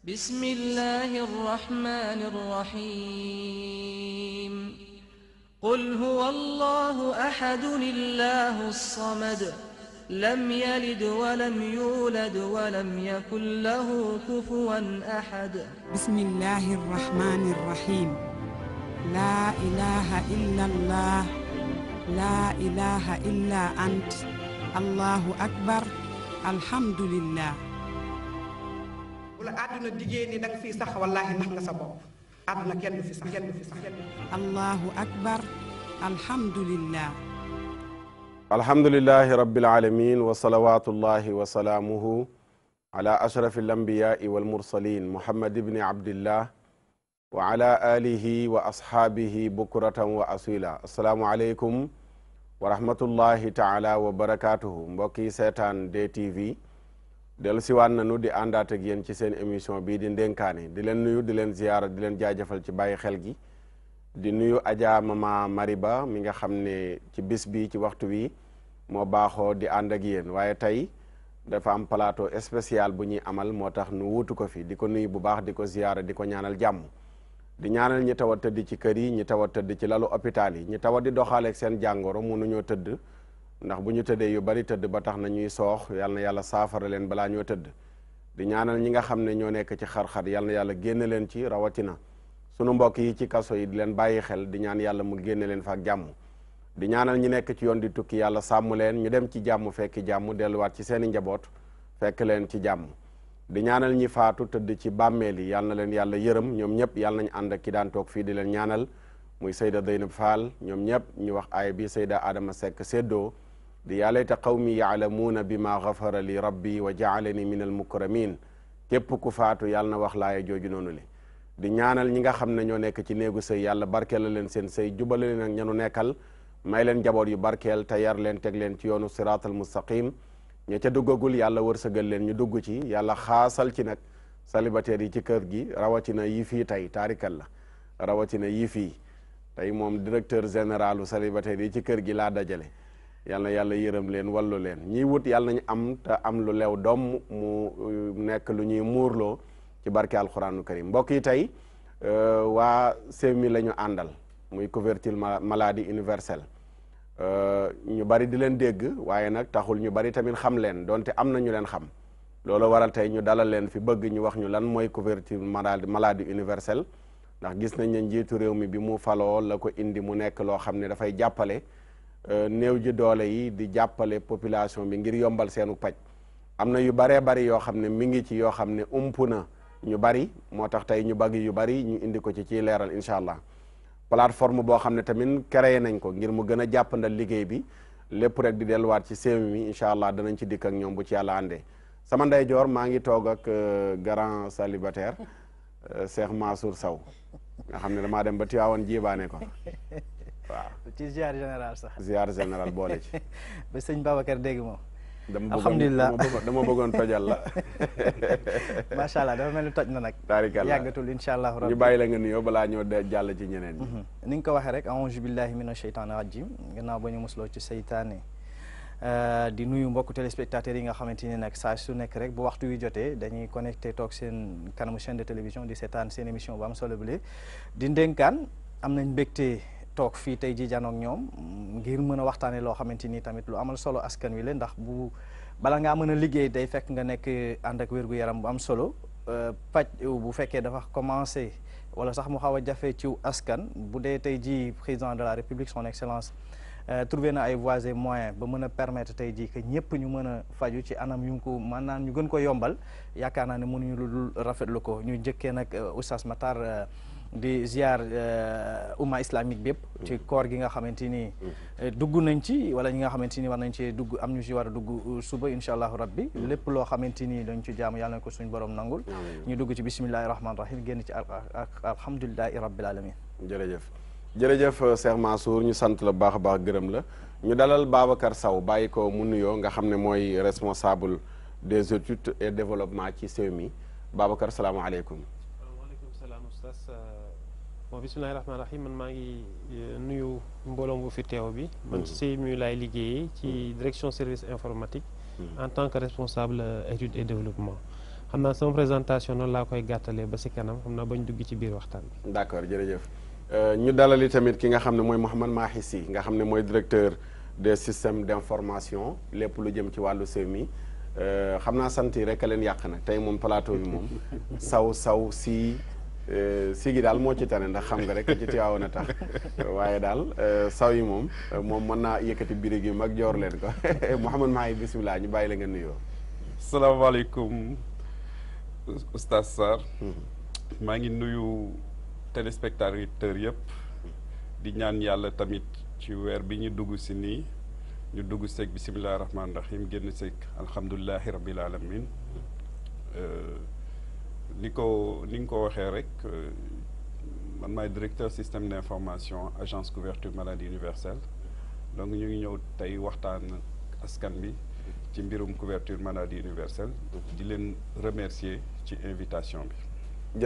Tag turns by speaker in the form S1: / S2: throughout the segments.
S1: بسم الله الرحمن الرحيم قل هو الله أحد الله الصمد لم يلد ولم يولد ولم يكن له كفوا أحد
S2: بسم الله الرحمن الرحيم لا إله إلا الله لا إله إلا أنت الله أكبر الحمد لله
S3: wala àdduna diggée ni da nga fiy sax wallaahi nax nga sa bopp àdduna kenn du fi sax
S2: الله أكبر الحمد لله
S4: الحمد لله رب العالمين وصلوات الله وسلامه على أشرف الأنبياء والمرسلين محمد بن عبد الله وعلى آله وأصحابه بكرة وأصيلا السلام عليكم ورحمة الله تعالى وبركاته mbokki seetaan DTV dellu siwaat nañu di àndaat ak yéen ci seen émission bii di ndénkaane di leen nuyu di leen ziyaara di leen jaajëfal ci bàyyi xel gi di nuyu Adja Mama Mariba mi nga xam ne ci bis bi ci waxtu wi moo baaxoo di ànd ak yéen waaye tey dafa am plateau spécial bu ñuy amal moo tax nu wuutu ko fi di ko nuyu bu baax di ko ziyaara di ko ñaanal jàmm di ñaanal ñi taw a tëdd ci kër yi ñi taw a tëdd ci lalu hôpital yi ñi taw a di doxaaleeg seen jàngoro mënuñoo tëdd ndax bu ñu tëddee yu bari tëdd ba tax na ñuy soox yal na yàlla saafara leen balaa ñoo tëdd di ñaanal ñi nga xam ne ñoo nekk ci xar-xar yal na yàlla génne leen ci rawatina sunu mbokk yi ci kaso yi di leen bàyyi xel di ñaan yàlla mu génne leen fa ak jàmm di ñaanal ñi nekk ci yoon di tukki yàlla sàmm leen ñu dem ci jàmm fekki jàmm delluwaat ci seeni njaboot fekk leen ci jàmm di ñaanal ñi faatu tëdd ci bàmmeel yi yal na leen yàlla yërëm ñoom ñëpp yàlla nañ ànd ak ki daan toog fii di leen ñaanal muy Sayda Zeynab Fall ñoom ñëpp ñu wax aaya bi Sayda Adama Seck séddoo di yaa layta qawmi yaalamuuna bima gafara li rabbi wa jaalani min al mukramin képp ku faatu yàlla na wax laaya jooju noonu li di ñaanal ñi nga xam ne ñoo nekk ci néegu sëy yàlla barkeel la leen seen sëy jubale leen ak ñanu nekkal may leen njaboot yu barkeel te yar leen teg leen ci yoonu siraatal mustaqim ña ca duggagul yàlla wërsëgal leen ñu dugg ci yàlla xaasal ci nag célibataire yi ci kër gi rawatina yi fii tey taarikal la rawatina yi fii tey moom directeur généralu célibataire yi ci kër gi laa dajale yàlla na yàlla yërëm leen wallu leen ñiy wut yàlla nañu am te am lu lew doom mu nekk lu ñuy muurloo ci barke alxuraanu karim mbokk yi tey waa CMU la ñu àndal muy couverture maladie universelle ñu bari di leen dégg waaye nag taxul ñu bari tamit xam leen donte am na ñu leen xam loolu waral tey ñu dalal leen fi bëgg ñu wax ñu lan mooy couverture maladie universelle ndax gis nañ ne njiitu réew mi bi mu faloo la ko indi mu nekk loo xam ne dafay jàppale néew ji doole yi di jàppale population bi ngir yombal seenu paj am na yu baree bari yoo xam ne mi ngi ci yoo xam ne umpu na ñu bari moo tax tey ñu bëgg yu bari ñu indi ko ci leeral incha allah plateforme boo xam ne tamit créé nañ ko ngir mu gën a jàppandal liggéey bi lépp rek di delluwaat ci CMU mi incha allah danañ ci dikk ak ñoom bu ci yàlla àndee sama ndeyjoor maa ngi toog ak grand célibataire Cheikh Mansour Sow nga xam ne damaa dem ba Tiwaawan jiibaane ko waaw
S5: ci ziar général sax
S4: ziar général boole ci
S5: ba sëñ Babacar dégg moom
S4: alhamdulilah dama bëggoon tojal la
S5: macha allah dafa mel ni toj na nag
S4: taarikalla
S5: yàggatul incha allah rabbi
S4: ñu bàyyi la nga nuyoo balaa ñoo jàll ci ñeneen ñi
S5: ni nga ko waxee rek aouzu billahi mina sheytaani rajim gannaaw ba ñu musloo ci seytaane di nuyu mbokku téléspectateurs yi nga xamante ni nag saa su nekk rek bu waxtu wi jotee dañuy connecté toog seen kanamu chaîne de télévision di seetaan seen émission bu am solo bi di ndénkaan am nañ mbégte toog fii tey ji janoog ñoom ngir mën a waxtaane loo xamante ni tamit lu amal solo askan wi la ndax bu bala ngaa mën a liggéey day fekk nga nekk ànd ak wér-gu-yaram bu am solo paj bu fekkee dafa commencé wala sax mu xaw a jafe ciw askan bu dee tey ji président de la république son excellence trouvé na ay voies et moyens ba mën a permettre tey jii que ñëpp ñu mën a faju ci anam yu ko maanaam ñu gën ko yombal yaakaar naa ne mënuñu lu dul rafetlu ko ñu njëkkee nag Oustaz Matar di ziar umma islamique bépp ci koor gi nga xamante ni dugg nañ ci wala ñi nga xamante ni war nañ ci dugg am ñu ci war a dugg suba incha allahu rabbi lépp loo xamante ni dañ ci jaamu yàlla na ko suñ borom nangul ñu dugg ci bismillahi rahmaani rahim génn ci alhamdulilahi rabbil alamin
S4: jërëjëf Cheikh Mansour ñu sant la baax a baax gërëm la ñu dalal Babacar Sow bàyyi ko mu nuyoo nga xam ne mooy responsable des études et développement ci CMU Babacar salaamaaleykum.
S6: waaleykum salaam oustaz bon bismillahi rahmaani rahim man maa ngi nuyu mbooloo bu fi teew bi man CMU laay liggéeyee ci direction service informatique en tant que responsable études et développement xam naa sama présentation noonu laa koy gàttalee ba si kanam xam naa bañ dugg ci biir waxtaan bi.
S4: d'accord jërëjëf ñu dalali tamit ki nga xam ne mooy Mouhamad Mahi Sy nga xam ne mooy directeur des systèmes d'information lépp lu jëm ci wàllu SEMI xam naa sant yi rek a leen yàq nag tey moom plateau bi moom saw si gi daal moo ci tane ndax xam nga rek ci Tiwaawan a tax waaye daal saw yi moom mën naa yëkkati birig yi mag joor leen ko Mouhamad Mahi bisimilah ñu bàyyi la nga nuyoo.
S7: salaamaaleykum Oustaz Sarr maa ngi nuyu téléspectateurs yëpp di ñaan yàlla tamit ci weer bi ñu dugg si nii ñu dugg seeg bisimilah rahmaani rahim génn seeg alhamdulilahi rabbil alamin ni nga ko waxee rek man maay directeur système d'information agence couverture maladie universelle donc ñu ngi ñëw tey waxtaan askan bi ci mbirum couverture maladie universelle di leen remercier ci invitation bi.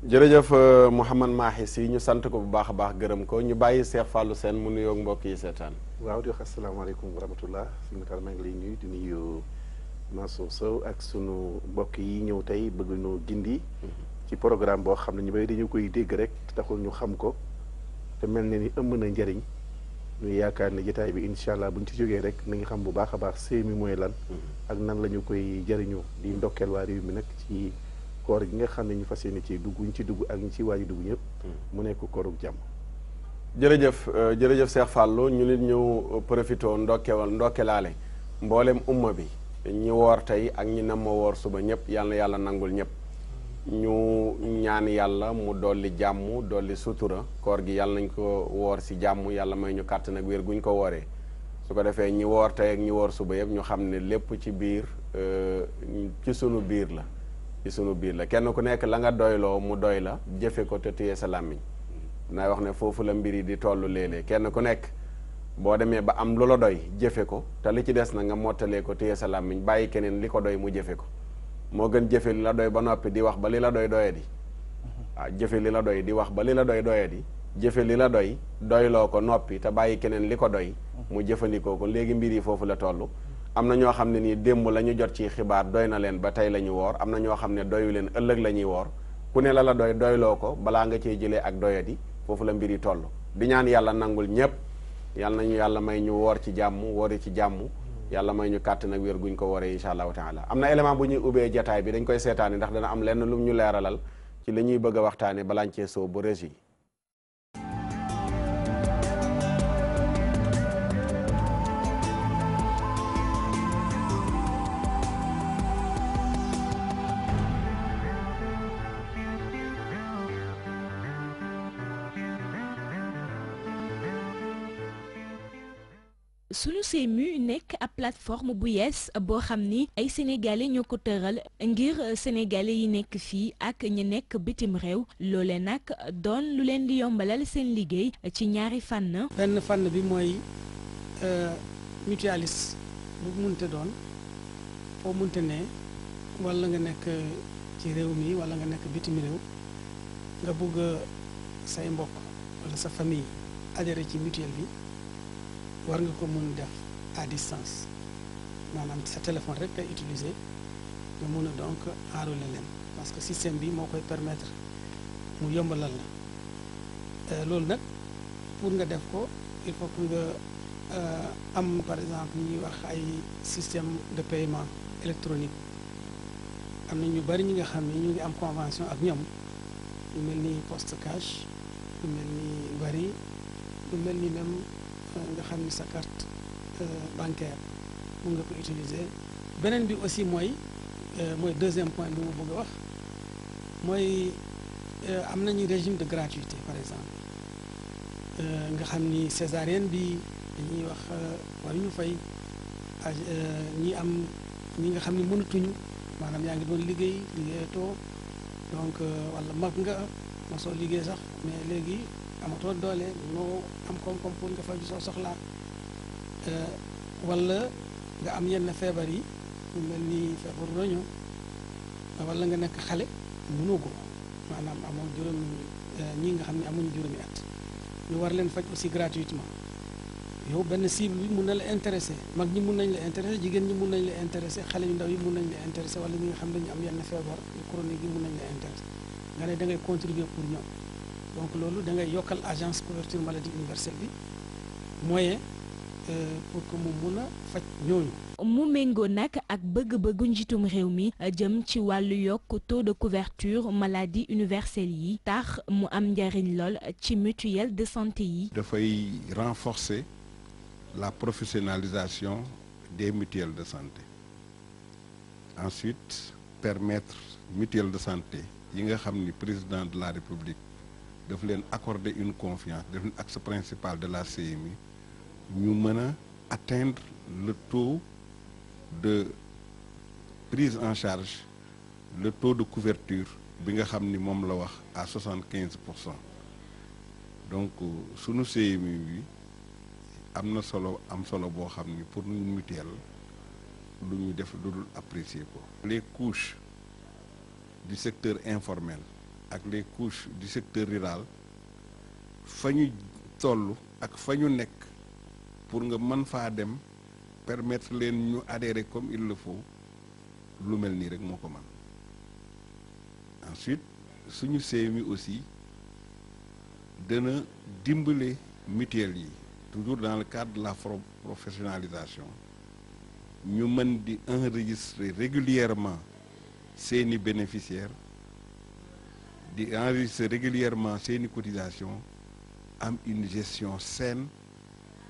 S4: jërëjëf Mouhamad Mahi Sy ñu sant ko bu baax a baax gërëm ko ñu bàyyi Cheikh Fallou Sène mu nuyoog mbokk yi seetaan.
S8: waaw di wax asalaamaaleykum wa rahmatullah suñu mataal maa ngi lay nuyu di nuyu Mansour Sow ak sunu mbokk yi ñëw tey bëgg ñu gindi ci programme boo xam ne ñu bay dañu koy dégg rek taxul ñu xam ko te mel ne ni ëmb na njëriñ ñu yaakaar ne jotaay bi incha allah buñ ci jógee rek na nga xam bu baax a baax SEMI mooy lan ak nan la ñu koy jëriñoo di ndokkeel waa réew mi nag ci koor gi nga xam ne ñu fas yéene ci dugg ñu ci dugg ak ñu ci waaju dugg ñëpp mu nekk koorug jàmm.
S4: jërëjëf Cheikh Fallou ñu nit ñu profité ndokkelaale mboolem umma bi ñi woor tey ak ñi nam ma woor suba ñëpp yal na yàlla nangul ñëpp ñu ñaan yàlla mu dolli jàmm dolli sutura koor gi yàlla nañ ko woor si jàmm yàlla may ñu kàttan ak wér guñ ko wooree su ko defee ñi woor tey ak ñi woor suba yëpp ñu xam ne lépp ci biir ci sunu biir la kenn ku nekk la nga doyloo mu doy la jëfe ko te téye sa làmmiñ nay wax ne foofu la mbir yi di toll léeg-léeg kenn ku nekk boo demee ba am lu la doy jëfe ko te li ci des na nga mottalee ko téye sa làmmiñ bàyyi keneen li ko doy mu jëfe ko moo gën jëfe li la doy ba noppi di wax ba li la doy doyadi waaw jëfe li la doy di wax ba li la doy doyadi jëfe li la doy doyloo ko noppi te bàyyi keneen li ko doy mu jëfandikoo ko léegi mbir yi foofu la toll am na ñoo xam ne nii démb la ñu jot ci xibaar doy na leen ba tey la ñu woor am na ñoo xam ne doyu leen ëllëg la ñuy woor ku ne la doy doyloo ko balaa nga cee jëlee ak doyadi foofu la mbir yi toll di ñaan yàlla nangul ñëpp yàlla nañu yàlla may ñu woor ci jàmm woori ci jàmm yàlla may ñu kàtt nag wér guñ ko waree incha allahu taala am na élément bu ñuy ubbee jataay bi dañ koy seetaani ndax dana am lenn lu ñu leeralal ci li ñuy bëgg a waxtaane balaañ cee soo bu régi
S9: sunu SEMI nekk ab plateforme bu yees boo xam ni ay sénégalais ñoo ko tëral ngir sénégalais yi nekk fii ak ñi nekk bitim réew loole nag doon lu leen di yombalal seen liggéey ci ñaari fànn.
S10: benn fànn bi mooy mutualiste bu munte doon foo munte ne wala nga nekk ci réew mi wala nga nekk bitim réew nga bëgg say mbokk wala sa famille adhéré ci mutuelle bi. war nga ko mën def à distance maanaam sa téléphone rek ngay utiliser nga mën a donc enrôler leen parce que système bi moo koy permettre mu yombalal la loolu nag pour nga def ko il faut que nga am par exemple ñuy wax ay système de paiement électronique am na ñu bari ñi nga xam ne ñu ngi am convention ak ñoom lu mel ni Poste Cash lu mel ni Wari lu mel ni même nga xam ni sa carte bancaire mun nga ko utiliser beneen bi aussi mooy deuxième point bi ma bëgg a wax mooy am nañu régime de gratuité par exemple nga xam ni césarienne bi dañuy wax waruñu fay ñi nga xam ni mënatuñu maanaam yaa ngi doon liggéeyatoo donc wala mag nga mosoo liggéey sax mais léegi amatoo doole noo am koom-koom pour nga faju soo soxlaa wala nga am yenn feebar yi mu mel ni feebar roño wala nga nekk xale mënoo ko maanaam amoo juróomi ñi nga xam ne amuñu juróomi at ñu war leen faj aussi gratuitement yow benn cible bi mun na la intéressé mag ñi mun nañ la intéressé jigéen ñi mun nañ la intéressé xale yu ndaw yi mun nañ la intéressé wala ñi nga xam ne dañu am yenn feebar chronique yi mun nañ la intéressé nga ne da ngay contribuer pour ñoom donc loolu da ngay yokkal agence couverture maladie universelle bi moyen pour que mu mun a faj ñooñu.
S9: mu méngoo nag ak bëgg-bëggu njiitum réew mi jëm ci wàllu yokk taux de couverture maladie universelle yi tax mu am njariñ lool ci mutuelle de santé yi.
S11: dafay renforcer la professionnalisation des mutuelles de santé. Ensuite, permettre mutuelle de santé yi nga xam ni président de la République daf leen accorder une confiance daf leen axe principal de la CMU ñu mën a atteindre le taux de prise en charge le taux de couverture bi nga xam ni moom la wax à 75%. Donc sunu CMU bi am na solo am solo boo xam ni pour ñu mutuelle lu ñuy def lu dul apprécier ko. Les couches du secteur informel ak les couches du secteur rural fa ñu toll ak fa ñu nekk pour nga mën faa dem permettre leen ñu adhérer comme il le faut lu mel nii rek moo ko mën. Ensuite suñu CMU aussi dana dimbale mutuelle yi toujours dans le cadre de la professionnalisation ñu mën di enregistrer régulièrement seeni bénéficiaires di enregistrer régulièrement seeni cotisations am une gestion saine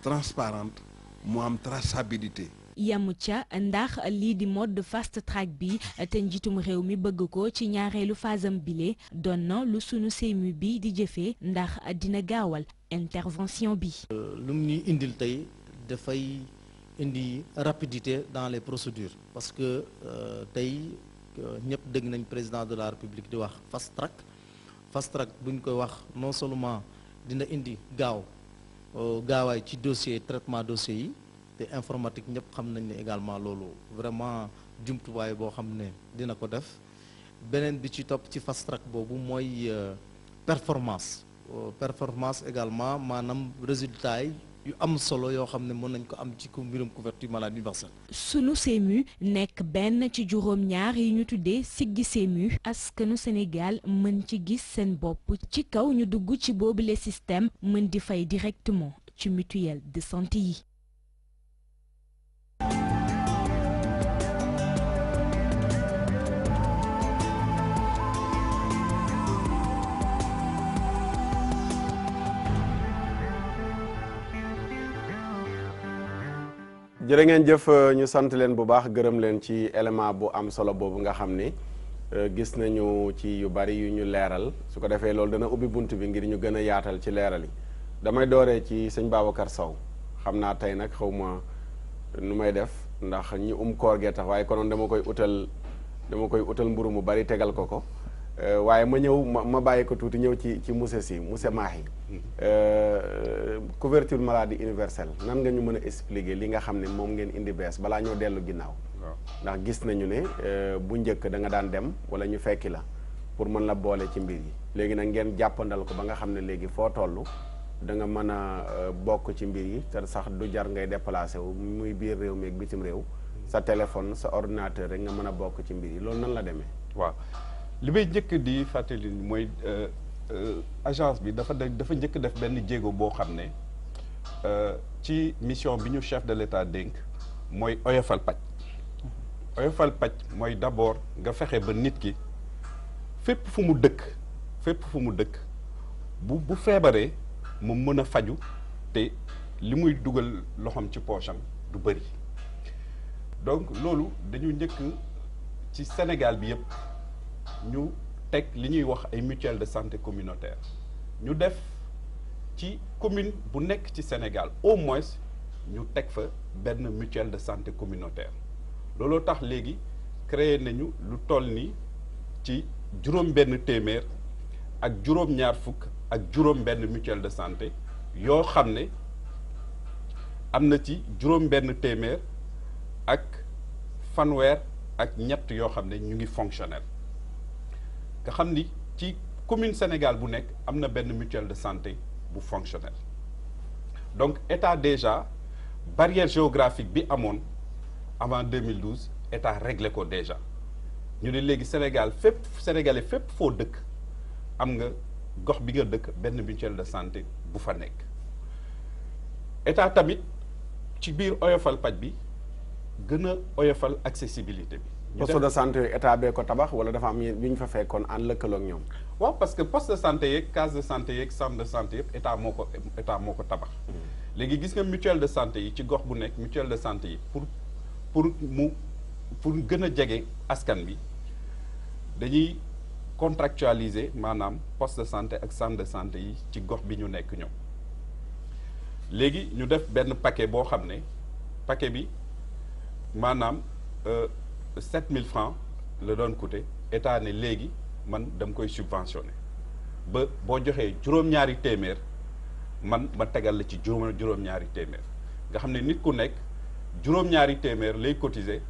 S11: transparente mu am traçabilité.
S9: yamu ca ndax lii di mode fast track bi te njiitum réew mi bëgg ko ci ñaareelu phasam bile doon na lu sunu CMU bi di jëfee ndax dina gaawal intervention bi.
S12: lu mu ñuy indil tey dafay indi rapidité dans les procédures parce que tey ñëpp dégg nañ président de la République di wax fast track bu ñu koy wax non seulement dina indi gaawaay ci dossier traitement dossier yi. te informatique ñëpp xam nañ ne également loolu vraiment jumtuwaay boo xam ne dina ko def beneen bi ci topp ci fast track boobu mooy performance également maanaam résultat yi yu am solo yoo xam ne mën nañ ko am ci mbirum couverture maladie universelle.
S9: sunu CMU nekk benn ci juróom-ñaar yi ñu tuddee siggi CMU askanu Sénégal mën ci gis seen bopp ci kaw ñu dugg ci boobule système mën di fay directement ci mutuelle de santé yi.
S4: jërë ngeen jëf ñu sant leen bu baax gërëm leen ci élément bu am solo boobu nga xam ni gis nañu ci yu bari yu ñu leeral su ko defee loolu dana ubbi bunt bi ngir ñu gën a yaatal ci leeral yi damay dooree ci sëñ Babacar Sow xam naa tey nag xaw ma nu may def ndax ñi koor gee tax waaye konoon dama koy utal mburu mu bari tegal ko waaye ma ñëw ma bàyyi ko tuuti ñëw ci monsieur Mahi couverture maladie universelle nan nga ñu mën a expliquer li nga xam ne moom ngeen indi bees balaa ñoo dellu ginnaaw. ndax gis nañu ne bu njëkk da nga daan dem wala ñu fekki la pour mën la boole ci mbir yi léegi nag ngeen jàppandal ko ba nga xam ne léegi foo toll da nga mën a bokk ci mbir yi te sax du jar ngay déplacé wu muy biir réew mi ak bitim réew sa téléphone sa ordinateur rek nga mën a bokk ci mbir yi loolu nan la demee.
S7: waaw li may njëkk di fàttali mooy agence bi dafa njëkk def benn jéego boo xam ne ci mission bi ñu chef de l'État dénk mooy oyofal paj mooy d'abord nga fexe ba nit ki fépp fu mu dëkk bu feebaree mu mën a faju te li muy dugal loxoom ci poosam du bëri donc loolu dañu njëkk ci Sénégal bi yëpp ñu teg li ñuy wax ay mutuelle de santé communautaire ñu def ci commune bu nekk ci Sénégal au moins ñu teg fa benn mutuelle de santé communautaire looloo tax léegi créé nañu lu toll ni ci juróom-benn téeméer ak juróom-ñaar fukk ak juróom-benn mutuelle de santé yoo xam ne am na ci juróom-benn téeméer ak fanweer ak ñett yoo xam ne ñu ngi fonctionnel nga xam ni ci commune Sénégal bu nekk am na benn mutuelle de santé bu fonctionnel donc état déjà barrière géographique bi amoon avant 2012 état réglé ko déjà ñu ne léegi Sénégal fépp sénégalais fépp foo dëkk am nga gox bi nga dëkk benn mutuelle de santé bu fa nekk état tamit ci biir oyofal paj bi gën a oyofal accessibilité bi.
S4: poste de santé yooyu état bee ko tabax wala dafa am yu ñu fa fekkoon ànd lëkkaloo ak ñoom.
S7: waaw parce que poste de santé yeeg case de santé yeeg centre de santé yëpp état moo ko tabax. léegi gis nga mutuelle de santé yi ci gox bu nekk mutuelle de santé yi pour gën a jege askan bi dañuy contractualiser maanaam poste de santé ak centre de santé yi ci gox bi ñu nekk ñoom. léegi ñu def benn paquet boo xam ne paquet bi maanaam 7000 francs la doon coûter état ne léegi man dama koy subventionné ba boo joxee juróom-ñaari téeméer man ma tegal la ci juróom-ñaari téeméer nga xam ne nit ku nekk juróom-ñaari téeméer lay cotiser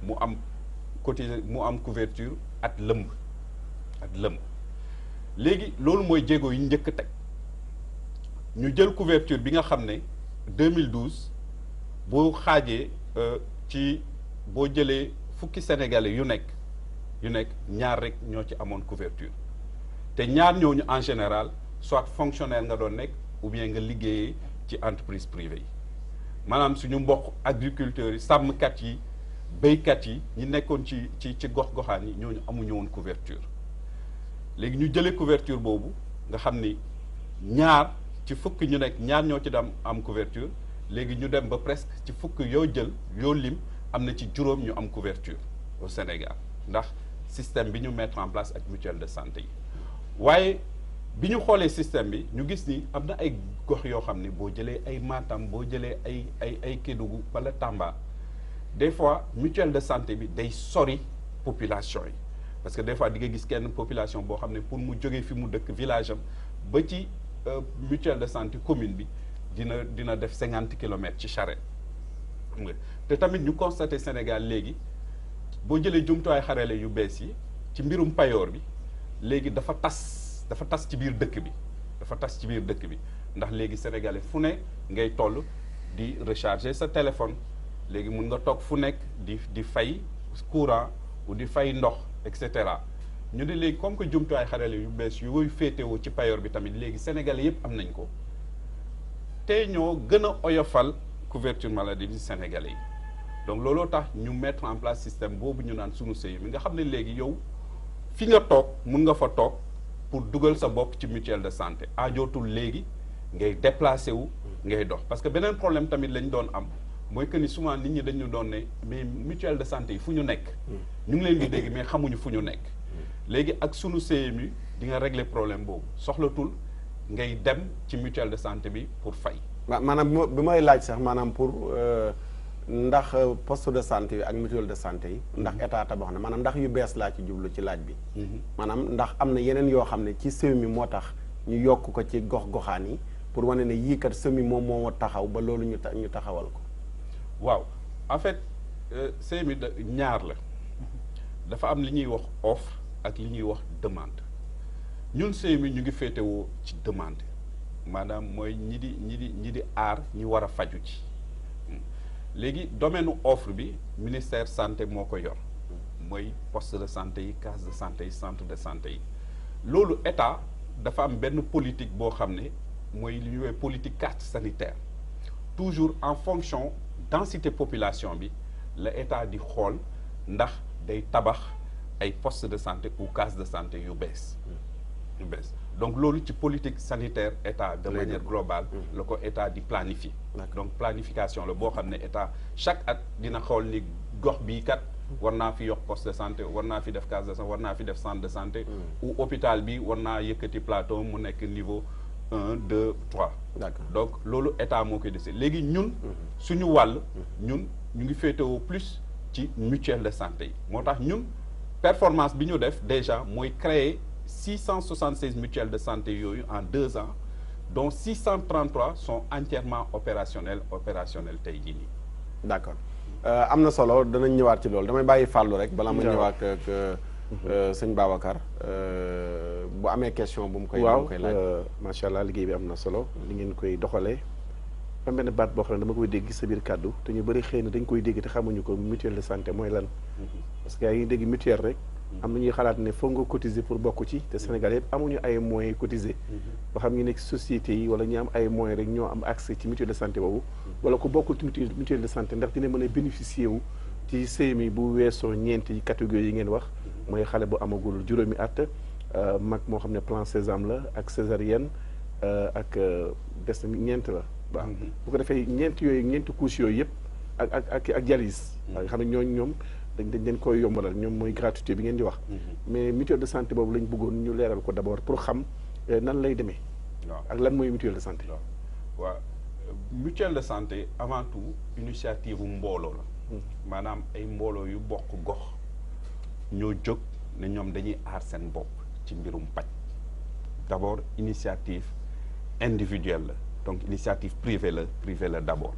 S7: mu am couverture at lëmb léegi loolu mooy jéego yi njëkk teg ñu jël couverture bi nga xam ne 2012 boo xaajee boo jëlee fukki sénégalais yu nekk ñaar rek ñoo ci amoon couverture te ñaar ñooñu en général soit fonctionnaire nga doon nekk ou bien nga liggéeyee ci entreprise privée yi maanaam suñu mbokk agriculteurs yi sàmmkat yi béykat yi ñi nekkoon ci gox-goxaan yi ñooñu amuñu woon couverture léegi ñu jëlee couverture boobu nga xam ni ñaar ci fukk ñu nekk ñaar ñoo ci dam am couverture léegi ñu dem ba presque ci fukk yoo jël yoo lim am na ci juróom ñu am couverture au Sénégal ndax système bi ñu mettre en place ak mutuelle de santé yi waaye bi ñu xoolee système bi ñu gis ni am na ay gox yoo xam ne boo jëlee ay Matam boo jëlee ay Kédougou wala Tamba des fois mutuelle de santé bi day sori population yi parce que des fois di nga gis kenn population boo xam ne pour mu jógee fi mu dëkk village am ba ci mutuelle de santé commune bi dina def 50 kilomètres ci charrette xam nga te tamit ñu constaté Sénégal léegi boo jëlee jumtuwaay xarale yu bees yi ci mbirum payoor bi léegi dafa tas ci biir dëkk bi ndax léegi sénégalais fu ne ngay toll di recharger sa téléphone léegi mun nga toog fu nekk di fay courant ou di fay ndox et cetera ñu ne léegi comme que jumtuwaay xarale yu bees yooyu féetewoo ci payoor bi tamit léegi sénégalais yépp am nañ ko te ñoo gën a oyofal couverture maladie bi sénégalais yi donc looloo tax ñu mettre en place système boobu ñu naan sunu sëy mi nga xam ne léegi yow fi nga toog mun nga fa toog pour dugal sa bopp ci mutuelle de santé ajootul léegi ngay déplacé wu ngay dox parce que beneen problème tamit lañ doon am mooy que ni souvent nit ñi dañu doon ne mais mutuelle de santé yi fu ñu nekk ñu ngi leen di dégg mais xamuñu fu ñu nekk léegi ak sunu CMU di nga régler problème boobu soxlatul ngay dem ci mutuelle de santé bi pour fay
S4: maanaam bi may laaj sax maanaam pour ndax poste de santé yi ak mutuelle de santé yi ndax état tabax na maanaam ndax yu bees laa ci jublu ci laaj bi maanaam ndax am na yeneen yoo xam ne ci CMU moo tax ñu yokk ko ci gox-goxaan yi pour wane ne yii kat CMU moom moo taxaw ba loolu ñu taxawal ko
S7: waaw en fait CMU ñaar la dafa am li ñuy wax offre ak li ñuy wax demande ñun CMU ñu ngi féetewoo ci demande maanaam mooy ñi di aar ñi war a faju ci léegi domaine offre bi ministère santé moo ko yor mooy poste de santé yi case de santé yi centre de santé yi loolu état dafa am benn politique boo xam ne mooy li ñuy woowee politique carte sanitaire toujours en fonction densité population bi la état di xool ndax day tabax ay poste de santé ou case de santé yu bees donc loolu ci politique sanitaire état de manière globale la ko état di planifier donc planification la boo xam ne état chaque at dina xool ni gox bii kat war naa fi yokk poste de santé war naa fi def case de santé war naa fi def centre de santé ou hôpital bi war naa yëkkati plateau mu nekk niveau 1 2 3 donc loolu état moo koy décidé léegi ñun suñu wàll ñun ñu ngi féetewoo plus ci mutuelle de santé yi moo tax ñun performance bi ñu def déjà mooy créer 676 mutuelles de santé yooyu en 2 ans dont 633 sont entièrement opérationnelles tey jii nii.
S4: d'accord am na solo danañ ñëwaat ci loolu damay bàyyi fàllu rek balaa ma ñëwaat ak sëñ Babacar bu amee question bu mu koy laaj.
S8: waaw macha allah liggéey bi am na solo li ngeen koy doxalee am benn baat boo xam ne dama koy dégg sa biir kàddu te ñu bëri xëy na dañ koy dégg te xamuñu ko mutuelle de santé mooy lan. parce que yaa ngi dégg mutuelle rek. am na ñuy xalaat ne foog nga cotiser pour bokk ci te Sénégal yëpp amuñu ay moyens cotiser. ba xam ñu nekk société yi wala ñu am ay moyens rek ñoo am accès ci mutuelle de santé boobu. wala ku bokkul ci mutuelle de santé ndax dina mën a bénéficier wu ci CMI bu weesoo ñeenti catégorie yi ngeen wax. mooy xale bu amagul juróomi at mag moo xam ne plan Sésame la ak césarienne ak des na ñeent la. waaw bu ko defee ñeenti couches yooyu yëpp ak dialyse. nga xam ne ñoom dañ leen koy yombalal ñoom mooy gratuité bi ngeen di wax. mais mutuelle de santé boobu lañ bëggoon ñu leeral ko d'abord pour xam nan lay demee. waaw ak lan mooy mutuelle de santé.
S7: waaw mutuelle de santé avant tout initiative mbooloo la. maanaam ay mbooloo yu bokk gox ñoo jóg ne ñoom dañuy aar seen bopp ci mbirum paj d'abord initiative individuelle la. donc initiative privée la d'abord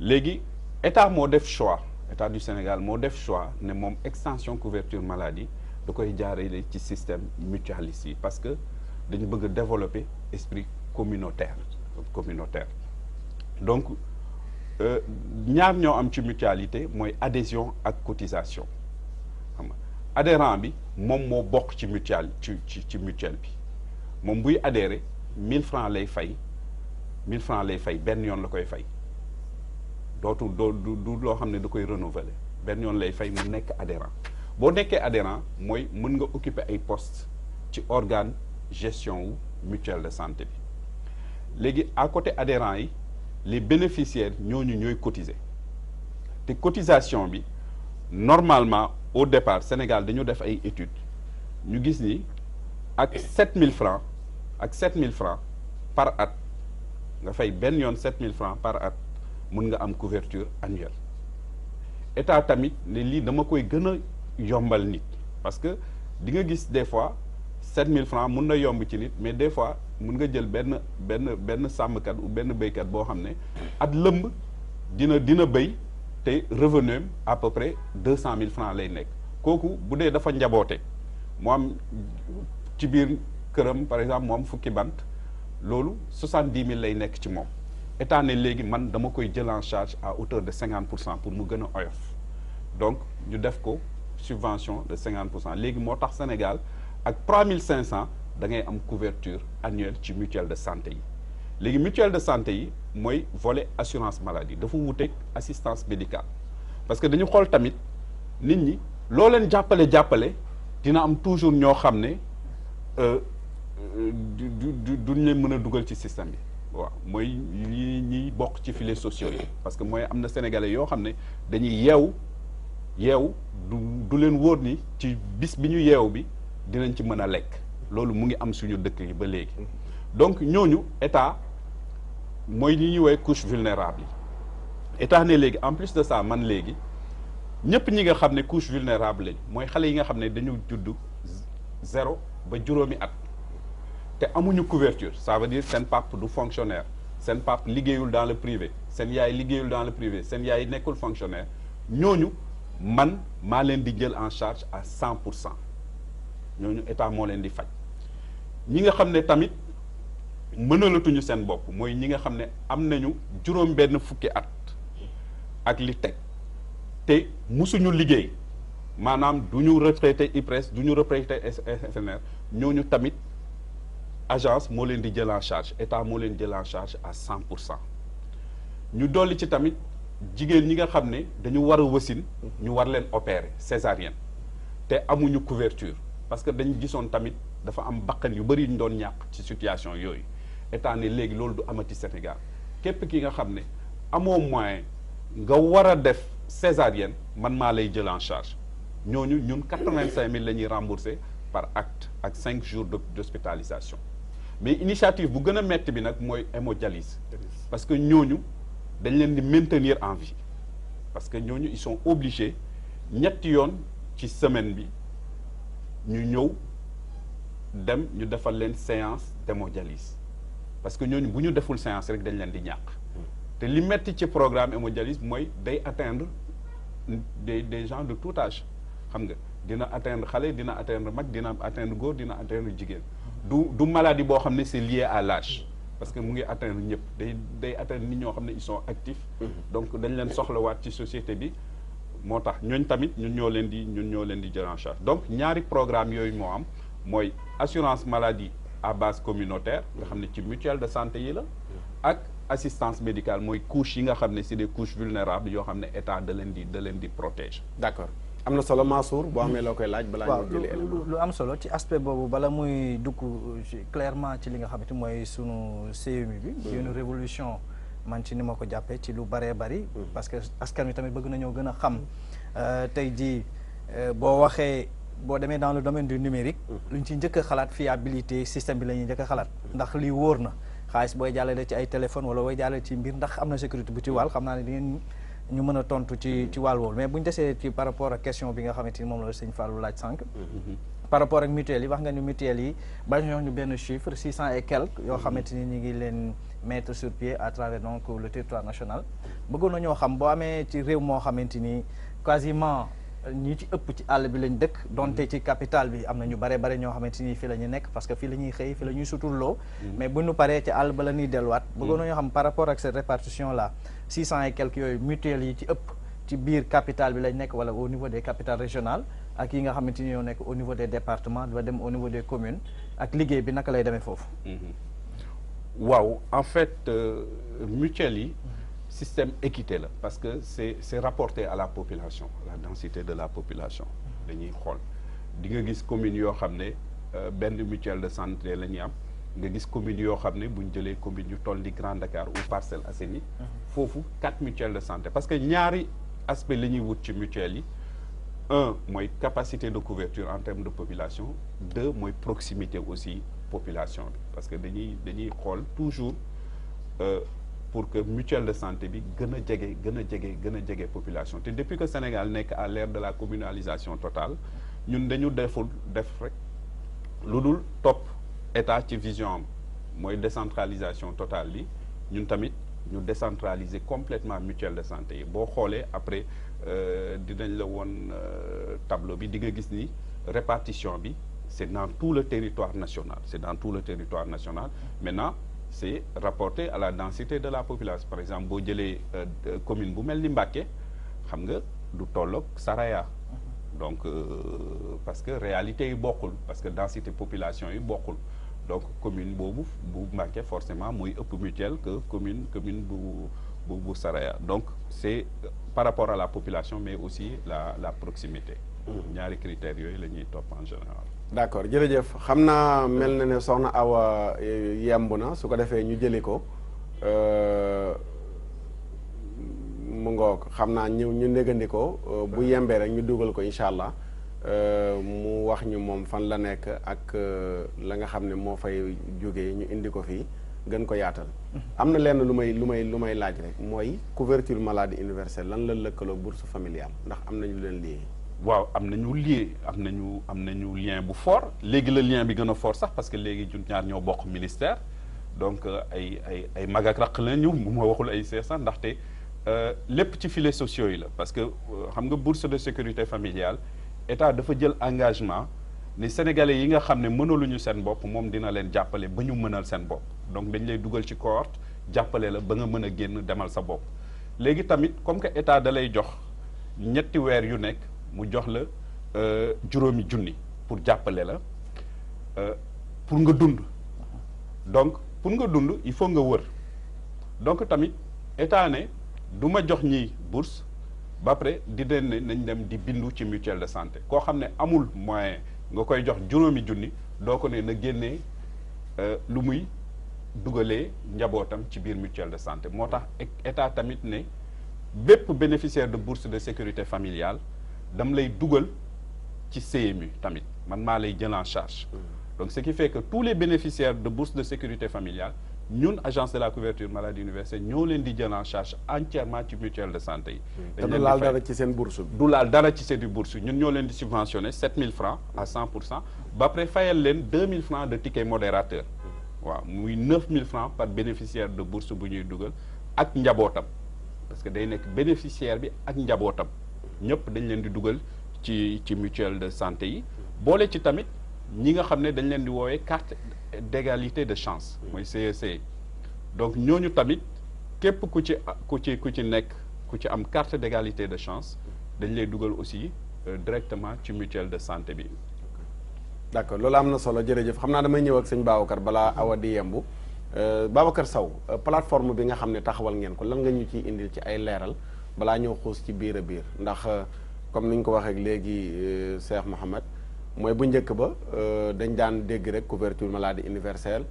S7: léegi état moo def choix état du Sénégal moo def choix ne moom extension couverture maladie da koy jaarale ci système mutualiste yi parce que dañu bëgg a développer esprit communautaire donc ñaar ñoo am ci mutualité mooy adhésion ak cotisation xam nga adhérent bi moom moo bokk ci mutuelle ci mutuelle bi moom buy adhérer 1000 francs lay fay 1000 francs lay fay benn yoon la koy fay du loo xam ne da koy renouveler benn yoon lay fay mu nekk adhérent boo nekkee adhérent mooy mën nga occuper ay postes ci organe gestion wu mutuelle de santé bi léegi à côté adhérents yi les bénéficiaires ñooñu ñooy cotiser te cotisation bi normalement au départ Sénégal dañu def ay études ñu gis ni ak 7000 francs par at nga fay benn yoon 7000 francs par at mun nga am couverture annuelle état tamit ne lii dama koy gën a yombal nit parce que di nga gis des fois 7000 francs mun na yomb ci nit mais des fois mun nga jël benn sàmmkat ou benn béykat boo xam ne at lëmb dina béy te revenu am à peu près 200000 francs lay nekk kooku bu dee dafa njaboote mu am ci biir këram par exemple mu am fukki bant loolu 70000 lay nekk ci moom état ne léegi man dama koy jël en charge à hauteur de 50% pour mu gën a oyof donc ñu def ko subvention de 50% léegi moo tax Sénégal ak 3500 da ngay am couverture annuelle ci mutuelle de santé yi léegi mutuelle de santé yi mooy volet assurance maladie dafa wuteeg assistance médicale parce que dañu xool tamit nit ñi loo leen jàppale dina am toujours ñoo xam ne duñ leen mën a dugal ci système bi waaw mooy ñiy bokk ci filets sociaux yi parce que mooy am na sénégalais yoo xam ne dañuy yeewu du leen wóor ni ci bis bi ñu yeewu bi dinañ ci mën a lekk loolu mu ngi am suñu dëkk yi ba léegi donc ñooñu état mooy li ñuy woowee couche vulnérable yi état ne léegi en plus de ça man léegi ñëpp ñi nga xam ne couche vulnérable lañ mooy xale yi nga xam ne dañu judd 0 ba juróomi at te amuñu couverture ça veut dire seen pap du fonctionnaire seen pap liggéeyul dans le privé seen yaay liggéeyul dans le privé seen yaay nekkul fonctionnaire ñooñu man maa leen di jël en charge à 100% ñooñu état moo leen di faj ñi nga xam ne tamit mënalatuñu seen bopp mooy ñi nga xam ne am nañu juróom benn fukki at ak li teg te musuñu liggéey maanaam du ñu retraité IPRES du ñu retraité SNR ñooñu tamit agence moo leen di jël en charge état moo leen jël en charge à 100% ñu dolli ci tamit jigéen ñi nga xam ne dañu war a wasin ñu war leen opérer césarienne te amuñu couverture parce que dañu gisoon tamit dafa am bakkan yu bëri yu ñu doon ñàkk ci situation yooyu état ne léegi loolu du amati Sénégal képp ki nga xam ne amoo moyen nga war a def césarienne man maa lay jël en charge ñooñu ñun 85000 la ñuy rembourser par acte ak 5 jours d'hospitalisation mais initiative bu gën a metti bi nag mooy hémodialyse parce que ñooñu dañ leen di maintenir en vie parce que ñooñu ils sont obligés ñetti yoon ci semaine bi ñu ñëw dem ñu defal leen séance d'hémodialyse parce que ñooñu bu ñu deful séance rek dañ leen di ñàkk te li metti ci programme hémodialyse mooy day atteindre des gens de tout âge xam nga dina atteindre xale dina atteindre mag dina atteindre góor dina atteindre jigéen du maladie boo xam ne c'est lié à l'âge parce que mu ngi atteindre ñëpp day atteindre nit ñoo xam ne ils sont actifs. donc dañ leen soxlawaat ci société bi moo tax ñooñ tamit ñun ñoo leen di jël en charge donc ñaari programme yooyu moo am mooy assurance maladie à base communautaire nga xam ne ci mutuelle de santé yi la ak assistance médicale mooy couches yi nga xam ne c'est des couches vulnérables yoo xam ne état da leen di protéger.
S4: d'accord am na solo Mansour boo amee loo koy laaj balaa ñu jëlee
S5: lu am solo ci aspect boobu bala muy dugg clairement ci li nga xamante mooy sunu CMU bi une révolution man ci ni ma ko jàppee ci lu bëree bëri parce que askan wi tamit bëgg nañoo gën a xam tey jii boo waxee boo demee dans le domaine du numérique lu ñu ci njëkk a xalaat fiabilité système bi la ñuy njëkk a xalaat ndax lii wóor na xaalis booy jàllale ci ay téléphone wala booy jàllale ci mbir ndax am na sécurité bu ci wàll xam naa ne di ngeen ñu mën a tontu ci wàll woowu mais bu ñu desee ci par rapport ak question bi nga xamante ni moom la sëñ Fallou laaj sànq par rapport ak mutuelle yi wax nga ni mutuelle yi ba ñu benn chiffre 600 et quelques yoo xamante ni ñu ngi leen mettre sur pied à travers donc le territoire national bëggoon na ñoo xam boo amee ci réew moo xamante ni quasiment ñi ci ëpp ci àll bi lañ dëkk donte ci capital bi am na ñu bare ñoo xamante ni fii la ñu nekk parce que fii la ñuy xëy fii la ñuy suturloo mais bu ñu paree ci àll ba la ñuy delluwaat bëggoon na ñoo xam par rapport ak cette répartition là 600 et quelques yooyu mutuelles yi ci ëpp ci biir capital bi lañ nekk wala au niveau des capitales régionales ak yi nga xamante ni ñoo nekk au niveau des départements ba dem au niveau des communes ak liggéey bi naka lay demee foofu
S7: waaw en fait mutuelles yi système équité là parce que c'est rapporté à la population à la densité de la population dañuy xool di nga gis communes yoo xam ne benn mutuelle de santé la ñuy am nga gis communes yoo xam ne bu ñu jëlee commune yu toll di Grand Dakar ou Parcelles Assainies foofu 4 mutuelles de santé parce que ñaari aspect la ñuy wut ci mutuelles yi un mooy capacité de couverture en termes de population deux mooy proximité aussi population bi parce que dañuy xool toujours pour que mutuelle de santé bi gën a jege population te depuis que Sénégal nekk à l'ère de la communalisation totale ñun dañu def rek lu dul topp état ci vision am mooy décentralisation totale bi ñun tamit ñu décentraliser complètement mutuelle de santé yi boo xoolee après dinañ la woon tableau bi di nga gis ni répartition bi c'est dans tout le territoire national maintenant c'est rapporté à la densité de la population par exemple boo jëlee commune bu mel ni Mbacké xam nga du tolloog Saraya donc parce que réalité yi bokkul parce que densité population yi bokkul donc commune boobu bu Mbacké forcément mooy ëpp mutuelle que commune bu Saraya donc c'est par rapport à la population mais aussi la proximité ñaari critères yooyu la ñuy topp en général
S4: d'accord jërëjëf xam naa mel na ne soxna Awa yemb na su ko defee ñu jëli ko mu ngoog xam naa ñu ndégandi ko bu yembee rek ñu dugal ko incha allah mu wax ñu moom fan la nekk ak la nga xam ne moo fay jógee ñu indi ko fii gën ko yaatal am na lenn lu may laaj rek mooy couverture maladie universelle lan la lëkkaloo bourse familiale ndax am nañu leen lié
S7: waaw am nañu lien bu fort léegi la lien bi gën a fort sax parce que léegi ñun ñaar ñoo bokk ministère donc ay mag ak raq la ñu ma waxul ay seex sax ndaxte lépp ci filets sociaux yi la parce que xam nga bourse de sécurité familiale état dafa jël engagement ni sénégalais yi nga xam ne mënaluñu seen bopp moom dina leen jàppale ba ñu mënal seen bopp donc dañ lay dugal ci cohorte jàppale la ba nga mën a génn demal sa bopp léegi tamit comme que état da lay jox ñetti weer yu nekk mu jox la juróomi junni pour jàppale la pour nga dund donc pour nga dund il faut nga wër donc tamit état ne du ma jox ñi bourse ba pare di leen ne nañ dem di bindu ci mutuelle de santé koo xam ne amul moyen nga koy jox juróomi junni doo ko ne na génnee lu muy dugalee njabootam ci biir mutuelle de santé moo tax état tamit ne bépp bénéficiaire de bourse de sécurité familiale dam lay dugal ci CMU tamit man maa lay jël en charge donc ce qui fait que tous les bénéficiaires de bourse de sécurité familiale ñun agence de la couverture maladie universelle ñoo leen di jël en charge entièrement ci mutuelle de santé yi.
S4: te du laal dara ci seen bourse bi.
S7: du laal dara ci seen bourse ñun ñoo leen di subventionné 7000 francs à 100% ba pare fayal leen 2000 francs de ticket modérateur. waaw muy 9000 francs par bénéficiaire de bourse bu ñuy dugal ak njabootam parce que day nekk bénéficiaire bi ak njabootam ñëpp dañ leen di dugal ci mutuelle de santé yi boole ci tamit ñi nga xam ne dañ leen di woowee carte d'égalité de chance mooy CEC donc ñooñu tamit képp ku ci nekk ku ci am carte d'égalité de chance dañ lay dugal aussi directement ci mutuelle de santé bi.
S4: d'accord loolu am na solo jërëjëf xam naa damay ñëw ak sëñ Babacar balaa awa di yembu Babacar Sow plateforme bi nga xam ne taxawal ngeen ko lan nga ñu ciy indil ci ay leeral balaa ñëw xuus ci biir a biir ndax comme ni ñu ko waxee léegi Cheikh Mouhamed mooy bu njëkk ba dañ daan dégg rek couverture maladie universelle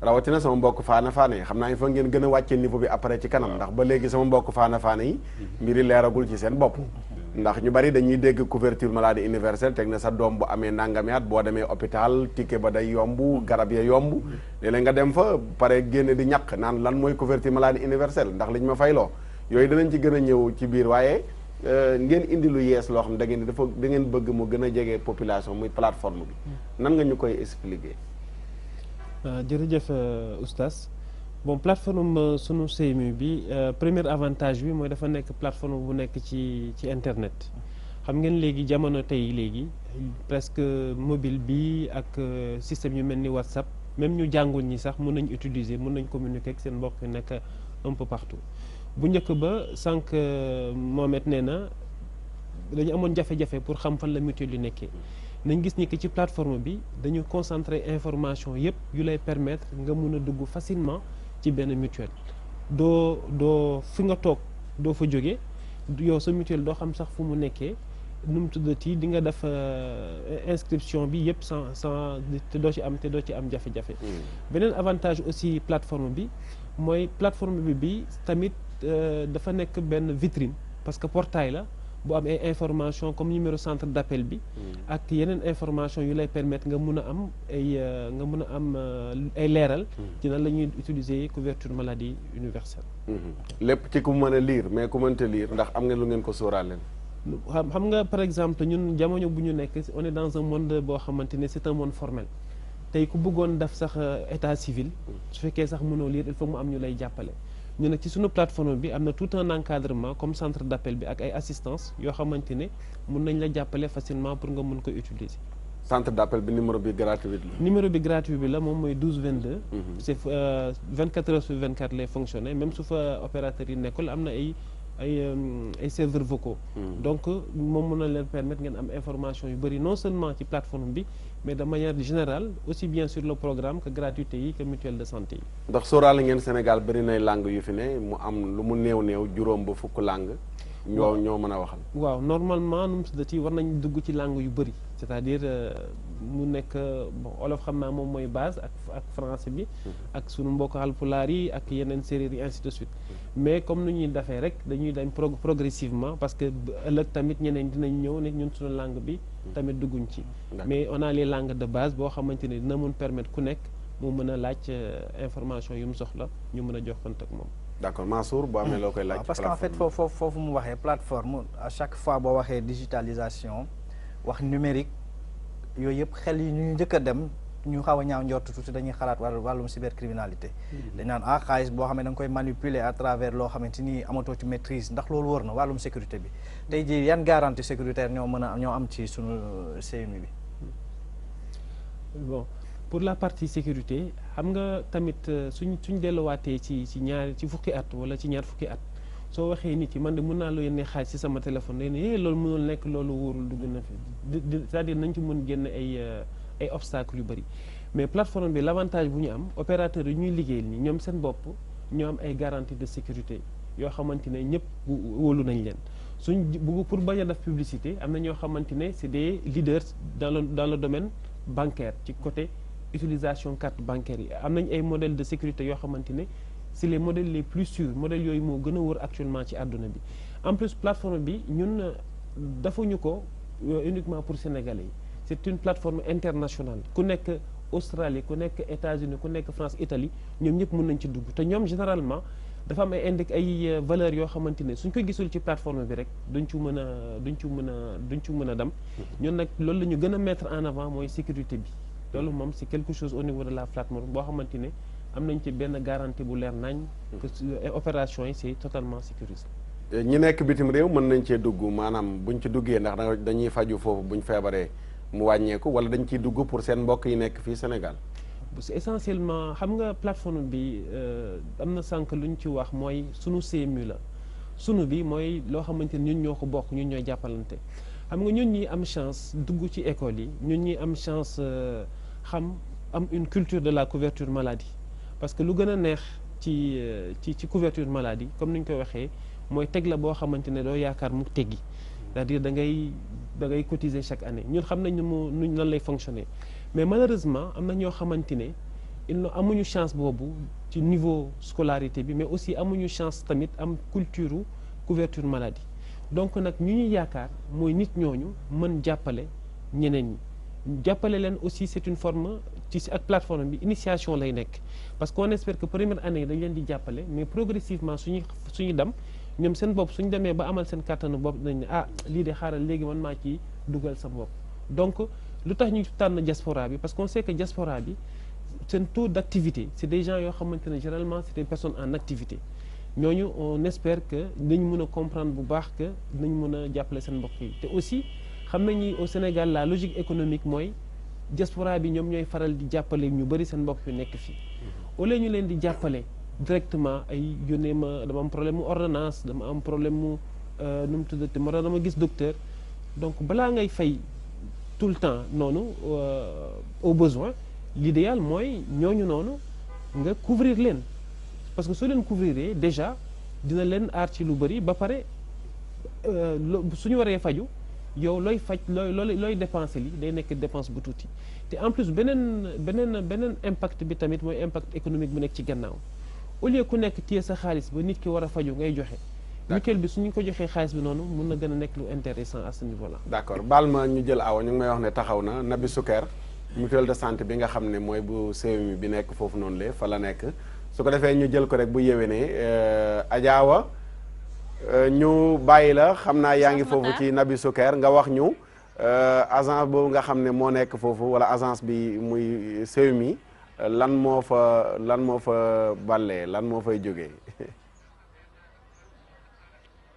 S4: rawatina sama mbokk faana yi xam naa il faut ngeen gën a wàcce niveau bi après ci kanam ndax ba léegi sama mbokk faana yi mbiri leeragul ci seen bopp ndax ñu bari dañuy dégg couverture maladie universelle teg na sa doom bu amee nangami at boo demee hôpital ticket ba day yomb garab ya yomb léeg-léeg nga dem fa pare génne di ñàkk naan lan mooy couverture maladie universelle ndax liñ ma fayloo yooyu danañ ci gën a ñëw ci biir waaye ngeen indi lu yees loo xam da ngeen bëgg mu gën a jege population muy plateforme bi nan nga ñu koy expliquer.
S6: jërëjëf oustaz bon plateforme sunu CMU bi premier avantage bi mooy dafa nekk plateforme bu nekk ci internet xam ngeen léegi jamono tey léegi presque mobile bi ak système yu mel ni WhatsApp même ñu jàngul ñi sax mën nañ utiliser mën nañ communiquer ak seen mbokk yu nekk un peu partout bu njëkk ba sànq Mohamed nee na dañu amoon jafe-jafe pour xam fan la mutuelle yu nekkee nañ gis ni que ci plateforme bi dañu concentrer information yëpp yu lay permettre nga mun a dugg facilement ci benn mutuelle doo fi nga toog doo fa jóge yow sa mutuelle doo xam sax fu mu nekkee nu mu tuddati di nga def inscription bi yëpp sans te doo ci am jafe-jafe beneen avantage aussi plateforme bi mooy plateforme bi tamit dafa nekk benn vitrine parce que portail la bu am ay information comme numéro centre d'appel bi ak yeneen information yu lay permettre nga mun a am ay leeral ci nan la ñuy utiliser couverture maladie universelle
S4: lépp ci ku mën a lire mais ku mënta lire ndax am nga lu ngeen ko sóoraale
S6: xam nga par exemple ñun jamono bu ñu nekk on est dans un monde boo xamante ne c'est un monde formel tey ku bëggoon def sax état civil su fekkee sax mënoo lire il faut mu am ñu lay jàppale ñu nag ci suñu plateforme bi am na tout un encadrement comme centre d'appel bi ak ay assistance yoo xamante ne mun nañ la jàppale facilement pour nga mun ko utiliser.
S4: centre d'appel bi numéro bi gratuit la.
S6: numéro bi gratuit bi la moom mooy 12 22. c'est 24 heures sur 24 lay fonctionner même su fa opérateur yi nekkul am na ay serveurs vocaux. donc moom mën na leen permettre ngeen am information yu bëri non seulement ci plateforme bi mais de manière générale aussi bien sur le programme que gratuité yi que mutuelle de santé yi.
S4: ndax sóoraale ngeen Sénégal bëri nay langue yu fi ne mu am lu mu néew juróom ba fukk langue ñoo mën a waxal.
S6: waaw normalement nu mu tuddati war nañ dugg ci langue yu bëri c'est-à-dire mu nekk bon olof xam naa moom mooy base ak français bi ak sunu mbokk Haalpulaar yi ak yeneen séeréer yi ainsi de suite mais comme nu ñuy defee rek dañuy dem progressivement parce que ëllëg tamit ñeneen dinañ ñëw ne ñun suñu langue bi tamit dugguñ ci mais on a les langues de base boo xamante ne dina mun permettre ku nekk mu mën a laaj information yu mu soxla ñu mën a joxante ak moom.
S4: d'accord Mansour boo amee loo koy laaj.
S5: parce que en fait foofu mu waxee plateforme à chaque fois boo waxee digitalisation wax numérique yooyu yëpp xel yi ñu njëkk a dem ñu xaw a ñaaw njortu tuuti dañuy xalaat wàllum cybercriminalité. dañ naan xaalis boo xam ne da nga koy manipuler à travers loo xamante ni amatoo ci maîtrise ndax loolu wër na wàllum sécurité bi tey jii yan garantie sécuritaire ñoo am ci sunu CMU bi.
S6: bon pour la partie sécurité xam nga tamit suñ delluwaatee ci fukki at wala ci ñaar fukki at soo waxee nit yi man de mën naa la yónnee xaalis ci sama téléphone day ne loolu mënul nekk loolu wóorul dugg na fi c'est-à-dire nañ ci mën génn ay obstacles yu bëri mais plateforme bi l'avantage bu ñu am opérateurs yi ñuy liggéeyal ni ñoom seen bopp ñoo am ay garantie de sécurité yoo xamante ne ñëpp wóolu nañ leen suñ pour bañ a def publicité am na ñoo xamante ne c'est des leaders dans le domaine bancaire ci côté utilisation carte bancaire yi am nañ ay modèles de sécurité yoo xamante ne c'est les modèles les plus sûrs modèles yooyu moo gën a wër actuellement ci àdduna bi en plus plateforme bi ñun defuñu ko uniquement pour sénégalais yi c'est une plateforme internationale ku nekk Australie ku nekk États-Unis ku nekk France Italie ñoom ñëpp mën nañ ci dugg te ñoom généralement dafa am ay valeurs yoo xamante ne suñ ko gisul ci plateforme bi rek duñ ci mën a dem ñun nag loolu la ñu gën a mettre en avant mooy sécurité bi loolu moom c'est quelque chose au niveau de la plateforme boo xamante ne am nañ ci benn garantie bu leer nañ que opération yi c'est totalement sécurisé.
S4: ñi nekk bitim réew mën nañ cee dugg maanaam buñ ci duggee ndax dañuy faju foofu buñ feebaree mu wàññeeku wala dañ ciy dugg pour seen mbokk yi nekk fii Sénégal.
S6: c'est essentiellement xam nga plateforme bi am na sànq lu ñu ci wax mooy sunu CMU la sunu bi mooy loo xamante ni ñun ñoo ko bokk ñun ñooy jàppalante xam nga ñun ñi am chance dugg ci école yi ñun ñi am chance xam am une culture de la couverture maladie parce que lu gën a neex ci couverture maladie comme ni ñu koy waxee mooy teg la boo xamante ne doo yaakaar mu teggi c'est-à-dire da ngay cotiser chaque année ñun xam nañ nuñ lan lay fonctionner mais malheureusement am na ñoo xamante ne amuñu chance boobu ci niveau scolarité bi mais aussi amuñu chance tamit am culture couverture maladie donc nag ñu ñuy yaakaar mooy nit ñooñu mën jàppale ñeneen ñi jàppale leen aussi c'est une forme ci ak plateforme bi initiation lay nekk parce qu'on espère que première année dañ leen di jàppale mais progressivement suñu dem ñoom seen bopp suñu demee ba amal seen kàttanu bopp dañ ne lii de xaaral léegi man maa ci dugal sa bopp donc lu tax ñu tànn diaspora bi parce qu'on sait que diaspora bi seen taux d'activité c'est des gens yoo xamante ne généralement c'est des personnes en activité ñooñu on espère que nañ mën a comprendre bu baax que nañ mën a jàppale seen mbokk yi te aussi xam nañ ni au Sénégal la logique économique mooy diaspora bi ñoom ñooy faral di jàppale ñu bëri seen mbokk yu nekk fii au lieu ñu leen di jàppale directement ay yónnee ma dama am problème mu ordonnance dama am problème mu nu mu tuddati moo tax dama gis docteur donc balaa ngay fay tout le temps noonu au besoin l'idéal mooy ñooñu noonu nga couvrir leen parce que soo leen couvrir déjà dina leen aar ci lu bëri ba pare suñu waree faju yow looy faj looy dépenser li day nekk dépense bu tuuti te en plus beneen impact bi tamit mooy impact économique bu nekk ci gannaaw au lieu ku nekk téye sa xaalis ba nit ki war a faju ngay joxe mutuelle bi suñu ko joxee xaalis bi noonu mun na gën a nekk lu intéressant à ce niveau là
S4: d'accord baal ma ñu jël awa ñu ngi may wax ne taxaw na Nabi Souker mutuelle de santé bi nga xam ne mooy bu CMU bi nekk foofu noonu le fa la nekk su ko defee ñu jël ko rek bu yéwénee Adjaawa ñu bàyyi la xam naa yaa ngi foofu ci Nabi Souker nga wax ñu agence boobu nga xam ne moo nekk foofu wala agence bi muy CMU lan moo fa ballee lan moo fay jógee.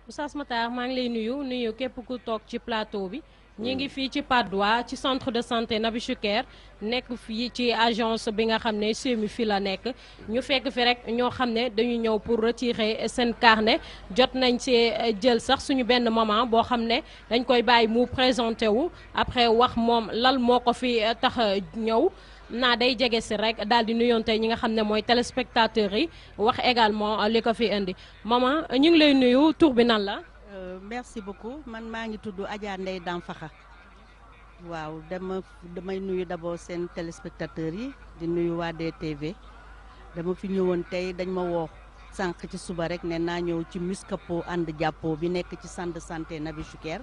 S13: Oustaz Matar maa ngi lay nuyu képp ku toog ci plateau bi ñi ngi fii ci Patte d'Oie ci centre de santé Nabi Choucair nekk fii ci agence bi nga xam ne CMU fi la nekk ñu fekk fi rek ñoo xam ne dañu ñëw pour retirer seen carnet jot nañ see jël sax suñu benn maman boo xam ne dañ koy bàyyi mu présenté wu après wax moom lal moo ko fi tax ñëw naa day jege si rek daal di nuyoonte ñi nga xam ne mooy téléspectateurs yi wax également li ko fi indi maman ñu ngi lay nuyu tur bi nan la.
S14: Merci beaucoup man maa ngi tudd Adja Ndeye Damfakha waaw damay nuyu d'abord seen téléspectateurs yi di nuyu waa DTV dama fi ñëwoon tey dañ ma woo sànq ci suba rek ne naa ñëw ci Muscapo ànd jàppoo bi nekk ci centre de santé Nabi Choucair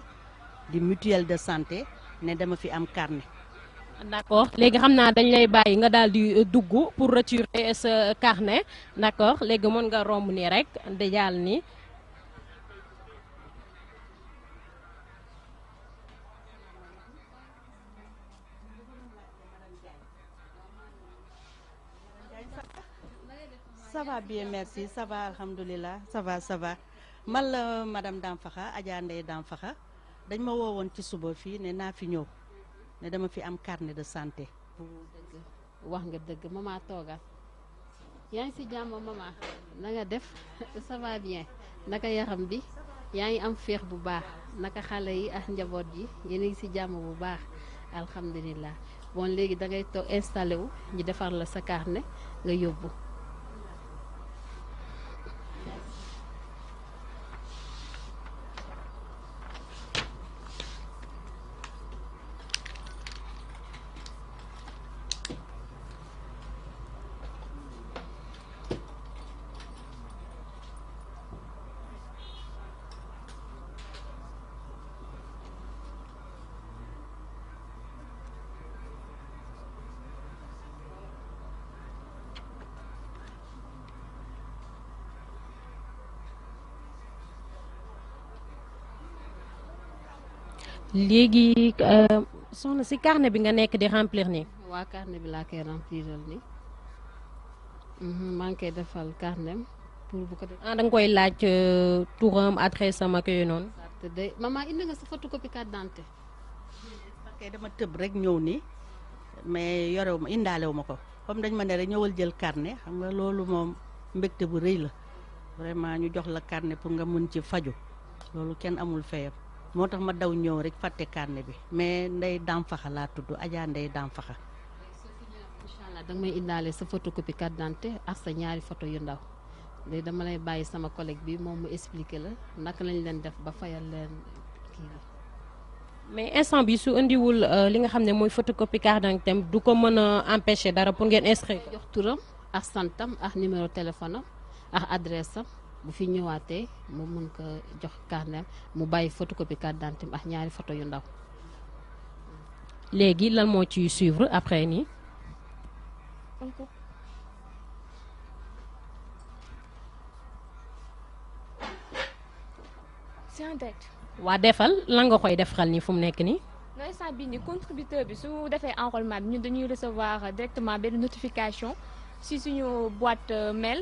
S14: di mutuelle de santé ne dama fi am carnet.
S13: D'accord léegi xam naa dañ lay bàyyi nga daal di dugg pour retirer sa carnet d'accord léegi mën nga romb nii rek di jàll nii.
S14: Ça va bien merci ça va alhamdulilah ça va man la madame Damfakha Adja Ndeye Damfakha dañ ma woowoon ci suba fii ne naa fi ñëw ne dama fi am carnet de santé.
S15: dëgg wax nga dëgg mama toogal yaa ngi ci jàmm mama na nga def ça va bien naka yaram bi yaa ngi am féex bu baax naka xale yi ak njaboot yi yéen a ngi ci jàmm bu baax alhamdulilah bon léegi da ngay toog installé wu ñu defar la sa carnet nga yóbbu.
S13: léegi soxna si carnet bi nga nekk di remplir nii.
S15: waa carnet bi laa koy rempliral nii maa ngi koy defal carnet pour bu ko def.
S13: da nga koy laaj turam adresse am ak yooyu noonu.
S15: te de maman indi nga sa photocopie carte d'identité.
S14: parce que dama tëb rek ñëw nii mais yorewu ma indaalewu ma ko comme dañ ma ne rek ñëwal jël carnet xam nga loolu moom mbégte bu rëy la vraiment ñu jox la carnet pour nga mën ci faju loolu kenn amul fayam moo tax ma daw ñëw rek fàtte carnet bi mais Ndeye Dame Fakha laa tudd Adja Ndeye Dame Fakha.
S15: incha allah danga may indaale sa photocopie carte d'identité ak sa ñaari photo yu ndaw léegi dama lay bàyyi sama collègue bi moom mu expliquer la naka lañ leen def ba fayal leen kii bi.
S13: mais instant bi su indiwul li nga xam ne mooy photocopie carte d'identité du ko mën a empêcher dara pour ngeen inscrire ko.
S15: jox turam ak santam ak numéro téléphone am ak adresse am bu fi ñëwaatee mu mën ko jox carnet mu bàyyi photocopie carte d'identité ak ñaari photo yu ndaw.
S13: léegi lan moo ciy suivre après nii.
S16: c'est en direct.
S13: waa defal lan nga koy defal nii fu mu nekk nii.
S16: non instant bii nii contributeur bi su defee enrôlement bi ñun dañuy recevoir directement benn notification si suñu boîte mail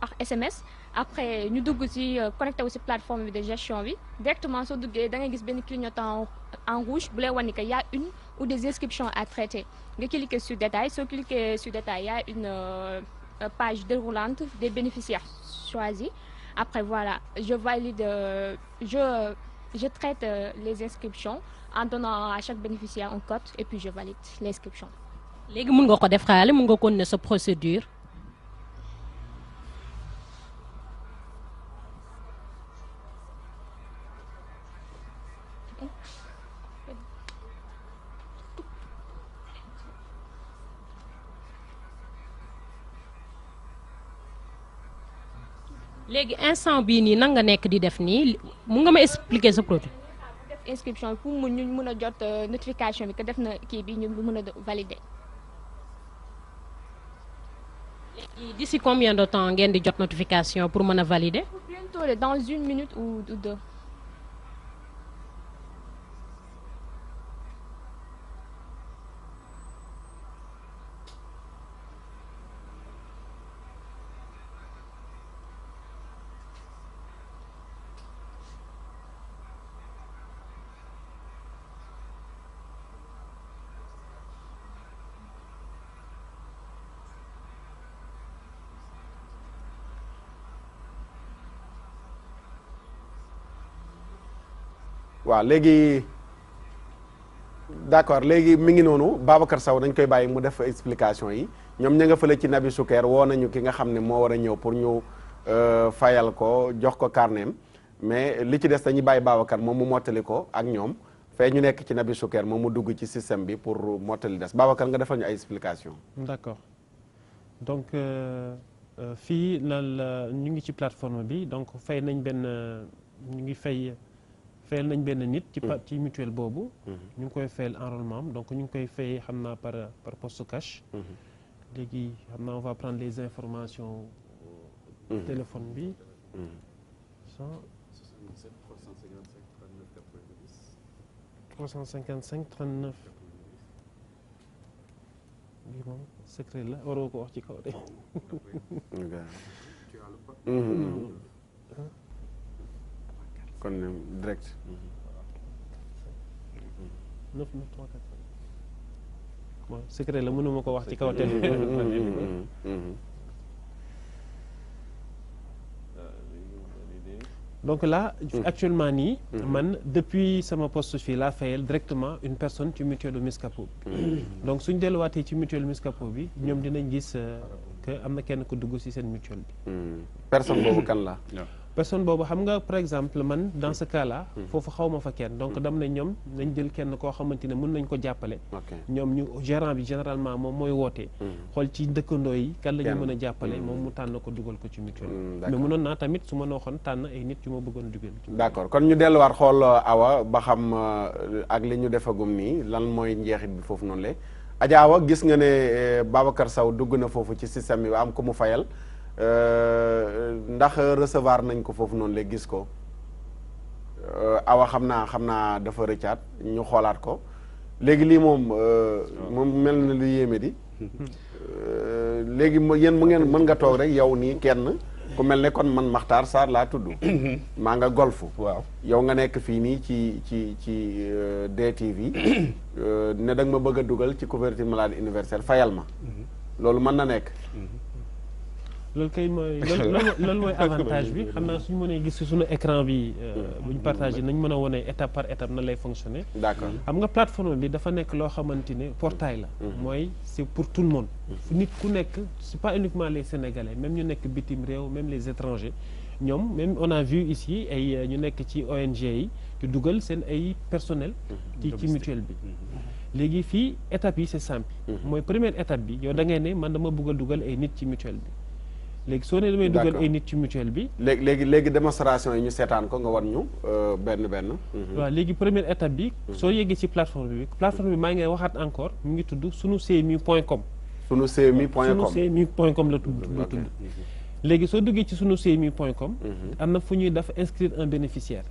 S16: ak SMS après ñu dugg ci connecté wu ci plateforme bi de gestion bi directement soo duggee da ngay gis benn clignotant en rouge bu lay wan ni que y a une ou des inscriptions à traiter nga cliquer sur détail soo cliquer sur détail y a une page déroulante des bénéficiaires choisis après voilà je valide je traite les inscriptions en donnant à chaque bénéficiaire un code et puis je valide l'inscription.
S13: léegi mun nga ko def xaale mun nga continuer sa procédure. léegi instant bii nii nan nga nekk di def nii mun nga ma expliquer sa produit.
S16: def inscription pour mu ñu mën a jot notification bi que def na kii bi ñu mën a valider.
S13: léegi d'ici combien de temps ngeen di jot notification pour mën a valider.
S16: bientôt dans 1 minute ou 2.
S4: waaw léegi d'accord léegi mi ngi noonu Babacar Sow dañ koy bàyyi mu def explication yi ñoom ña nga fële ci Nabi Choucair woo nañu ki nga xam ne moo war a ñëw pour ñu fayal ko jox ko carnet mais li ci des dañuy bàyyi Babacar moom mu mottali ko ak ñoom fee ñu nekk ci Nabi Choucair moom mu dugg ci système bi pour mottali des Babacar nga defal ñu ay explication
S6: d'accord donc fii la ñu ngi ci plateforme bi donc fay nañ benn ñu ngi fayal nañ benn nit ci mutuelle boobu ñu ngi koy fayal enrôlement donc ñu ngi koy fay xam naa par poste cash léegi xam naa on va prendre les informations téléphone bi 355 39 bi moom secret la waroo ko wax ci kaw de
S4: kon direct
S6: 9934 bon secret la mënuma ko wax ci kaw téléphone donc là actuellement nii man depuis sama poste fii laa fayal directement une personne ci mutuelle Miscapo donc suñ delluwaatee ci mutuelle Miscapo bi ñoom dinañ gis que am na kenn ku dugg ci seen mutuelle bi
S4: personne boobu kan la
S6: personne boobu xam nga par exemple man dans ce cas là foofu xaw ma fa kenn donc dam na ñoom nañ jël kenn koo xamante ne mën nañ ko jàppale ñoom ñu gérant bi généralement moom mooy wootee xool ci dëkkandoo yi kan la ñu mën a jàppale moom mu tànn ko dugal ko ci mutuelle mais mënoon naa tamit su ma nooxoon tànn ay nit yu ma bëggoon dugal
S4: d'accord kon ñu delluwaat xool Awa ba xam ak li ñu defagum nii lan mooy njeexit bi foofu noonu le Adja Awa gis nga ne Babacar Sow dugg na foofu ci système bi am ko mu fayal ndax recevoir nañ ko foofu noonu léegi gis ko Awa xam naa dafa rëccaat ñu xoolaat ko léegi lii moom mel na lu yéeme di léegi yéen mu ngeen mën nga toog rek yow nii kenn ku mel ne kon man Makhtar Sarr laa tudd maa nga golf waaw yow nga nekk fii nii ci DTV ne da nga ma bëgg a dugal ci couverture maladie universelle fayal ma loolu mën na nekk.
S6: loolu kay mooy loolu mooy avantage bi xam naa suñu mënee gis ci suñu écran bi bu ñu partagé nañ mën a wane étape par étape na lay fonctionner.
S4: d'accord
S6: xam nga plateforme bi dafa nekk loo xamante ne portail la. mooy c'est pour tout le monde. fu nit ku nekk c'est pas uniquement les Sénégalais même ñu nekk bitim réew même les étrangers ñoom même on a vu ici ay ñu nekk ci ONG yi di dugal seen ay personnel. ci mutuelle bi. léegi fii étape yi c'est simple. mooy première étape bi yow da ngay ne man dama bëgg a dugal ay nit ci mutuelle bi. léegi soo nee damay dugal ay nit ci mutuelle bi.
S4: léegi démonstration yi ñu seetaan ko nga war ñu benn.
S6: waaw léegi première étape bi. soo yeggee ci plateforme bi maa ngi waxaat encore mu ngi tudd sunusemi.com. sunusemi.com la tudd. léegi soo duggee ci sunusemi.com. am na fu ñuy def inscrire un bénéficiaire.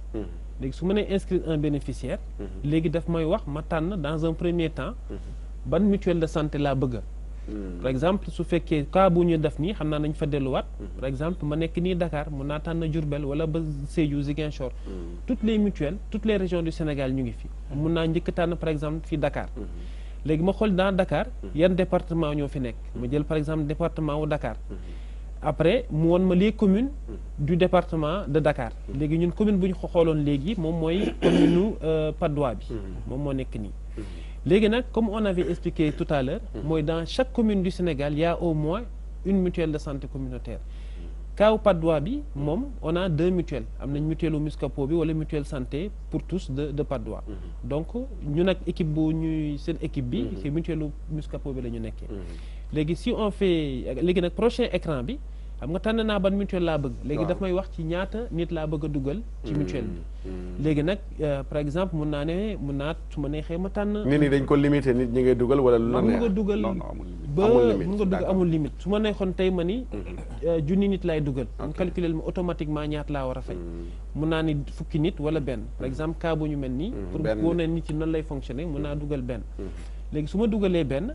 S6: léegi su ma nee inscrire un bénéficiaire. léegi daf may wax ma tànn dans un premier temps. ban mutuelle de santé laa bëgg. par exemple su fekkee cas bu ñu def nii xam naa nañ fa delluwaat. par exemple ma nekk nii Dakar mun naa tànn Diourbel wala ba Sédhiou Ziguinchor. toutes les mutuelles toutes les régions du Sénégal ñu ngi fi. mun naa njëkk tànn par exemple fii Dakar. léegi ma xool dans Dakar yan département ñoo fi nekk. ma jël par exemple département wu Dakar. après mu won ma les communes du département de Dakar. léegi ñun commune bu ñu xooloon léegi moom mooy commune nu Patte d'Oie bi. moom moo nekk nii. léegi nag comme on avait expliqué tout à l'heure mooy dans chaque commune du Sénégal il y a au moins une mutuelle de santé communautaire. kaaw Patte d'Oie bi moom on a 2 mutuelles am nañ mutuelle u Muscapo bi wala mutuelle santé pour tous de Patte d'Oie. donc ñu nag équipe bu ñuy seen équipe bi c'est mutuelle u Muscapo bi la ñu nekkee. léegi si on fait léegi nag prochain écran bi xam nga tànn naa ban mutuelle laa bëgg. léegi daf may wax ci ñaata nit laa bëgg a dugal. ci mutuelle bi. léegi nag par exemple mun naa su ma neexee ma tànn.
S4: nit ñi dañ ko limité nit ñi ngay dugal wala lu la neex.
S6: mun nga dugal mun nga dugal amul limite su ma neexoon tey ma ni. junni nit laay dugal. mu calculer ma automatiquement ñaata laa war a fay. mun naa ni fukki nit wala benn. par exemple cas bu ñu mel nii. pour boo nee nit yi nan lay fonctionner mun naa dugal benn. léegi su ma dugalee benn.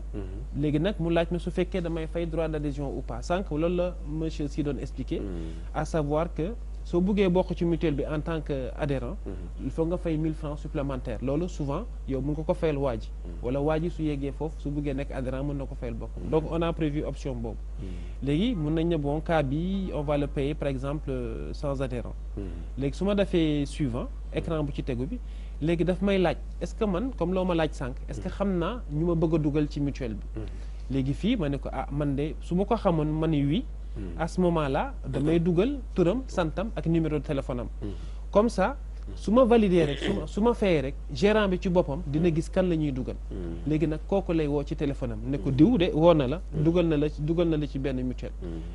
S6: léegi nag mu laaj ma su fekkee damay fay droit d'adhésion ou pas sànq loolu la monsieur si doon expliquer. à savoir que soo buggee bokk ci mutuelle bi en tant que adhérent. il faut nga fay 1000 francs supplémentaires loolu souvent yow mën nga ko fayal waa ji. wala waa ji su yeggee foofu su buggee nekk adhérent mën na ko fayal bokk. donc on a prévu option boobu. léegi mën nañ ne bon cas bi on va le payer par exemple sans adhérent. léegi su ma defee suivant écran bu ci tegu bi. léegi daf may laaj est-ce que man comme loo ma laaj sànq est-ce que xam naa ñu ma bëgg a dugal ci mutuelle bi. léegi fii ma ne ko man de su ma ko xamoon ma ni oui. à ce moment-là damay dugal turam santam ak numéro de téléphone am. comme ça su ma valider rek su ma fayee rek gérant bi ci boppam dina gis kan la ñuy dugal. léegi nag kooku lay woo ci téléphone am ne ko diw de woo na la. dugal na la ci benn mutuelle.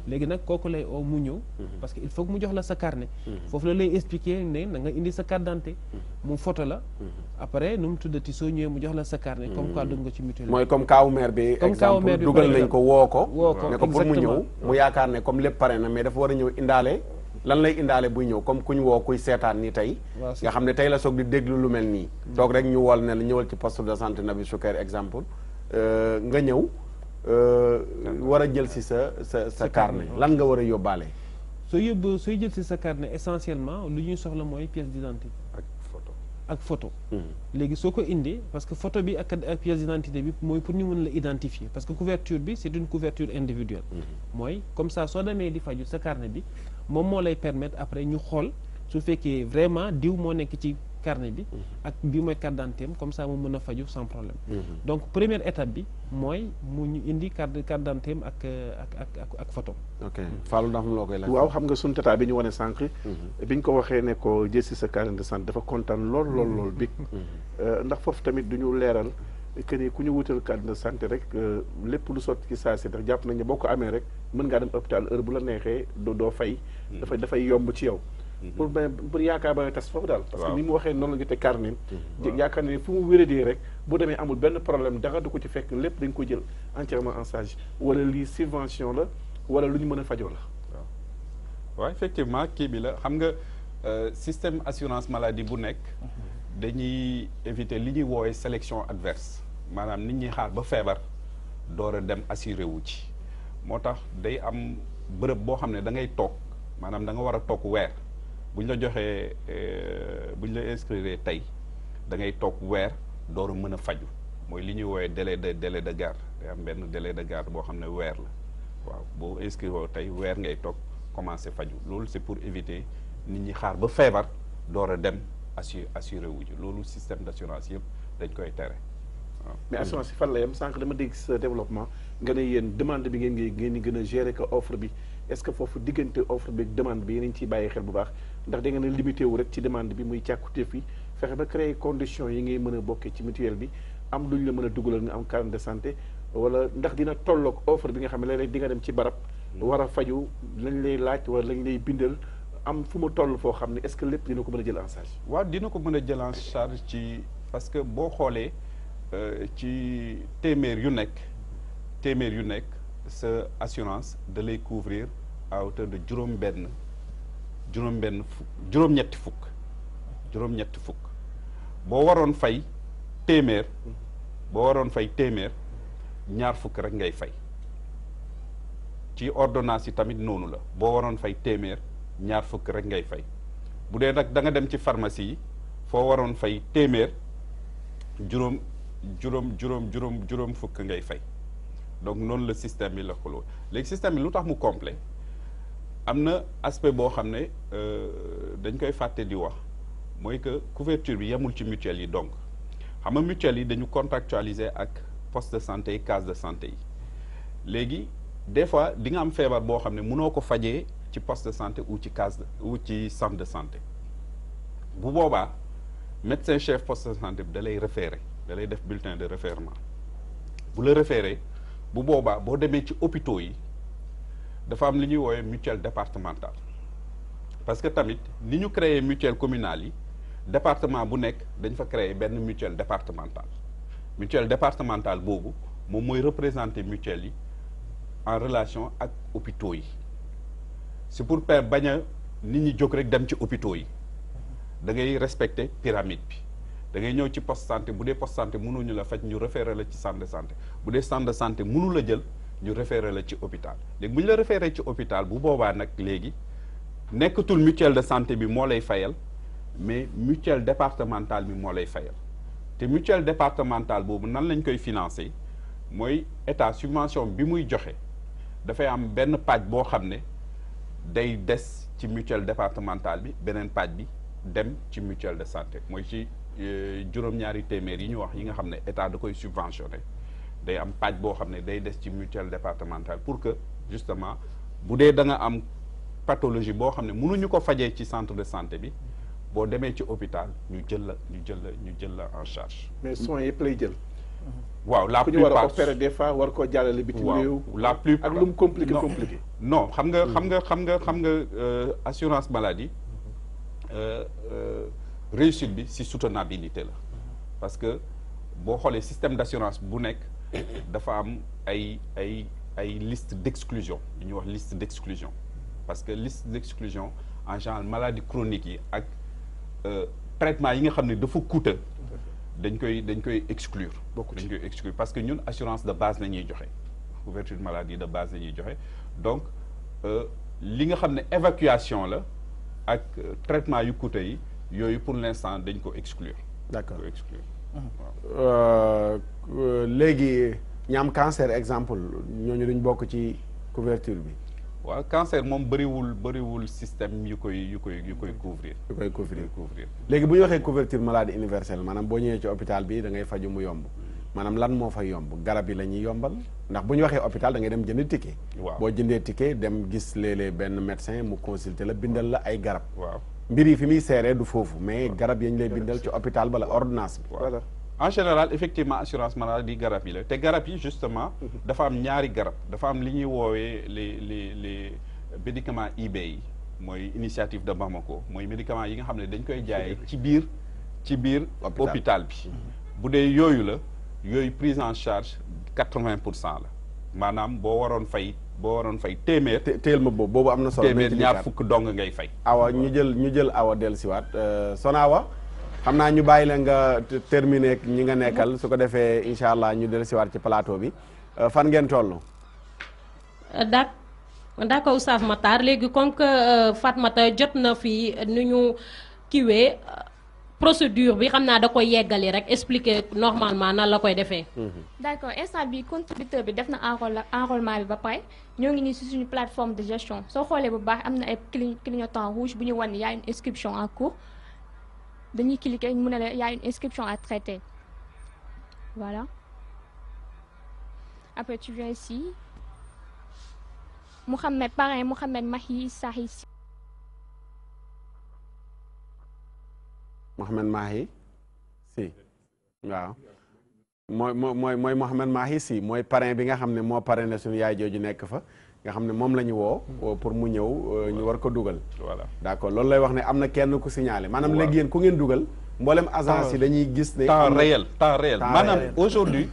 S6: léegi nag kooku lay oo mu ñëw. parce que il faut que mu jox la sa carnet. foofu la lay expliquer ne na nga indi sa carte d'identité. mu photo la. après nu mu tuddati soo ñëwee mu jox la sa carnet. comme quoi dugg nga ci mutuelle.
S4: mooy comme kaawu maire bi. exemple dugal nañ ko woo ko. ne ko pour mu ñëw mu yaakaar ne comme lépp pare na mais dafa war a ñëw indaale. lan lay indaale buy ñëw comme kuñ woo kuy seetaan ni tey nga xam ne tey la soog di déglu lu mel nii toog rek ñu wool ne la ñëwal ci poste de santé Nabi Choucair exemple nga ñëw war a jël si sa carnet lan nga war a yóbbaale
S6: sooy jël si sa carnet essentiellement lu ñuy soxla mooy pièce d'identité ak photo léegi soo ko indee parce que photo bi ak pièce d'identité bi mooy pour ñu mën la identifier parce que couverture bi c'est une couverture individuelle mooy comme ça soo demee di faju sa carnet bi moom moo lay permettre après ñu xool su fekkee vraiment diw moo nekk ci carnet bi ak bi mooy carte d'identité am comme ça mu mën a faju sans problème donc première étape bi mooy mu ñu indi carte d'identité am ak photo
S4: ok Fallou ndax mu loo koy laaj
S8: waaw xam nga suñu tata bi ñu wane sànq biñ ko waxee ne ko jël si sa carnet de santé dafa kontaan lool bi ndax foofu tamit du ñu leeral que ni ku ñu wutal carte de santé rek lépp lu sotti ci saa si ndax jàpp nañ ne boo ko amee rek mën ngaa dem hôpital heure bu la neexee doo fay dafay yomb ci yow pour yaakaar ba tas foofu daal parce que ni mu waxee noonu la ñu te carnet yaakaar ne fu mu wéradee rek bu demee amul benn problème dara du ko ci fekk lépp dañ ko jël entièrement en charge wala lii subvention la wala lu ñu mën a fajoo la
S7: waaw effectivement kii bi la xam nga système assurance maladie bu nekk dañuy éviter li ñuy woowee sélection adverse maanaam nit ñi xaar ba feebar door a dem assuré wu ci moo tax day am bërëb boo xam ne da ngay toog maanaam da nga war a toog weer bu ñu la joxee bu ñu la inscrire tey da ngay toog weer door a mën a faju mooy li ñuy woowee délai de garde day am benn délai de garde boo xam ne weer la waaw boo inscrire tey weer ngay toog commencé faju loolu c'est pour éviter nit ñi xaar ba feebar door a dem assuré wu ji loolu système d'assurance yëpp dañ koy tere waaw.
S8: mais assurance yi fan la yem sànq dama dégg sa développement nga ne yéen demande bi ngeen di gën a gérer que offre bi est-ce que foofu diggante offre bi ak demande bi yéen ciy bàyyi xel bu baax ndax da ngeen a limité wu rek ci demande bi muy càkkutéef yi fexe ba créer conditions yi ngay mën a bokkee ci mutuelle bi am luñ la mën a dugalal nga am carnet de santé wala ndax dina tolloog offre bi nga xam ne léeg-léeg di nga dem ci barab war a faju lañ lay laaj wala lañ lay bindal am fu mu toll foo xam ne est-ce que lépp dina ko mën a jël en charge.
S7: waaw dina ko mën a jël en charge ci parce que boo xoolee ci téeméer yu nekk sa assurance da lay couvrir à hauteur de juróom-ñetti fukk boo waroon fay téeméer ñaar fukk rek ngay fay ci ordonnance yi tamit noonu la boo waroon fay téeméer ñaar fukk rek ngay fay bu dee nag da nga dem ci pharmacie yi foo waroon fay téeméer juróom fukk ngay fay donc noonu la système bi la xuloo léegi système bi lu tax mu complet am na aspect boo xam ne dañ koy fàtte di wax mooy que couverture bi yemul ci mutuelle yi donc xam nga mutuelle yi dañu contractualiser ak poste de santé yi case de santé yi léegi des fois di nga am feebar boo xam ne mënoo ko fajee ci poste de santé ou ci ci centre de santé bu boobaa médecin chef poste de santé bi da lay référé da lay def bulletin de réfèrement bu la référé bu boobaa boo demee ci hôpitaux yi dafa am li ñuy woowee mutuelle départementale parce que tamit ni ñu créé mutuelle communale yi département bu nekk dañ fa créé benn mutuelle départementale boobu moom mooy représenter mutuelle yi en relation ak hôpitaux yi c'est pour bañ a nit ñi jóg rek dem ci hôpitaux yi da ngay respecter pyramide bi da ngay ñëw ci poste santé bu dee poste santé mënuñu la faj ñu référé la ci centre de santé bu dee centre de santé mënu la jël ñu référé la ci hôpital léegi bu ñu la référé ci hôpital bu boobaa nag léegi nekkatul mutuelle de santé bi moo lay fayal mais mutuelle départementale bi moo lay fayal te mutuelle départementale boobu nan lañ koy financer mooy état subvention bi muy joxe dafay am benn pàcc boo xam ne day des ci mutuelle départementale bi beneen pàcc bi dem ci mutuelle de santé mooy ci juróom-ñaari téeméer yi ñu wax yi nga xam ne état da koy subventionné day am pàcc boo xam ne day des ci mutuelle départementale pour que justement bu dee da nga am pathologie boo xam ne mënuñu ko fajee ci centre de santé bi boo demee ci hôpital ñu jël la en charge.
S8: mais soins yëpp lay jël.
S7: waaw la
S8: plupart ku ñu war a opérer des fois war koo jàllale bitim réew.
S7: la plupart
S8: ak lu mu compliqué.
S7: non xam nga assurance maladie réussite bi ci soutenabilité la parce que boo xoolee système d'assurance bu nekk dafa am ay liste d'exclusion li ñuy wax liste d'exclusion parce que liste d'exclusion en général maladie chronique yi ak traitement yi nga xam ne dafa coûteux dañ koy exclure parce que ñun assurance de base la ñuy joxe couverture maladie de base la ñuy joxe donc li nga xam ne évacuation la ak traitement yu coûteux yi yooyu pour l'instant dañ ko exclure.
S4: d'accord léegi ñi am cancer exemple ñooñu duñ bokk ci couverture bi.
S7: waaw cancer moom bëriwul système yu koy couvrir.
S4: léegi bu ñu waxee couverture maladie universelle maanaam boo ñëwee ci hôpital bi da ngay faju mu yomb maanaam lan moo fa yomb garab yi la ñuy yombal ndax bu ñu waxee hôpital da ngay dem jënd ticket.
S7: waaw
S4: boo jëndee ticket dem gis léeg-léeg benn médecin mu consulter la bindal la ay garab.
S7: waaw
S4: mbir yi fi muy seeree du foofu mais garab yañ lay bindal ci hôpital bala ordonnance bi.
S7: voilà en général effectivement assurance maladie garab yi la te garab yi justement dafa am ñaari garab dafa am li ñuy woowee les médicaments IB yi mooy initiative de Bamako mooy médicaments yi nga xam ne dañ koy jaayee ci biir hôpital bi bu dee yooyu prise en charge 80% la maanaam boo waroon fay téeméer.
S4: téel ma boobu am na solo.
S7: téeméer ñaar fukk dong ngay fay.
S4: awa ñu jël awa dellusiwaat Soxna Awa xam naa ñu bàyyi la nga terminer ak ñi nga nekkal su ko defee incha allah ñu dellusiwaat ci plateau bi fan ngeen toll.
S13: d'accord Oustaz Matar léegi comme que Fatmata jot na fi nu ñu kiwee procédure bi xam naa da koy yeggali rek expliquer normalement nan la koy defee.
S16: d'accord instant bi contributeur bi def na enrôlement bi ba pare ñoo ngi nii si suñu plateforme de gestion soo xoolee bu baax am na ay clignotant rouge bu ñu wan y a une inscription en cours dañuy cliquer mu ne la y a une inscription à traiter voilà après tu viens ici Mohamed parrain Mohamed Mahi Sahi.
S4: Mohamed Mahi si waaw mooy Mohamed Mahi si mooy parrain bi nga xam ne moo parrainé suñu yaay jooju nekk fa nga xam ne moom la ñu woo pour mu ñëw ñu war ko dugal. voilà d'accord loolu lay wax ne am na kenn ku signalé maanaam léegi yéen ku ngeen dugal mboolem agence yi dañuy gis ne
S7: temps réel maanaam aujourd'hui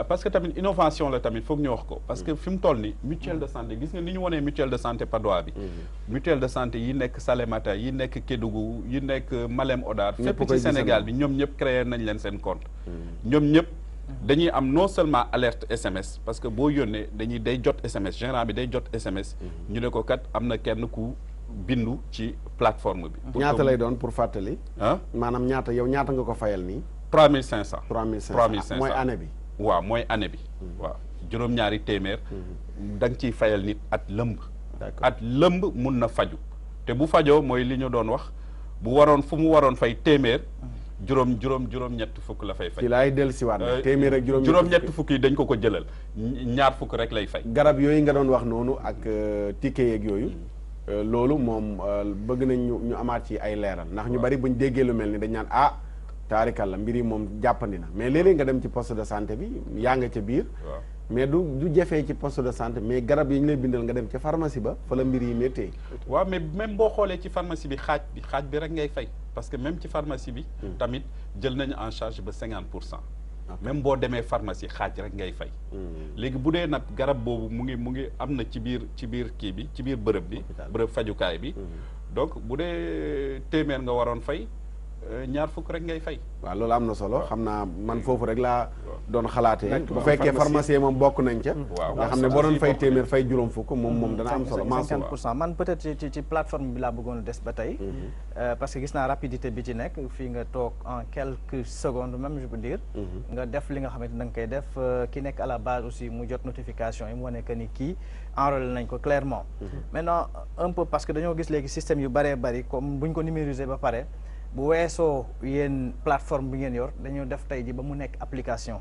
S7: parce que tamit innovation la tamit foog ñu wax ko parce que fi mu toll ni mutuelle de santé gis nga ni ñu wanee mutuelle de santé Padois bi mutuelle de santé yi nekk Salémata yi nekk Kédougou yi nekk Malem Hodar fépp ci Sénégal bi ñoom ñëpp créé nañ leen seen compte ñoom ñëpp dañuy am non seulement alerte SMS parce que boo yónnee day jot SMS gérant bi day jot SMS ñu ne ko kat am na kenn ku bindu ci plateforme bi.
S4: ñaata lay doon pour fàttali. maanaam ñaata yow ñaata nga ko fayal nii.
S7: 3500.
S4: 3500 mooy année bi.
S7: waaw mooy année bi. waaw juróom-ñaari téeméer. da nga ciy fayal nit at lëmb. at lëmb mun na faju te bu fajoo mooy li ñu doon wax bu waroon fu mu waroon fay téeméer. juróom-ñett fukk la fay fay.
S4: ci laay dellusiwaat nag téeméer ak
S7: juróom-ñett fukk yi dañ ko jëlal ñaar fukk rek lay fay.
S4: garab yooyu nga doon wax noonu ak ticket yeeg yooyu. loolu moom bëgg nañ ñu amaat ci ay leeral ndax ñu bari buñ déggee lu mel ni dañ naan taarikal la mbir yi moom jàppandi na mais léeg-léeg nga dem ci poste de santé bi yaa nga ca biir mais du jafee ci poste de santé mais garab yi ñu lay bindal nga dem ca pharmacie ba fa la mbir yi méttee
S7: waaw mais même boo xoolee ci pharmacie bi xaaj bi rek ngay fay parce que même ci pharmacie bi tamit jël nañu en charge ba 50%. même boo demee pharmacie xaaj rek ngay fay. léegi bu dee nag garab boobu mu ngi am na ci biir kii bi ci biir bërëb bi. bërëb fajukaay bi. donc bu dee téeméer nga waroon fay ñaar fukk rek ngay fay.
S4: waaw loolu am na solo xam naa man foofu rek laa doon xalaatee. bu fekkee pharmacie moom bokk nañ ca. nga xam ne boo doon fay téeméer fay juróom fukk moom dana am solo.
S5: 50% man peut-être ci plateforme bi laa bëggoon des ba tey. parce que gis naa rapidité bi ci nekk fii nga toog en quelques secondes même je peux dire. nga def li nga xamante da nga koy def ki nekk à la base aussi mu jot notification yi mu wane que ni kii enrôlé nañ ko clairement. maintenant un peu parce que dañoo gis léegi système yu bëree bëri comme buñ ko numériser ba pare. bu weesoo yéen plateforme bi ngeen yor dañoo def tey ji ba mu nekk application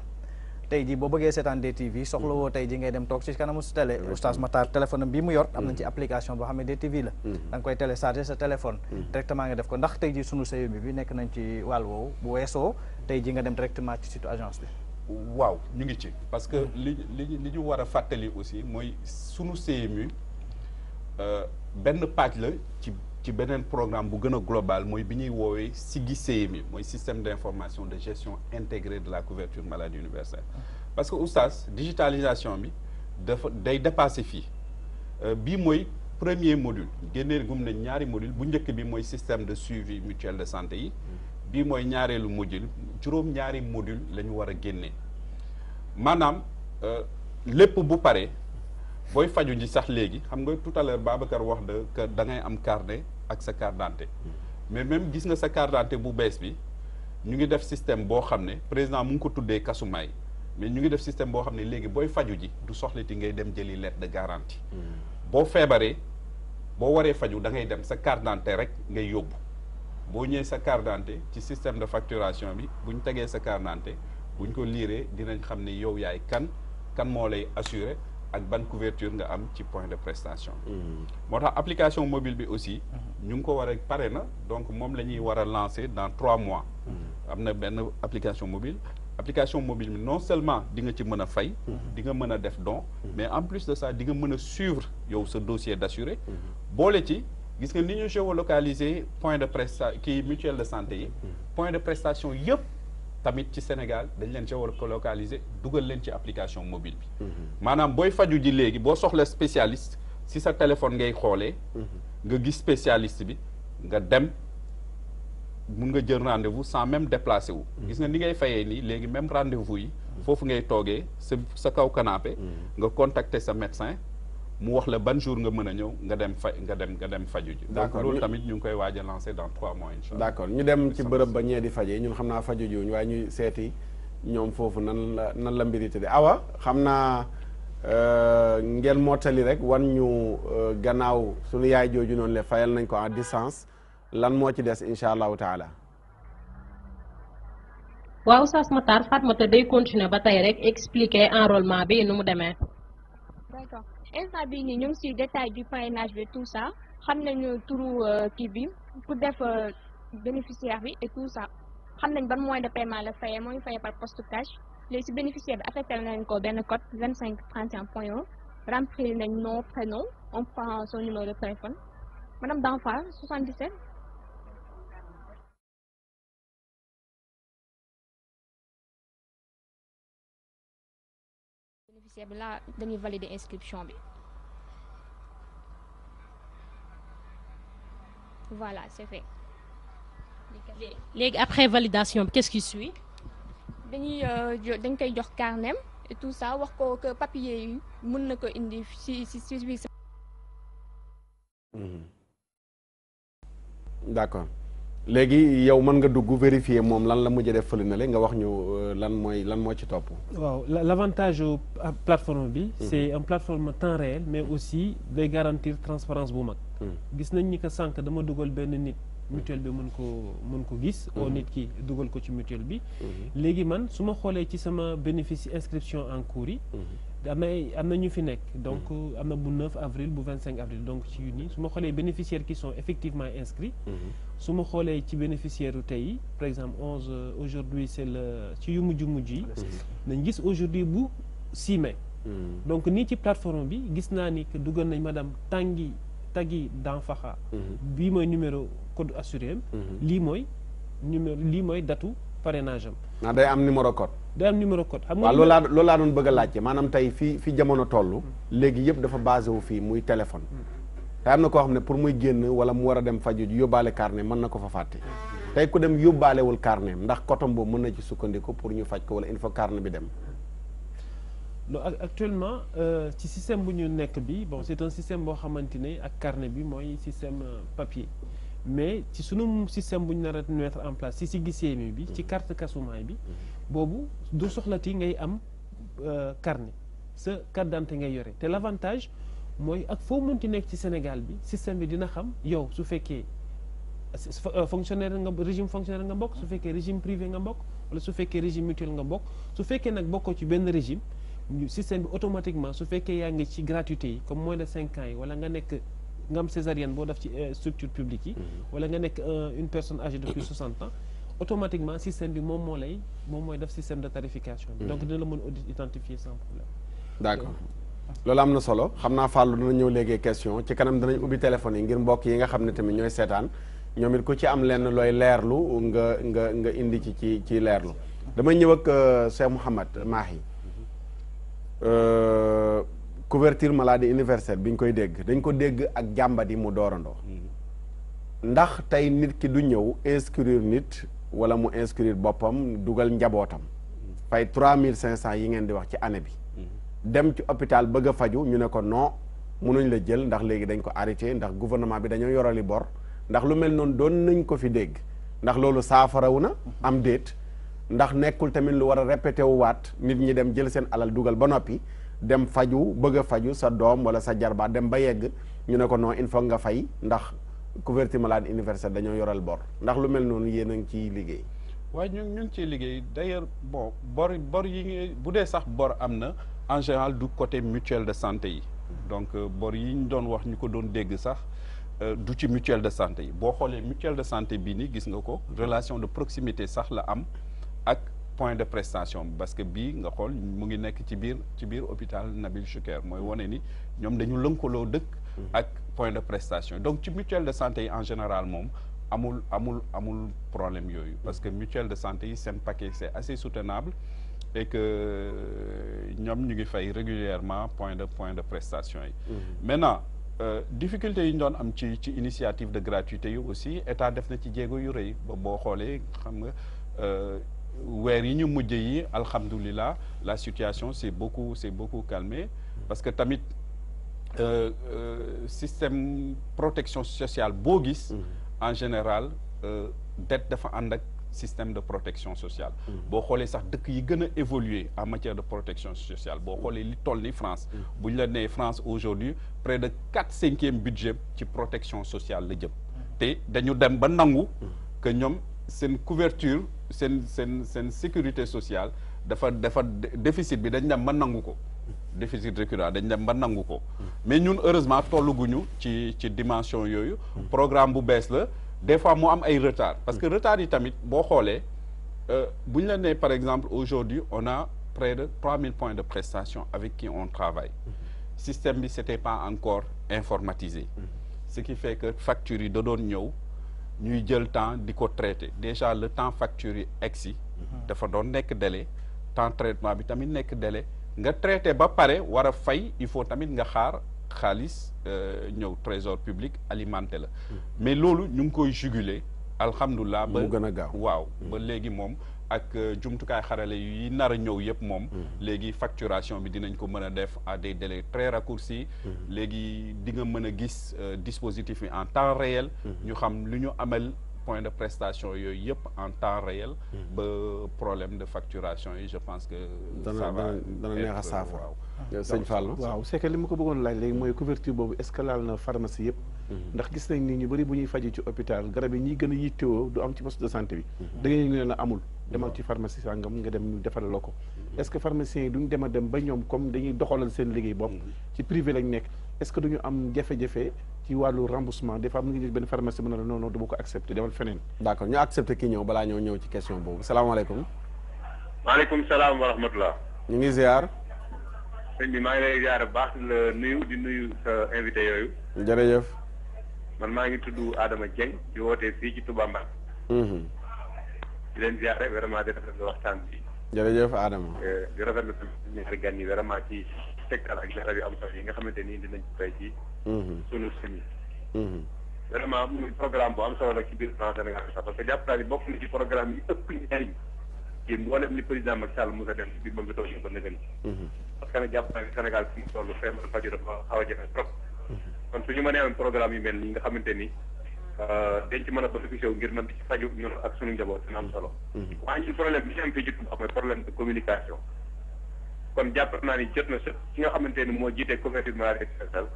S5: tey ji boo bëggee seetaan DTV soxla woo tey ji ngay dem toog ci kanamu su télé Oustaz Matar téléphone bi mu yor am nañ ci application boo xam ne DTV la da nga koy télécharger sa téléphone directement nga def ko ndax tey ji sunu CEB bi nekk nañ ci wàll woowu bu weesoo tey ji nga dem directement ci site agence bi
S7: waaw ñu ngi ci parce que li ñu war a fàttali aussi mooy sunu CMU benn pàcc la ci beneen programme bu gën a global mooy bi ñuy woowee SIGI CMU mooy système d'information de gestion intégrée de la couverture maladie universelle parce que oustaz digitalisation bi day dépassé fii bii mooy premier module génnee gum ne ñaari module bu njëkk bi mooy système de suivi mutuel de santé yi bii mooy ñaareelu module juróom-ñaari module la ñu war a génnee maanaam lépp bu pare booy faju ji sax léegi xam nga tout à l'heure Babacar wax que da ngay am carnet ak sa carte d'identité mais même gis nga sa carte d'identité bu bees bi ñu ngi def système boo xam ne président mu ngi ko tuddee kasumaay mais ñu ngi def système boo xam ne léegi booy faju ji du soxlati ngay dem jëli lettre de garantie boo feebaree boo waree faju da ngay dem sa carte d'identité rek ngay yóbbu boo ñëwee sa carte d'identité ci système de facturation bi bu ñu tegee sa carte d'identité bu ñu ko liiree dinañ xam ne yow yaay kan moo lay assurer ak ban couverture nga am ci point de prestation moo tax application mobile bi aussi ñu ngi ko war a pare na donc moom la ñuy war a lancer dans 3 mois am na benn application mobile bi non seulement di nga ci mën a fay di nga mën a def don mais en plus de ça di nga mën a suivre yow sa dossier d'assuré boole ci gis nga ni ñu géolocaliser point de prestation kii mutuelle de santé yi point de prestation yëpp tamit ci Sénégal dañ leen géolocaliser dugal leen ci application mobile bi maanaam booy faju ji léegi boo soxla spécialiste si sa téléphone ngay xoolee nga gis spécialiste bi nga dem mun nga jël rendez-vous sans même déplacer wu gis nga ni ngay fayee nii léegi même rendez-vous yi foofu ngay toogee sa kaw canapé nga contacter sa médecin mu wax la ban jour nga mën a ñëw nga dem faju ji.
S4: d'accord
S7: donc loolu tamit ñu ngi koy waaj a lancer dans 3 mois incha allah.
S4: d'accord ñu dem ci bërëb ba ñee di faje ñun xam naa faju jiwuñ waaye ñuy seeti ñoom foofu nan la mbiri tëddee awa xam naa ngeen mottali rek wan ñu gannaaw suñu yaay jooju noonu le fayal nañ ko en distance lan moo ci des incha allahu taala.
S13: waaw Oustaz Matar Fatmata day continuer ba tey rek expliquer enrôlement bi nu mu demee.
S16: d'accord instant bii nii ñu ngi ci détail du parrainage bi tout ça xam nañu turu kii bi pour def bénéficiaire bi et tout ça xam nañ ban moyen de paiement la fayee moo ngi fayee par poste cash léegi ci bénéficiaire bi affecté nañ ko benn code 2531.1 remplir nañ nom prénom on prend son numéro de téléphone madame Danfa 77. bénéficiaire bi là dañuy valider inscription bi voilà c'est fait.
S13: léegi après validation bi qu'est-ce qui suit.
S16: dañ koy jox carnet et tout ça wax ko que papier yi mën na ko indi ci biir.
S4: d'accord léegi yow mën nga dugg vérifier moom lan la mujj def fële na le nga wax ñu lan moo ci topp.
S6: waaw l'avantage plateforme bi. c'est une plateforme temps réel mais aussi day garantir transparence bu mag. gis nañ ni que sànq dama dugal benn nit. mutuelle bi mën ko gis. oo nit ki dugal ko ci mutuelle bi. léegi man su ma xoolee ci sama bénéfice inscription en cours yi. am na ñu fi nekk donc am na bu 9 avril bu 25 avril donc ci yu nii su ma xoolee bénéficiaires qui sont effectivement inscrits. su ma xoolee ci bénéficiaires yu tey yi par exemple 11 aujourd'hui c'est le ci yu mujj yi. nañ gis aujourd'hui bu 6 mai. donc nii ci plateforme bi gis naa ni que dugal nañ madame Tagui Danfaxa. bii mooy numéro code assuré am. lii mooy datu parrainage am.
S4: day am numéro code.
S6: day am numéro code. xam nga
S4: waaw loolu laa doon bëgg a laajte maanaam tey fi jamono toll. léegi yëpp dafa basé wu fii muy téléphone. te am na koo xam ne pour muy génn wala mu war a dem faju yóbbaale carnet mën na ko fa fàtte. tey ku dem yóbbaalewul carnet ndax coton boobu mën na ci sukkandiku pour ñu faj ko wala il faut carnet bi dem.
S6: actuellement ci système bu ñu nekk bi bon c'est un système boo xamante ne ak carnet bi mooy système papier mais ci sunu système bu ñu nar a mettre en place ci guichet bi ci carte Kasumay bi boobu du soxlati ngay am carnet sa carte d'identité ngay yore te l'avantage mooy ak foo mënti nekk ci Sénégal bi système bi dina xam yow su fekkee fonctionnaire nga régime fonctionnaire nga bokk su fekkee régime privé nga bokk wala su fekkee régime mutuel nga bokk su fekkee nag bokkoo ci benn régime système bi automatiquement su fekkee yaa ngi ci gratuité yi comme moins de 5 ans yi wala nga nekk nga am césarienne boo def ci structure publique yi wala nga nekk une personne âgée de plus de 60 ans automatiquement système bi moom mooy def système de tarification bi donc dina la mën identifier sans problème.
S4: d'accord loolu am na solo xam naa Fallou dina ñëw léegi question ci kanam danañ ubbi téléphone yi ngir mbokk yi nga xam ne tamit ñooy seetaan ñoom it ku ci am lenn looy leerlu nga indi ci leerlu damay ñëw ak Cheikh Mouhamad Mahi couverture maladie universelle bi ñu koy dégg dañ ko dégg ak jàmbat yi mu doorandoo ndax tey nit ki du ñëw inscrire nit wala mu inscrire boppam dugal njabootam fay 3500 yi ngeen di wax ci année bi dem ci hôpital bëgg a faju ñu ne ko non mënuñ la jël ndax léegi dañ ko arrêté ndax gouvernement bi dañoo yorali bor ndax lu mel noonu doon nañ ko fi dégg ndax loolu saafarawu na am déet ndax nekkul tamit lu war a répété wu waat nit ñi dem jël seen alal dugal ba noppi dem faju bëgg a faju sa doom wala sa jarbaat dem ba yegg ñu ne ko non il faut nga fay ndax couverture maladie universelle dañoo yoral bor ndax lu mel noonu yéen a ngi ciy liggéey.
S7: waaye ñu ngi ciy liggéey d'ailleurs bon bor yi ngi bu dee sax bor am na en général du côté mutuelle de santé yi donc bor yi ñu doon wax ñu ko doon dégg sax du ci mutuelle de santé yi boo xoolee mutuelle de santé bii ni gis nga ko relation de proximité sax la am ak point de prestation parce que bii nga xool mu ngi nekk ci biir hôpital Nabil Choucair mooy wane ni ñoom dañu lënkaloo dëkk ak point de prestation donc ci mutuelle de santé yi en général moom amul problème yooyu parce que mutuelle de santé yi seen paquet c'est assez soutenable et que ñoom ñu ngi fay régulièrement point de prestation yi maintenant difficulté yi ñu doon am ci initiative de gratuité yi aussi état def na ci jéego yu rëy ba boo xoolee xam nga weer yi ñu mujj yi alhamdulilah la situation s'est beaucoup calmée parce que tamit système protection sociale boo gis en général dette dafa ànd ak système de protection sociale boo xoolee sax dëkk yi gën a évoluer en matière de protection sociale boo xoolee li toll ni France bu ñu la nee France aujourd'hui près de 4/5 budget ci protection sociale la jëm te dañu dem ba nangu que ñoom seen couverture seen sécurité sociale dafa déficit bi dañ dem ba nangu ko déficit récurrent dañ dem ba nangu ko mais ñun heureusement tolluguñu ci dimension yooyu programme bu bees la des fois mu am ay retard parce que retard yi tamit boo xoolee bu ñu la nee par exemple aujourd'hui on a près de 3000 points de prestation avec qui on travaille système bi c'était pas encore informatisé ce qui fait que factures yi da doon ñëw ñuy jël temps di ko traiter déjà le temps facture yi egsi dafa doon nekk délai temps traitement bi tamit nekk délai nga traité ba pare war a fay il faut tamit nga xaar xaalis ñëw trésor public alimenté la mais loolu ñu ngi koy juguler alhamdulilah ba mu gën a gaaw waaw ba léegi moom ak jumtukaay xarale yi nar a ñëw yëpp moom léegi facturation bi dinañ ko mën a def à des délais très raccourcis léegi di nga mën a gis dispositif yi en temps réel ñu xam lu ñu amal point de prestation yooyu yëpp en temps réel ba problème de facturation yi je pense que ça va
S8: dana neex a saafara sëñ Fall waaw c'est que li ma ko bëggoon laaj léegi mooy couverture boobu est-ce que laal na pharmacie yëpp ndax gis nañ ni ñu bëri bu ñuy faji ci hôpital garab yi ñiy gën a yittewoo du am ci poste de santé bi da ngay ñu ne la amul demal ci pharmacie sàngam nga dem ñu defal la ko est-ce que pharmaciens yi duñ dem a dem ba ñoom comme dañuy doxalal seen liggéey bopp ci privé lañ nekk est-ce que duñu am jafe-jafe ci wàllu remboursement des fois mu ngi gis benn pharmacie mën na la non non du ma ko accepté demal feneen
S4: d'accord ñu accepté ki ñëw balaa ñëw ci question boobu salaamaaleykum
S17: maaleykum salaam wa rahmatullah
S4: ñu ngi ziar
S17: sëñ bi maa ngi lay ziar bu baax la nuyu di nuyu sa invité yooyu
S4: jërëjëf
S17: man maa ngi tudd Adama Dieng di wootee fii ci Touba Mbacké di leen ziare vraiment di rafetlu waxtaan bi
S4: jërëjëf Adama
S17: di rafetlu ñaari gan yi vraiment ci secteur ak leeral yu am solo yi nga xamante ni dinañ ko tey ci sunu semi vraiment muy programme bu am solo la ci biir plan Sénégal sax parce que jàpp naa ni bokk na ci programme yi ëpp njariñ ci mboolem li président Macky Sall mos a dem ci biir ba nga toog ñu ko nëgën parce que nag jàpp naa ni Sénégal fi mu toll feebar faju dafa xaw a jafe trop kon suñu mënee am programme yu mel nii nga xamante ni dañ ci mën a bénéficié wu ngir mën di ci faju ñun ak suñu njaboot dina am solo waaye ñun problème bi ñu am fii ci Touba mooy problème de communication kon jàpp naa ni jot na sëpp ki nga xamante ni moo jiitee couverture maladie universelle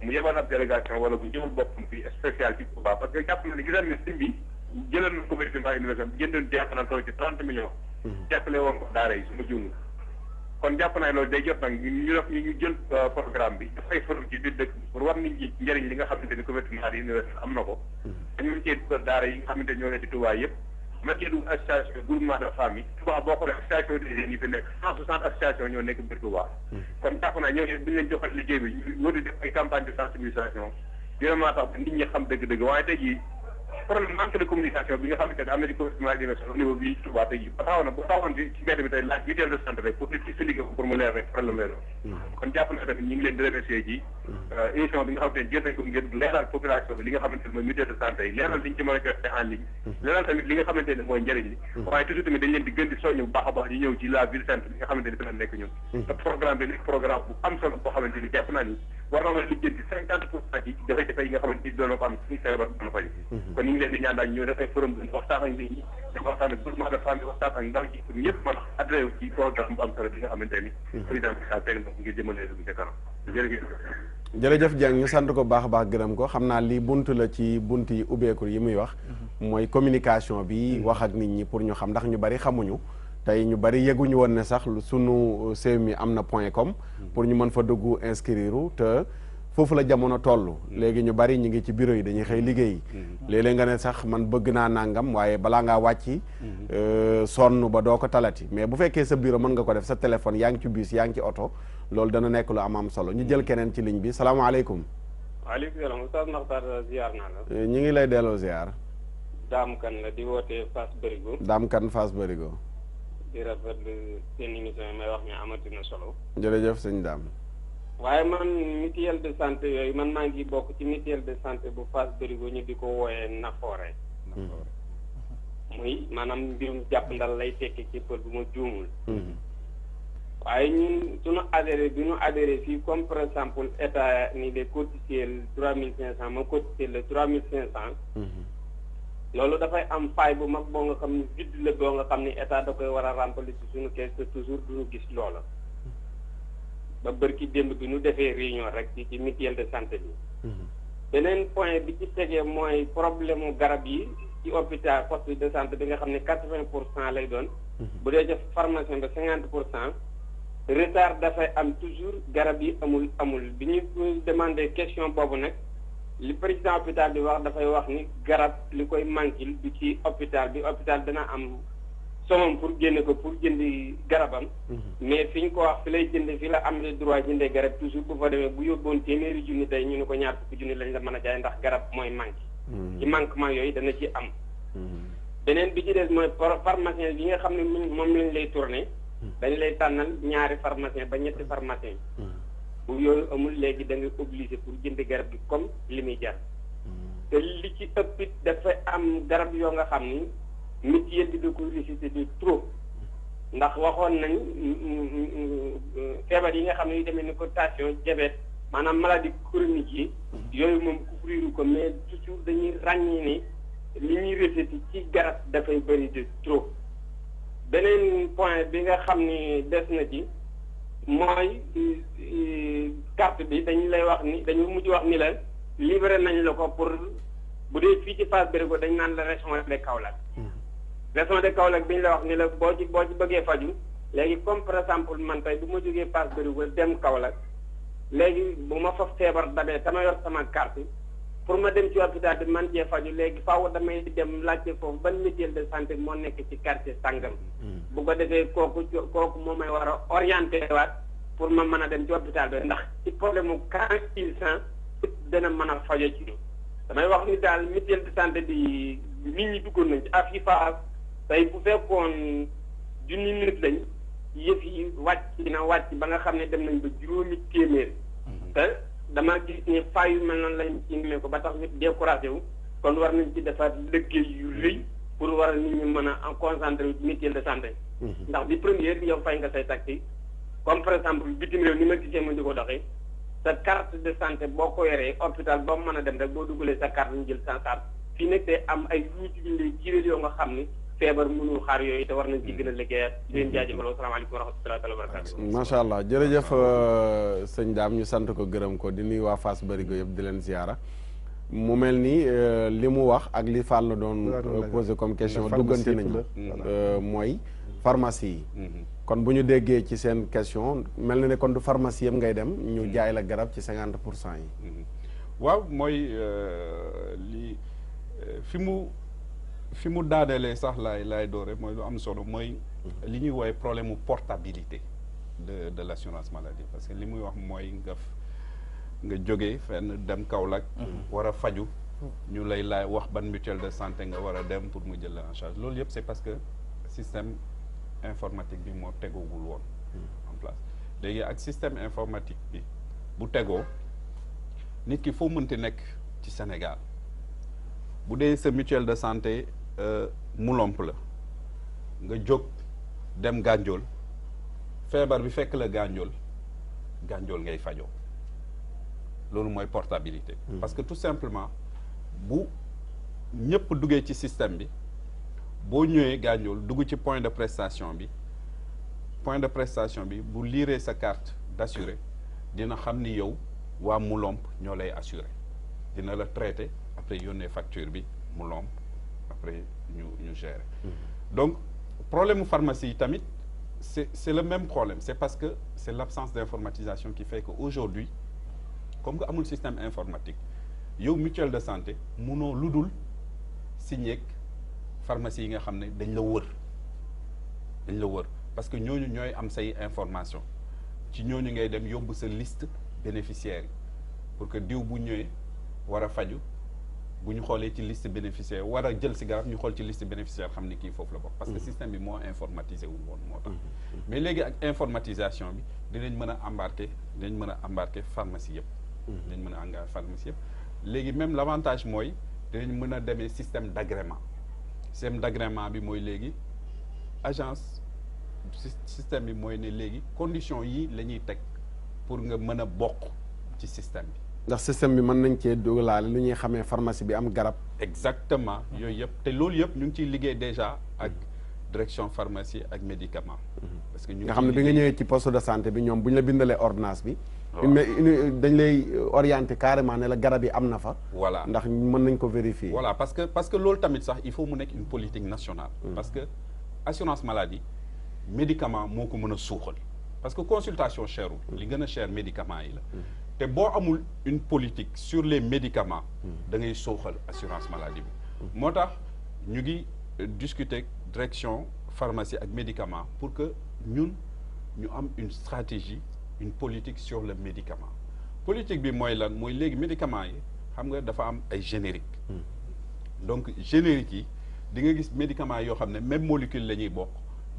S17: mu yebal ab délégation wala bu ñëwul boppam fii spécial ci Touba parce que jàpp naa ni gisal ne sëñ bi jëlal na couverture maladie universelle jëndoon jàpp naa toll ci 30 millions jàppale woon ko daara yi su ma juumul kon jàpp naa loolu day jot nag ñu jël programme bi dafay forum ci biir dëkk pour war nit ñi njëriñ li nga xamante ni couverture maladie universelle am na ko dañu mën cee dugal daara yi nga xamante ñoo ne ci Touba yëpp mën cee dugal association groupement de famille Touba boo xoolee association des jeunes yi fi nekk 160 association ñoo nekk biir Touba kon jàpp naa ñooñu bu ñu leen joxal liggéey bi ñu di def ay campagne de sensibilisation vraiment tax ba nit ñi xam dëgg-dëgg waaye tey jii problème manque de communication bi nga xamante ne am na ci couverture maladie universelle au niveau bi Touba tey jii ba taxaw na bu taxawoon ci mbedd mi tey laaj mutuelle de santé rek pour nit ki expliquer ko pour mu leer rek problème lay doon kon jàpp na tamit ñu ngi leen di remercier ji émission bi nga xamante ne jël nañ ko ngir leeral population bi li nga xamante ne mooy mutuelle de santé yi leeral liñ ci mën a joxe en ligne leeral tamit li nga xamante ne mooy njëriñ li waaye toujours tamit dañ leen di gën di soññ bu baax a baax di ñëw ci la ville sainte bi nga xamante ne fi la nekk ñun te programme bi nekk programme bu am solo boo xamante ni jàpp naa ni war na mën a lijjanti 50% ci jafe-jafe yi nga xamante ni doon na ko am suñu feebar dana faj kon ñu ngi leen di ñaan daal ñu dafay forum bi waxtaan ak nit ñi dafa waxtaan ak groupement de famille waxtaan ak ndaw ji pour ñëpp mën a adhéré ci programme bu am solo bi nga xamante ni président bi sa teg na ngir jëmale réew mi ca kanam
S4: jërëjëf Dieng ñu sant ko baax a baax gërëm ko xam naa lii bunt la ci bunt yi ubbeekul yi muy wax mooy communication bi wax ak nit ñi pour ñu xam ndax ñu bari xamuñu tey ñu bari yëguñu woon ne sax sunu CMU am na .com pour ñu mën fa dugg inscrire te foofu la jamono toll léegi ñu bari ñu ngi ci bureau yi dañuy xëy liggéey léeg-léeg nga ne sax man bëgg naa nangam waaye balaa ngaa wàcci sonn ba doo ko talati mais bu fekkee sa bureau mën nga ko def sa téléphone yaa ngi ci bus yaa ngi ci oto loolu dana nekk lu am solo ñu jël keneen ci ligne bi salaamaaleykum.
S18: waaleykum salaam Oustaz Makhtar ziar naa la.
S4: ñu ngi lay delloo ziar.
S18: Dame Kane la di wootee Fass Barigo.
S4: Dame Kane Fass Barigo.
S18: di rafetlu seen émission yi may wax ne amati na solo.
S4: jërëjëf sëñ Dame.
S18: waaye man mutuelle de santé yooyu man maa ngi bokk ci mutuelle de santé bu Fass Barigo ñu di ko wooyee Nafoore. muy maanaam mbirum jàpp ndal lay tekki ci pël bu ma juumul. waaye ñun suñu adhéré bi ñu adhéré fii comme par exemple état ni de cotiser le 3500 ma cotiser le 3500. loolu dafay am faay bu mag boo nga xam ne vide la boo nga xam ne état da koy war a remplir ci suñu kees te toujours duñu gis loola. ba bërki démb bi ñu defee réunion rek ci mutuelle de santé bi. beneen point bi ci tegee mooy problème mu garab yi ci hôpital poste de santé bi nga xam ne 80% lay doon. bu dee def pharmacien ba 50%. retard dafay am toujours garab yi amul bi ñu demandé question boobu nag li président hôpital bi wax dafay wax ni garab li koy manqué du ci hôpital bi hôpital dana am somam pour génne ko pour jëndi garabam. mais fi ñu ko wax fi lay jënde fi la am droit jëndee garab toujours bu fa demee bu yóbboon téeméeri junni tey ñu ne ko ñaar fukki junni lañ la mën a jaay ndax garab mooy manqué. ci manquement yooyu dana ci am. beneen bi ci des mooy pharmacien yi nga xam ne moom lañ lay tourné. dañ lay tànnal ñaari pharmacien ba ñetti pharmacien bu yooyu amul léegi da ngay obligé pour jënd garab gi comme li muy jar te li ci ëpp it dafa am garab yoo nga xam ni mutuelle bi da ko récité de trop ndax waxoon nañ feebar yi nga xam ne yu demee ni ko tension diabète maanaam maladie chronique yi yooyu moom couvrir ko mais toujours dañuy ràññee ni li ñuy récité ci garab dafay bëri de trop. beneen point bi nga xam ni des na ci mooy carte bi dañu lay wax ni dañu mujj wax ni la libéré nañ la ko pour bu dee fii ci Fass Bérégo dañ naan la région de Kaolack. région de Kaolack bi ñu la wax ni la boo ci bëggee faju léegi comme par exemple man tey bu ma jógee Fass Bérégo dem Kaolack léegi bu ma fa feebar dabee dama yor sama carte pour ma dem ci hôpital bi man cee faju léegi faaw damay dem laajte foofu ban mutuelle de santé moo nekk ci quartier sàngam. bu ko defee kooku moo may war a orienté waat pour ma mën a dem ci hôpital bi ndax ci problème mu quand il sent dana mën a fajo ci damay wax ni daal mutuelle de santé bi nit ñi duggoon nañ ci Afifa tey bu fekkoon junni nit lañ yëf yi wàcc ba nga xam ne dem nañ ba juróomi téeméer te dama gis ni faa yu mel noonu lañ ci ko ba tax nit découragé wu kon war nañ ci defaat liggéey yu rëy pour war a nit ñi mën a en concentré mutuelle de santé. ndax bi première yow fay nga say taxi comme par exemple bitim réew ni ma gisee ma di ko doxee sa carte de santé boo ko yoree hôpital boo mën a dem rek boo dugalee sa carte ñu jël sa carte fii nag day am ay luuti bindee jiréel yoo nga xam ni feebar mënul xaar yooyu te war nañ ci gën a liggéeyaat di leen jaajëfal asalaamaaleykum wa rahmatullahi wa barakatuh.
S4: macha allah jërëjëf sëñ Dame ñu sant ko gërëm ko di nuyu waa Fass Bérégo yëpp di leen ziara mu mel ni li mu wax ak li Fall la doon posé comme question duggante nañu mooy pharmacie yi kon bu ñu déggee ci seen question mel na ne kon du pharmacie yëpp ngay dem ñu jaay la garab ci 50% yi
S7: waaw mooy li fi mu daanelee sax laay doore mooy lu am solo mooy li ñuy woowee problème mu portabilité de l' assurance maladie parce que li muy wax mooy nga jógee fenn dem Kaolack war a faju ñu lay wax ban mutuelle de santé nga war a dem pour mu jël la en charge loolu yëpp c' est parce que système informatique bi moo tegoogul woon en place léegi ak système informatique bi bu tegoo nit ki foo mënti nekk ci Sénégal bu dee sa mutuelle de santé mu lomp la nga jóg dem Gànjool feebar bi fekk la Gànjool ngay fajoo loolu mooy portabilité parce que tout simplement bu ñëpp duggee ci système bi boo ñëwee Gànjool dugg ci point de prestation bi bu liiree sa carte d'assuré dina xam ni yow waa mu lomp ñoo lay assuré dina la traité après yónnee facture bi mu lomp après ñu gérer donc problème mu pharmacie yi tamit c'est le même problème c'est parce que c'est l'absence d'informatisation qui fait que aujourd'hui comme que amul système informatique yow mutuelle de santé munoo lu dul signer pharmacie yi nga xam ne dañ la wër parce que ñooñu ñooy am say information ci ñooñu ngay dem yóbbu sa liste bénéficiaires yi pour que diw bu ñëwee war a faju bu ñu xoolee ci liste bénéficiaire war a jël si garab ñu xool ci liste bénéficiaire xam ni kii foofu la bokk parce que système bi moo informatisé wul woon moo tax mais léegi ak informatisation bi dinañ mën a embarquer pharmacie yëpp dinañ mën a engagé pharmacie yëpp léegi même l'avantage mooy dinañ mën a demee système d'agrément bi mooy léegi agence système bi mooy ne léegi conditions yi la ñuy teg pour nga mën a bokk ci système bi.
S4: ndax système bi mën nañ cee dugalaale lu ñuy xamee pharmacie bi am garab.
S7: exactement yooyu yëpp te loolu yëpp ñu ngi ciy liggéey déjà ak direction pharmacie ak médicament. parce que ñu
S4: nga xam ne bi nga ñëwee ci poste de santé bi ñoom bu ñu la bindalee ordonnance bi. dañ lay orienté carrément ne la garab yi am na fa.
S7: voilà
S4: ndax mën nañ ko vérifier.
S7: voilà parce que loolu tamit sax il faut mu nekk une politique nationale. parce que assurance maladie médicament moo ko mën a suuxal. parce que consultation cherul li gën a cher médicament yi la. te boo amul une politique sur les médicaments da ngay suuxal assurance maladie bi. moo tax ñu ngi discuter direction pharmacie ak médicament pour que ñun ñu am une stratégie une politique sur le médicament. politique bi mooy lan mooy léegi médicament yi xam nga dafa am ay générique donc générique yi di nga gis médicament yoo xam ne même molécule la ñuy bokk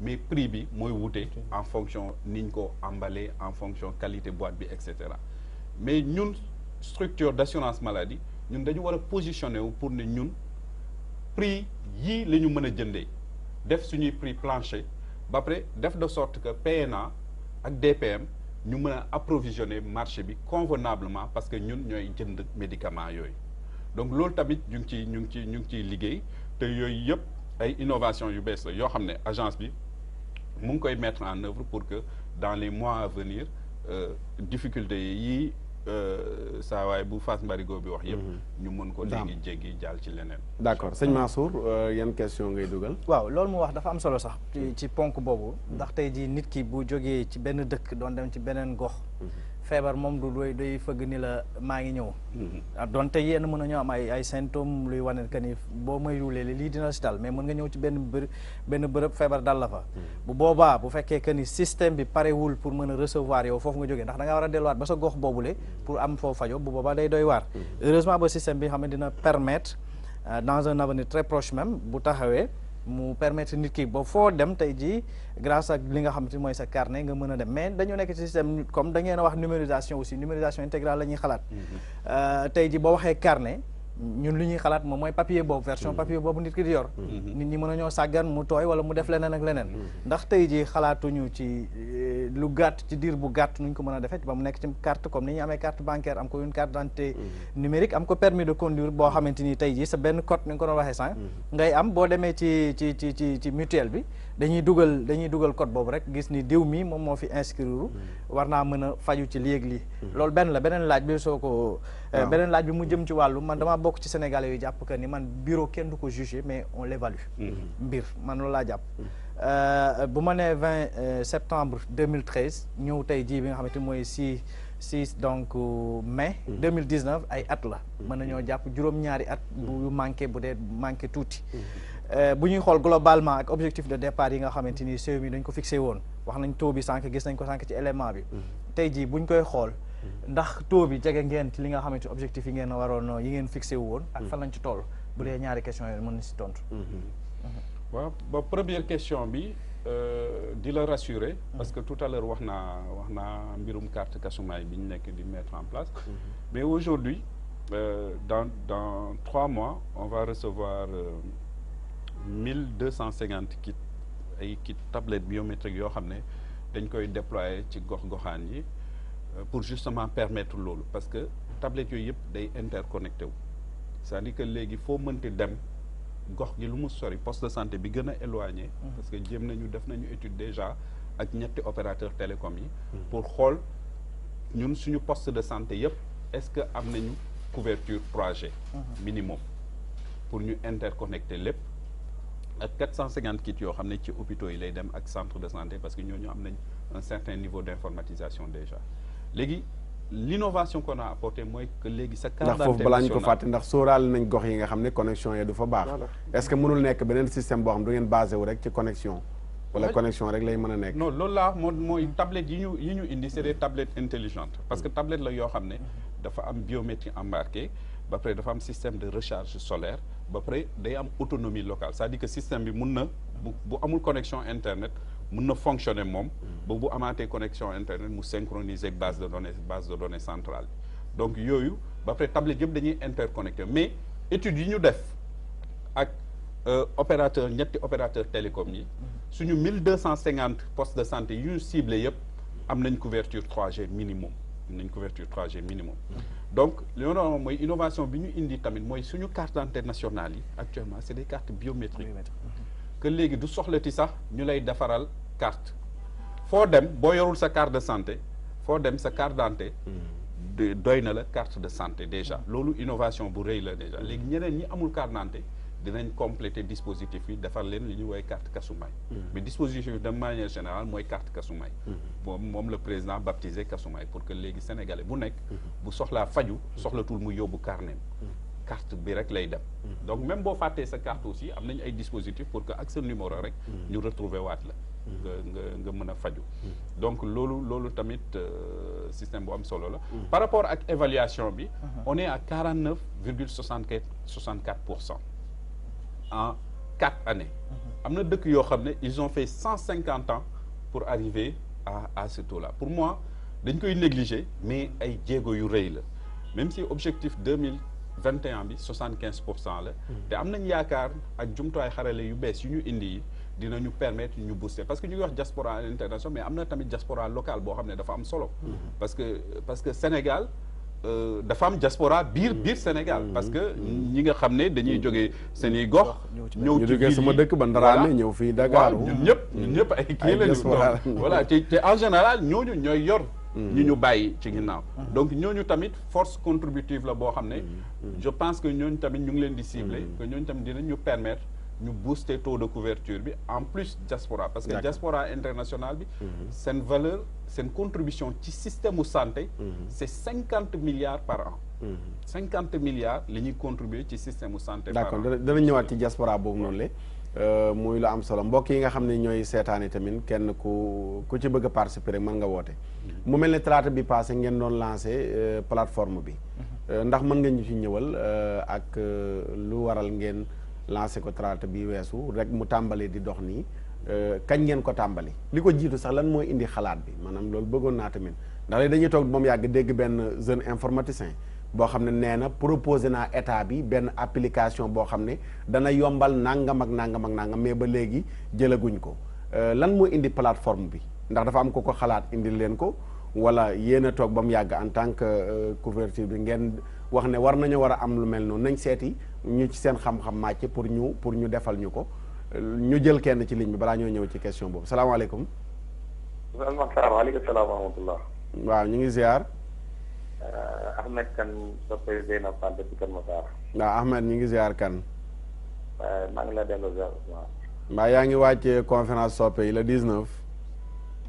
S7: mais prix bi mooy wute en fonction niñ ko emballé en fonction qualité boîte bi et cetera mais ñun structure d'assurance maladie ñun dañu war a positionner wu pour ne ñun prix yii la ñu mën a jëndee def suñuy prix plancher ba pare def de sorte que PNA ak DPM ñu mën a approvisionner marché bi convenablement parce que ñun ñooy jënd médicament yooyu donc loolu tamit ñu ngi ciy liggéey te yooyu yëpp ay innovation yu bees la yoo xam ne agence bi mu ngi koy mettre en œuvre pour que dans les mois à venir difficultés yi saa waay bu Fass Mbarigo bi wax yëpp ñu mën ko léegi jéggi jàll ci leneen.
S4: d'accord sëñ Mansour yan question ngay dugal.
S5: waaw loolu mu wax dafa am solo sax ci ponk boobu ndax tey jii nit ki bu jógee ci benn dëkk doon dem ci beneen gox feebar moom du doy fëgg ni la maa ngi ñëw donte yéen mën na ñoo am ay symptômes luy wane que ni boo mayulee lii dina si dal mais mën nga ñëw ci benn bërëb feebar dal la fa bu boobaa bu fekkee que ni système bi parewul pour mën a recevoir yow foofu nga jógee ndax da nga war a delluwaat ba sa gox boobule pour am foofu fajo bu boobaa day doy waar heureusement ba système bi xam ne dina permettre dans un avenir très proche même bu taxawee mu permettre nit ki ba foo dem tey jii grâce ak li nga xam te mooy sa carnet nga mën a dem mais dañoo nekk ci système comme da ngeen a wax numérisation aussi numérisation intégrale la ñuy xalaat tey jii boo waxee carnet ñun li ñuy xalaat moom mooy papier boobu version papier boobu nit ki di yor nit ñi mën a ñoo sàggan mu tooy wala mu def leneen ak leneen ndax tey jii xalaatuñu ci lu gàtt ci diir bu gàtt nuñ ko mën a defee ba mu nekk ci carte comme ni ñu amee carte bancaire am ko une carte d'identité numérique am ko permis de conduire boo xamante ni tey jii sa benn code ni nga ko doon waxee sànq ngay am boo demee ci mutuelle bi dañuy dugal code boobu rek gis ni diw mi moom moo fi inscrire war naa mën a faju ci lii ak lii loolu benn la beneen laaj bi soo ko beneen laaj bi mu jëm ci wàllu man dama bokk ci Sénégalais yu jàpp que ni man bureau kenn du ko juger mais on l'évalue mbir man loolu laa jàpp bu ma nee 20 septembre 2013 ñëw tey jii bi nga xamante mooy 6 donc mai 2019 ay at la mën nañoo jàpp juróom-ñaari at bu manqué bu dee manqué tuuti bu ñuy xool globalement ak objectif de départ yi nga xamante ni CEU mi dañ ko fixé woon wax nañ taux bi sànq gis nañ ko sànq ci élément bi tey jii buñ koy xool ndax taux bi jege ngeen ci li nga xamante objectif yi ngeen waroon yi ngeen fixé wu woon ak fan lañ ci toll bu dee ñaari question yooyu mën na si tontu
S7: waaw ba première question bi di la rassurer parce que tout à l'heure wax naa mbirum carte Kasumay bi ñu nekk di mettre en place mais aujourd'hui dans 3 mois on va recevoir 1250 kits ay kits tablettes biométriques yoo xam ne dañ koy déployer ci gox-goxaan yi pour justement permettre loolu parce que tablettes yooyu yëpp day interconnecté wu c'est-à-dire que léegi foo mënti dem gox gi lu mu sori poste de santé bi gën a éloigné parce que def nañu étude déjà ak ñetti opérateur télécom yi pour xool ñun suñu poste de santé yëpp est-ce que am nañu couverture 3G minimum pour ñu interconnecter lépp ak 450 kits yoo xam ne ci hôpitaux yi lay dem ak centre de santé parce que ñooñu am nañ un certain niveau d'informatisation déjà léegi l'innovation qu'on a apporté mooy que léegi sa carte
S4: ndax foofu balaa ñu ko fàtte ndax sóoraale nañ gox yi nga xam ne connexion yi du fa baax est-ce que mënul nekk beneen système boo xam du ngeen basé wu rek ci connexion wala connexion rek lay mën a nekk
S7: non loolu laa mooy tablette yi ñu indi c'est des tablettes intelligentes parce que tablette la yoo xam ne dafa am biométrie embarquée ba pare dafa am système de recharge solaire ba pare day am autonomie locale c'est-à-dire que système bi mun na bu amul connexion internet mun na fonctionner moom ba bu amaatee connexion internet mu synchroniser base de données centrale donc yooyu ba pare tablette yëpp dañuy interconnecté mais études yi ñu def ak ñetti opérateur télécom yi suñu 1250 postes de santé yu ñu ciblé yëpp am nañ couverture 3G minimum donc li ma doon mooy innovation bi ñu indi tamit mooy suñu carte d'identité nationale yi actuellement c'est des cartes biométriques que léegi du soxlati sax ñu lay defaral carte foo dem boo yorul sa carte de santé foo dem sa carte d'identité doy na la carte de santé déjà loolu innovation bu rëy la déjà léegi ñeneen ñi amul carte d'identité dinañ compléter dispositif yi defar leen li ñuy woowee carte Kasumay mais dispositif yi de manière générale mooy carte Kasumay moom le président baptisé Kasumay pour que léegi sénégalais bu nekk bu soxlaa faju soxlatul mu yóbbu carnet carte bi rek lay dem donc même boo fàttee sa carte aussi am nañ ay dispositif pour que ak sa numéro rek ñu retrouver waat la nga mën a faju donc loolu tamit système bu am solo la par rapport ak évaluation bi on est à 49,64% en 4 années am na dëkk yoo xam ne ils ont fait 150 ans pour arriver à ce taux là pour moi dañ koy négliger mais ay jéego yu rëy la même si objectif 2021 bi 75% la te am nañ yaakaar ak jumtuwaay xarale yu bees yu ñu indi yi dinañu permettre ñu booster parce que ñu ngi wax diaspora internationale mais am na tamit diaspora locale boo xam ne dafa am solo parce que Sénégal dafa am diaspora biir Sénégal parce que ñi nga xam ne dañuy jógee seen i gox ñëw ci
S4: jógee sama dëkk ba Ndaraane ñëw fii Dakar
S7: ñun ñëpp ay kii lañu voilà te en général ñooñu ñooy yor ñi ñu bàyyi ci ginnaaw donc ñooñu tamit force contributive la boo xam ne je pense que ñooñu tamit ñu ngi leen di cibler que ñooñu tamit dinañ ñu permettre ñu booster taux de couverture bi en plus diaspora parce que diaspora internationale bi seen valeur seen contribution ci système u santé c'est 50 milliards par an 50 milliards li ñuy contribuer ci système u santé par an
S4: d'accord dana ñëwaat ci diaspora boobu noonu le muy lu am solo mbokk yi nga xam ne ñooy seetaani tamit kenn ku ci bëgg a participer rek mën nga woote mu mel ne talaata bi passé ngeen doon lancé plateforme bi ndax mën nga ñu ci ñëwal ak lu waral ngeen lancé ko talaata bi weesu rek mu tàmbali di dox nii kañ ngeen ko tàmbali li ko jiitu sax lan mooy indi xalaat bi maanaam loolu bëggoon naa tamit ndax léegi dañuy toog moom yàgg dégg benn jeune informaticien boo xam ne nee na proposé naa état bi benn application boo xam ne dana yombal nangam ak nangam ak nangam mais ba léegi jëlaguñ ko lan mooy indi plateforme bi ndax dafa am ko xalaat indil leen ko wala yéen a toog ba mu yàgg en tant que couverture bi ngeen wax ne war nañu war a am lu mel noonu nañ seeti ñu ci seen xam-xam màcc pour ñu defal ñu ko ñu jël kenn ci ligne bi balaa ñoo ñëw ci question boobu salaamaaleykum.
S19: waaleykum salaam wa rahmatullah.
S4: waaw ñu ngi ziar.
S19: Ahmed Kane soppe Zeynab Fall depuis Kër Massar.
S4: waaw Ahmed ñu ngi ziar kan.
S19: maa ngi la delloo ziar.
S4: mbaa yaa ngi wàcc conférence soppe yi le 19.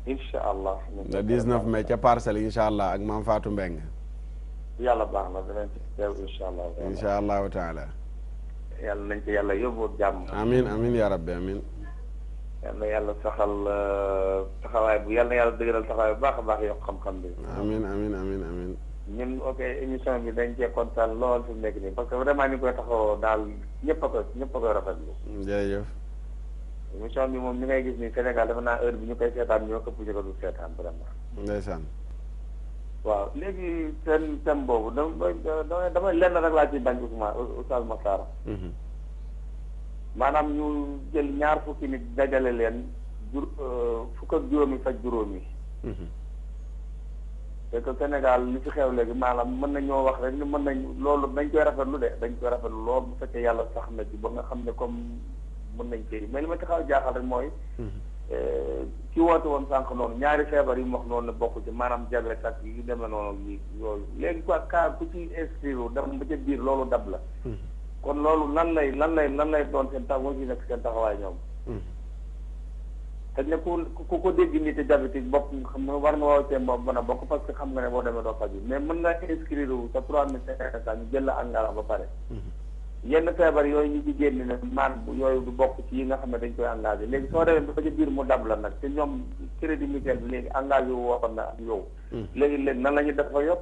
S19: incha allah.
S4: le 19 mai ca Parcelles incha allah ak Mame Fatou Mbengue.
S19: yàlla baax na danañ ci teew incha allah.
S4: incha allahu taala.
S19: yàlla nañ ci yàlla yóbbu jàmm.
S4: amiin ya rabbi amiin.
S19: yàlla yàlla saxal taxawaay bu yàlla yàlla dëgëral taxawaay bu baax a baax yokk xam-xam bi.
S4: amiin.
S19: ñun ok émission bi dañ cee kontaan lool fi mu nekk nii parce que vraiment ni koy taxawoo daal ñëpp a koy rafetlu.
S4: jërëjëf.
S19: émission bi moom ni ngay gis ni Sénégal dafa naa heure bi ñu koy seetaan ñoo këpp ñu ko du seetaan vraiment.
S4: ndeysaan.
S19: waaw léegi seen thème boobu damay lenn rek laa ciy bañ Oustaz Makhtar. maanaam ñu jël ñaar fukki nit dajale leen fukk ak juróomi faj juróomi. c'est que Sénégal li fi xew léegi maanaam mën nañoo wax rek ni mën nañ loolu dañ koy rafetlu de dañ koy rafetlu lool bu fekkee yàlla sax na ci ba nga xam ne comme mën nañ koy mais li ma ci xaw a jaaxal rek mooy. ki woote woon sànq noonu ñaari feebar yi mu wax noonu ne bokk ci maanaam diabète ak yu demee noonu yooyu léegi quoi cas ku ci inscrire dem ba ca biir loolu dab la. kon loolu lan lay doon seen tax moo ci nekk seen taxawaay ñoom. te ne ku ko dégg nii te diabétique bopp xam nga war nga woo cee mën a bokk parce que xam nga ne boo demee doo faju mais mën nga inscrire wu sa 3500 ñu jël la engrais ba pare. yenn feebar yooyu ñu ci génn ne maan bu yooyu du bokk ci yi nga xam ne dañ koy engagé léegi soo demee ba ca biir mu dab la nag te ñoom crédit mutuel bi léegi engagé wu waxoon na ak yow. léegi nan la ñuy def fa yokk.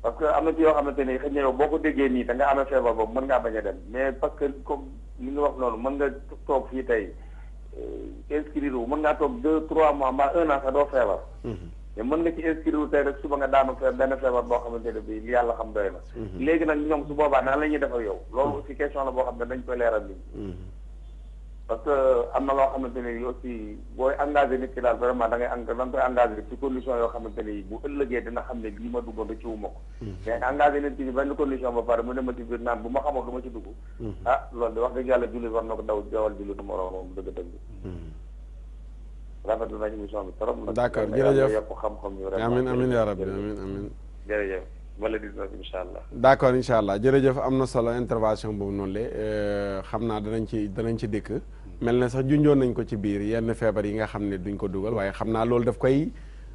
S19: parce que am na ci yoo xamante ni xëy na yow boo ko déggee nii da nga amee feebar boobu mën ngaa bañ a dem mais parce que comme li nga wax noonu mën nga toog fii tey inscrire wu mën ngaa toog 2-3 mois mbaa 1 an sax doo feebar. mais mën nga ci inscrire wu tey rek suba nga daanu benn feebar boo xamante ne bii yàlla xam doy na. léegi nag ñoom su boobaa nan la ñuy def ak yow loolu aussi question la boo xam ne dañ koy leeral nit ñi. parce que am na loo xamante ni aussi booy engagé nit ki daal vraiment da nga koy engagé ci condition yoo xamante ni bu ëllëgee dina xam ne lii ma duggoon ba ciwu ma ko mais engagé nit ki benn condition ba pare mu ne ma ci biir naan bu ma xamoon du ma ci dugg loolu de wax dëgg yàlla jullit war na ko daw jawal jullit moroomam dëgg-dëgg rafetlu nañ émission bi trop
S4: d'accord jërëjëf
S19: yokk xam-xam ñu
S4: amiin yaa rabbi amiin
S19: jërëjëf wala 19 incha allah
S4: d'accord incha allah jërëjëf am na solo intervention boobu noonu le xam naa danañ ci dikk mel na sax junjoon nañ ko ci biir yenn feebar yi nga xam ne duñ ko dugal waaye xam naa loolu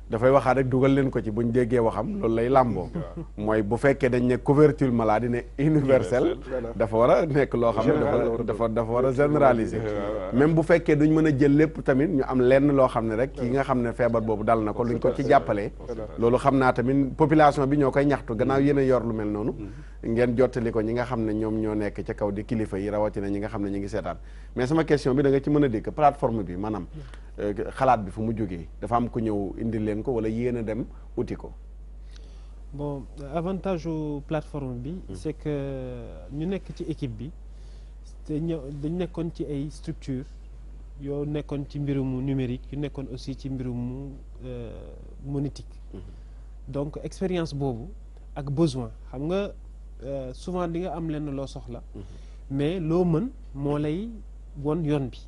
S4: dafay waxaat rek dugal leen ko ci buñ déggee waxam loolu lay làmboo mooy bu fekkee dañ ne couverture maladie ne universelle dafa war a nekk loo xam ne dafa war a généraliser même bu fekkee duñ mën a jël lépp tamit ñu am lenn loo xam ne rek yi nga xam ne feebar boobu dal na ko luñ ko ci jàppalee loolu xam naa tamit population bi ñoo koy ñaxtu gannaaw yéen a yor lu mel noonu ngeen jottali ko ñi nga xam ne ñoom ñoo nekk ca kaw di kilifa yi rawatina ñi nga xam ne ñi ngi seetaan mais sama question bi da nga ci mën a dikk plateforme bi maanaam xalaat bi fu mu jógee dafa am ku ñëw indi leen ko wala yéen a dem uti ko.
S6: bon avantage u plateforme bi c'est que ñu nekk ci équipe bi te dañ nekkoon ci ay structure yoo nekkoon ci mbirum numérique yu nekkoon aussi ci mbirum monétique donc expérience boobu ak besoin xam nga souvent di nga am lenn loo soxla mais loo mën moo lay won yoon bi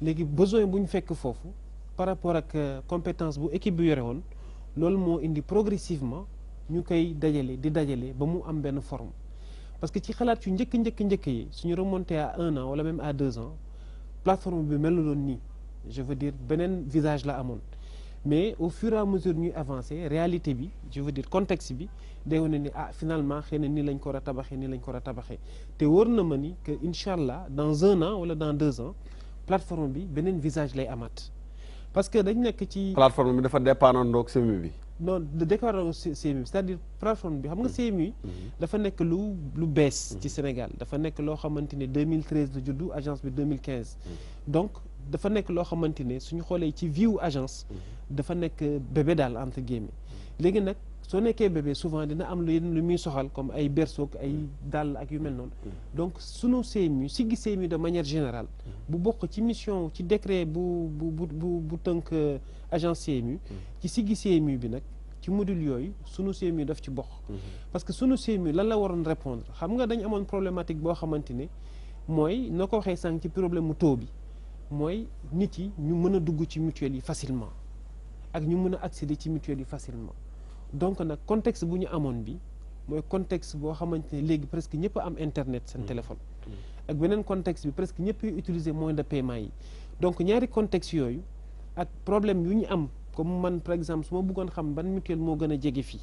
S6: léegi besoin bu ñu fekk foofu par rapport ak compétence bu équipe bi yore woon loolu moo indi progressivement ñu koy dajale ba mu am benn forme parce que ci xalaat yu njëkk yi suñu remonté à 1 an wala même à 2 ans plateforme bi meluloon nii je veux dire beneen visage la amoon mais au fur et à mesure ñuy avancer réalité bi je veux dire contexte bi day wane ni finalement xëy na nii lañ ko war a tabaxee te wóor na ma ni que incha allah dans 1 an wala dans 2 ans plateforme bi beneen visage lay amaat parce que dañ nekk ci.
S4: plateforme bi dafa dépendant ak CMU bi.
S6: non de dépendant CMU bi c'est-à-dire plateforme bi xam nga CMU. dafa nekk lu bees ci Sénégal dafa nekk loo xamante ne 2013 la juddu agence bi 2015. donc dafa nekk loo xamante ne suñu xoolee ci vie agence. dafa nekk bébé daal entre guillemets léegi nag. soo nekkee bébé souvent dina am lu muy soxal comme ay berceau ay dàll ak yu mel noonu donc sunu CMU siggi CMU de manière générale bu bokk ci mission ci décret bu tënk agence CMU ci siggi CMU bi nag ci module yooyu sunu CMU daf ci bokk parce que sunu CMU lan la waroon répondre xam nga dañ amoon problématique boo xamante ne mooy na ko waxee sànq ci problème mu taux bi mooy nit yi ñu mën a dugg ci mutuelle yi facilement ak ñu mën a accéder ci mutuelle yi facilement donc nag contexte bu ñu amoon bi mooy contexte boo xamante ne léegi presque ñëpp am internet seen téléphone ak beneen contexte bi presque ñëpp utiliser moyen de paiement yi donc ñaari contexte yooyu ak problème yu ñu am comme man par exemple su ma bëggoon xam ban mutuelle moo gën a jege fii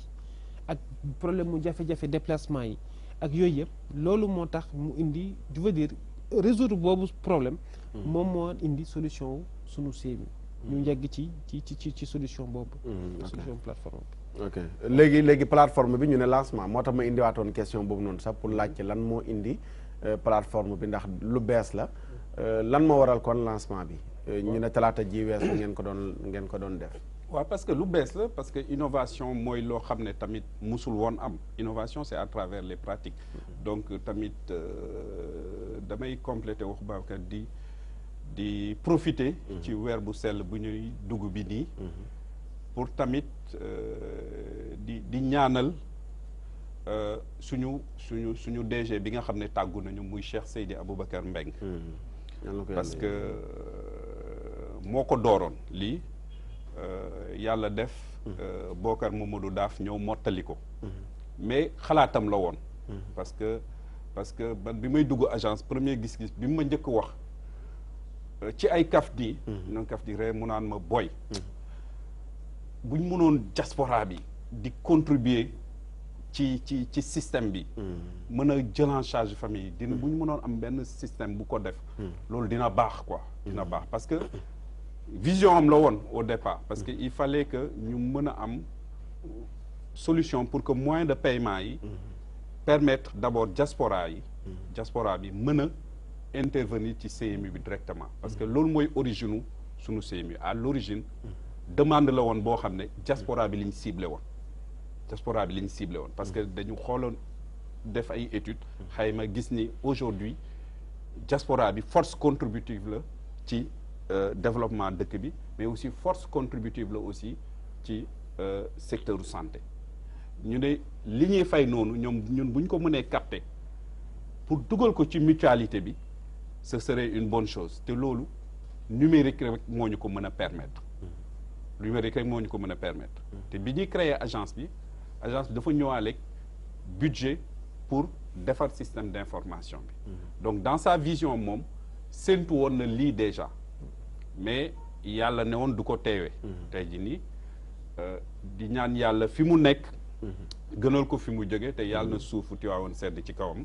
S6: ak problème mu jafe-jafe déplacement yi ak yooyu yëpp loolu moo tax mu indi je veux dire résoudre boobu problème moom moo indi solution wu sunu CMU ñu njegg ci solution boobu solution plateforme bi
S4: ok léegi plateforme bi ñu ne lancement moo tax ma indiwaatoon question boobu noonu sax pour laajte lan moo indi plateforme bi ndax lu bees la lan moo waral kon lancement bi ñu ne talaata ji weesu ngeen ko doon def.
S7: waaw parce que lu bees la parce que innovation mooy loo xam ne tamit musul woon am innovation c'est à travers les pratiques donc tamit damay compléter wax Babacar di profiter ci weer bu sell bu ñuy dugg bi nii pour tamit di ñaanal suñu DG bi nga xam ne tàggu nañu muy Cheikh Seydi Aboubacar Mbeng parce que moo ko dooroon lii yàlla def Bokar Mamadou Daaf ñëw mottali ko mais xalaatam la woon parce que ban bi may dugg agence premier gis-gis bi ma njëkk wax ci ay kaf di noonu kaf di ree mu naan ma boy buñ mënoon diaspora bi di contribuer ci système bi mën a jël en charge famille dina bu ñu mënoon am benn système bu ko def loolu dina baax quoi dina baax parce que vision am la woon au départ parce que il fallait que ñu mën a am solution pour que moyen de paiement yi permettre d'abord diaspora bi mën a intervenir ci CMU bi directement parce que loolu mooy origine sunu CMU à l'origine demande la woon boo xam ne diaspora bi liñ ciblé woon parce que dañu xooloon def ay études xayma gis ni aujourd'hui diaspora bi force contributive la ci développement dëkk bi mais aussi force contributive la aussi ci secteur santé ñu ne li ñuy fay noonu ñun bu ñu ko mënee capter pour dugal ko ci mutualité bi ce serait une bonne chose te loolu numérique rek moo ñu ko mën a permettre numérique rek moo ñu ko mën a permettre te bi ñuy créer agence bi dafa ñëwaaleeg budget pour defar système d'information bi donc dans sa vision moom séntu woon na lii déjà mais yàlla ne woon du ko teewee tey ji nii di ñaan yàlla fi mu nekk gënal ko fi mu jóge te yàlla na suufu Tiwaawoon sedd ci kawam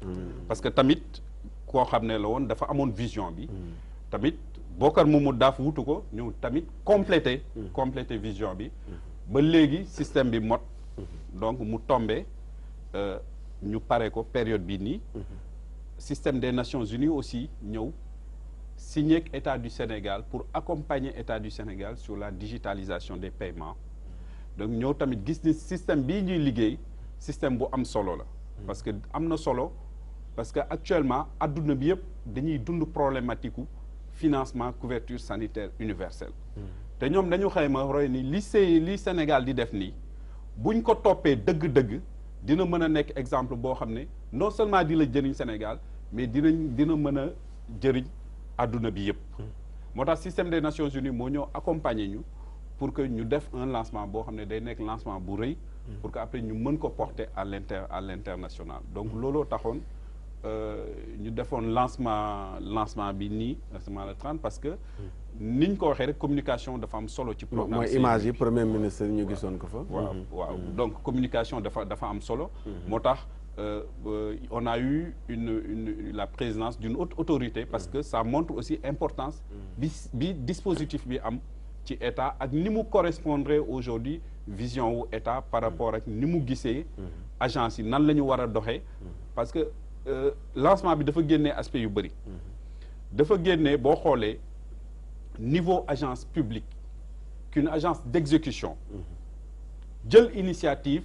S7: parce que tamit koo xam ne la woon dafa amoon vision bi tamit Bokar Mamadou Daaf wutu ko ñëw tamit complété vision bi ba léegi système bi mot donc mu tombé ñu pare ko période bi nii système des Nations Unies aussi ñëw signé ak État du Sénégal pour accompagner État du Sénégal sur la digitalisation des paiements donc ñëw tamit gis ni système bii ñuy liggéey système bu am solo la parce que am na solo parce que actuellement adduna bi yëpp dañuy dund problématique financement couverture sanitaire universelle te ñoom dañu xayma roy ni li Sénégal di def nii buñ ko toppee dëgg-dëgg dina mën a nekk exemple boo xam ne non seulement di la jëriñ Sénégal mais dina mën a jëriñ adduna bi yëpp moo tax système des Nations Unies moo ñëw accompagner ñu pour que ñu def un lancement boo xam ne day nekk lancement bu rëy pour que après ñu mën ko porter à l'international donc looloo taxoon ñu defoon lancement bi nii lancement le 30 parce que niñ ko waxee rek communication dafa am solo ci programme
S4: mooy image yi premier ministre ñu gisoon ko fa
S7: waaw donc communication dafa am solo moo tax on a eu la présidence d'une haute autorité parce que ça montre aussi importance bi dispositif bi am ci état ak ni mu correspondre aujourd'hui vision wu état par rapport ak ni mu gisee agence yi nan la ñu war a doxee parce que lancement bi dafa génnee aspect yu bëri dafa génnee boo xoolee niveau agence publique qu'une agence d'exécution jël initiative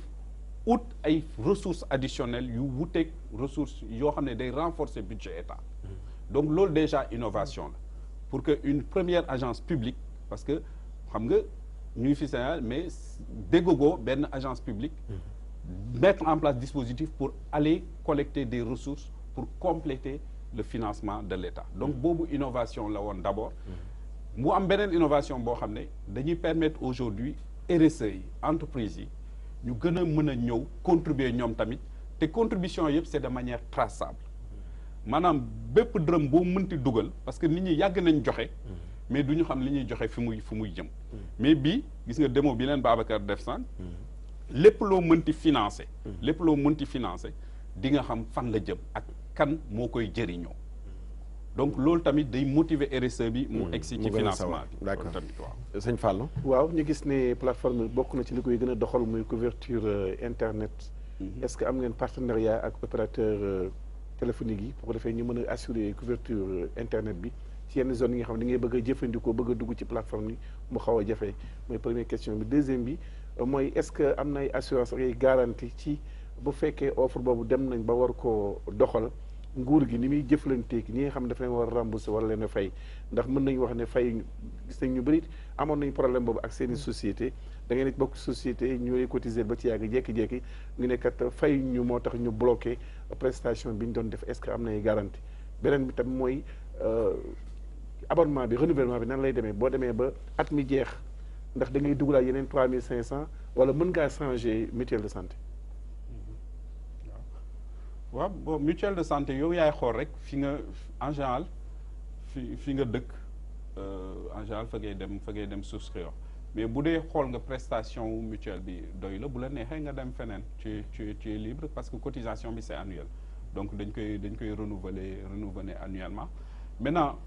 S7: ut ay ressources additionnelles yu wuteeg ressources yoo xam ne day renforcer budget état donc loolu déjà innovation la pour que une première agence publique parce que xam nga ñuy fi Sénégal mais déggoo benn agence publique mettre en place dispositif pour aller collecter des ressources pour compléter le financement de l'État donc boobu innovation la woon d'abord mu am beneen innovation boo xam ne dañuy permettre aujourd'hui RSE yi entreprise yi ñu gën a mën a ñëw contribuer ñoom tamit te contribution yëpp c'est de manière traçable maanaam bépp dërëm boo mënti dugal parce que nit ñi yàgg nañ joxe mais du ñu xam li ñuy joxe fu muy jëm mais bii gis nga démo bi leen Babacar def sànq lépp loo mënti financer di nga xam fan la jëm ak kan moo koy jëriñoo donc loolu tamit day motiver RSE bi mu egsi ci financement bi
S4: d'accord
S7: tamit waaw
S4: sëñ Fallou
S8: waaw ñu gis ne plateforme bokk na ci li koy gën a doxal muy couverture internet est-ce que am ngeen partenariat ak opérateur téléphonique yi pour ko defee ñu mën a assurer couverture internet bi ci yenn zone yi nga xam ne da ngay bëgg a jëfandikoo bëgg a dugg ci plateforme yi mu xaw a jafe mooy première question bi deuxième bi mooy est-ce que am na ay assurance ak ay garantie ci bu fekkee offre boobu dem nañ ba war koo doxal nguur gi ni muy jëflanteeg ñi nga xam ne dafa leen war a rembourser wala leen a fay ndax mën nañu wax ne fay gis nañ ñu bëri amoon nañu problème boobu ak seeni société da ngay nekk bokk société ñooy cotiser ba ci yàgg jékki-jékki ñu ne kat fay ñu moo tax ñu bloqué prestation bi ñu doon def est-ce que am na ay garantie beneen bi tam mooy abonnement bi renouvellement bi nan lay demee boo demee ba at mi jeex ndax da ngay dugalaat yeneen 3500 wala mën ngaa changer mutuelle de santé.
S7: waaw bon mutuelle de santé yow yaay xool rek fi nga en général fi nga dëkk en général fa ngay dem souscrire mais bu dee xool nga prestation wu mutuelle bi doy la bu la neexee nga dem feneen tu es libre parce que cotisation bi c'est annuel donc dañ koy renouveler annuellement maintenant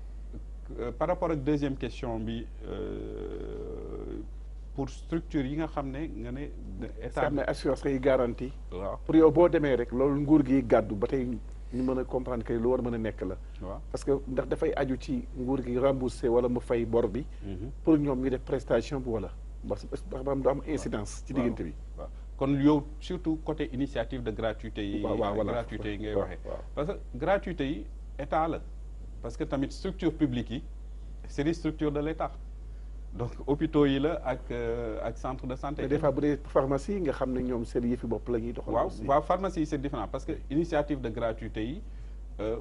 S7: par rapport ak deuxième question bi pour structure yi nga xam ne nga ne état
S8: am na assurance yi garantie
S7: waaw
S8: pour yow boo demee rek loolu nguur gi gàddu ba tey ñu mën a comprendre que lu war mën a nekk la
S7: waaw
S8: parce que ndax dafay aju ci nguur gi rembourser wala mu fay bor bi pour ñoom ñu def prestation bi wala parce que du am incidence ci diggante bi
S7: waaw kon yow surtout côté initiative de gratuité yi
S8: voilà
S7: gratuité yi ngay waxee parce que gratuité yi état la parce que tamit structure publique yi c'est des structures de l'État donc hôpitaux yi la ak centre de santé.
S8: mais des fois bu dee pharmacie nga xam ne ñoom seen yëfi bopp la ñuy doxal.
S7: waaw pharmacie yi c'est différent parce que initiative de gratuité yi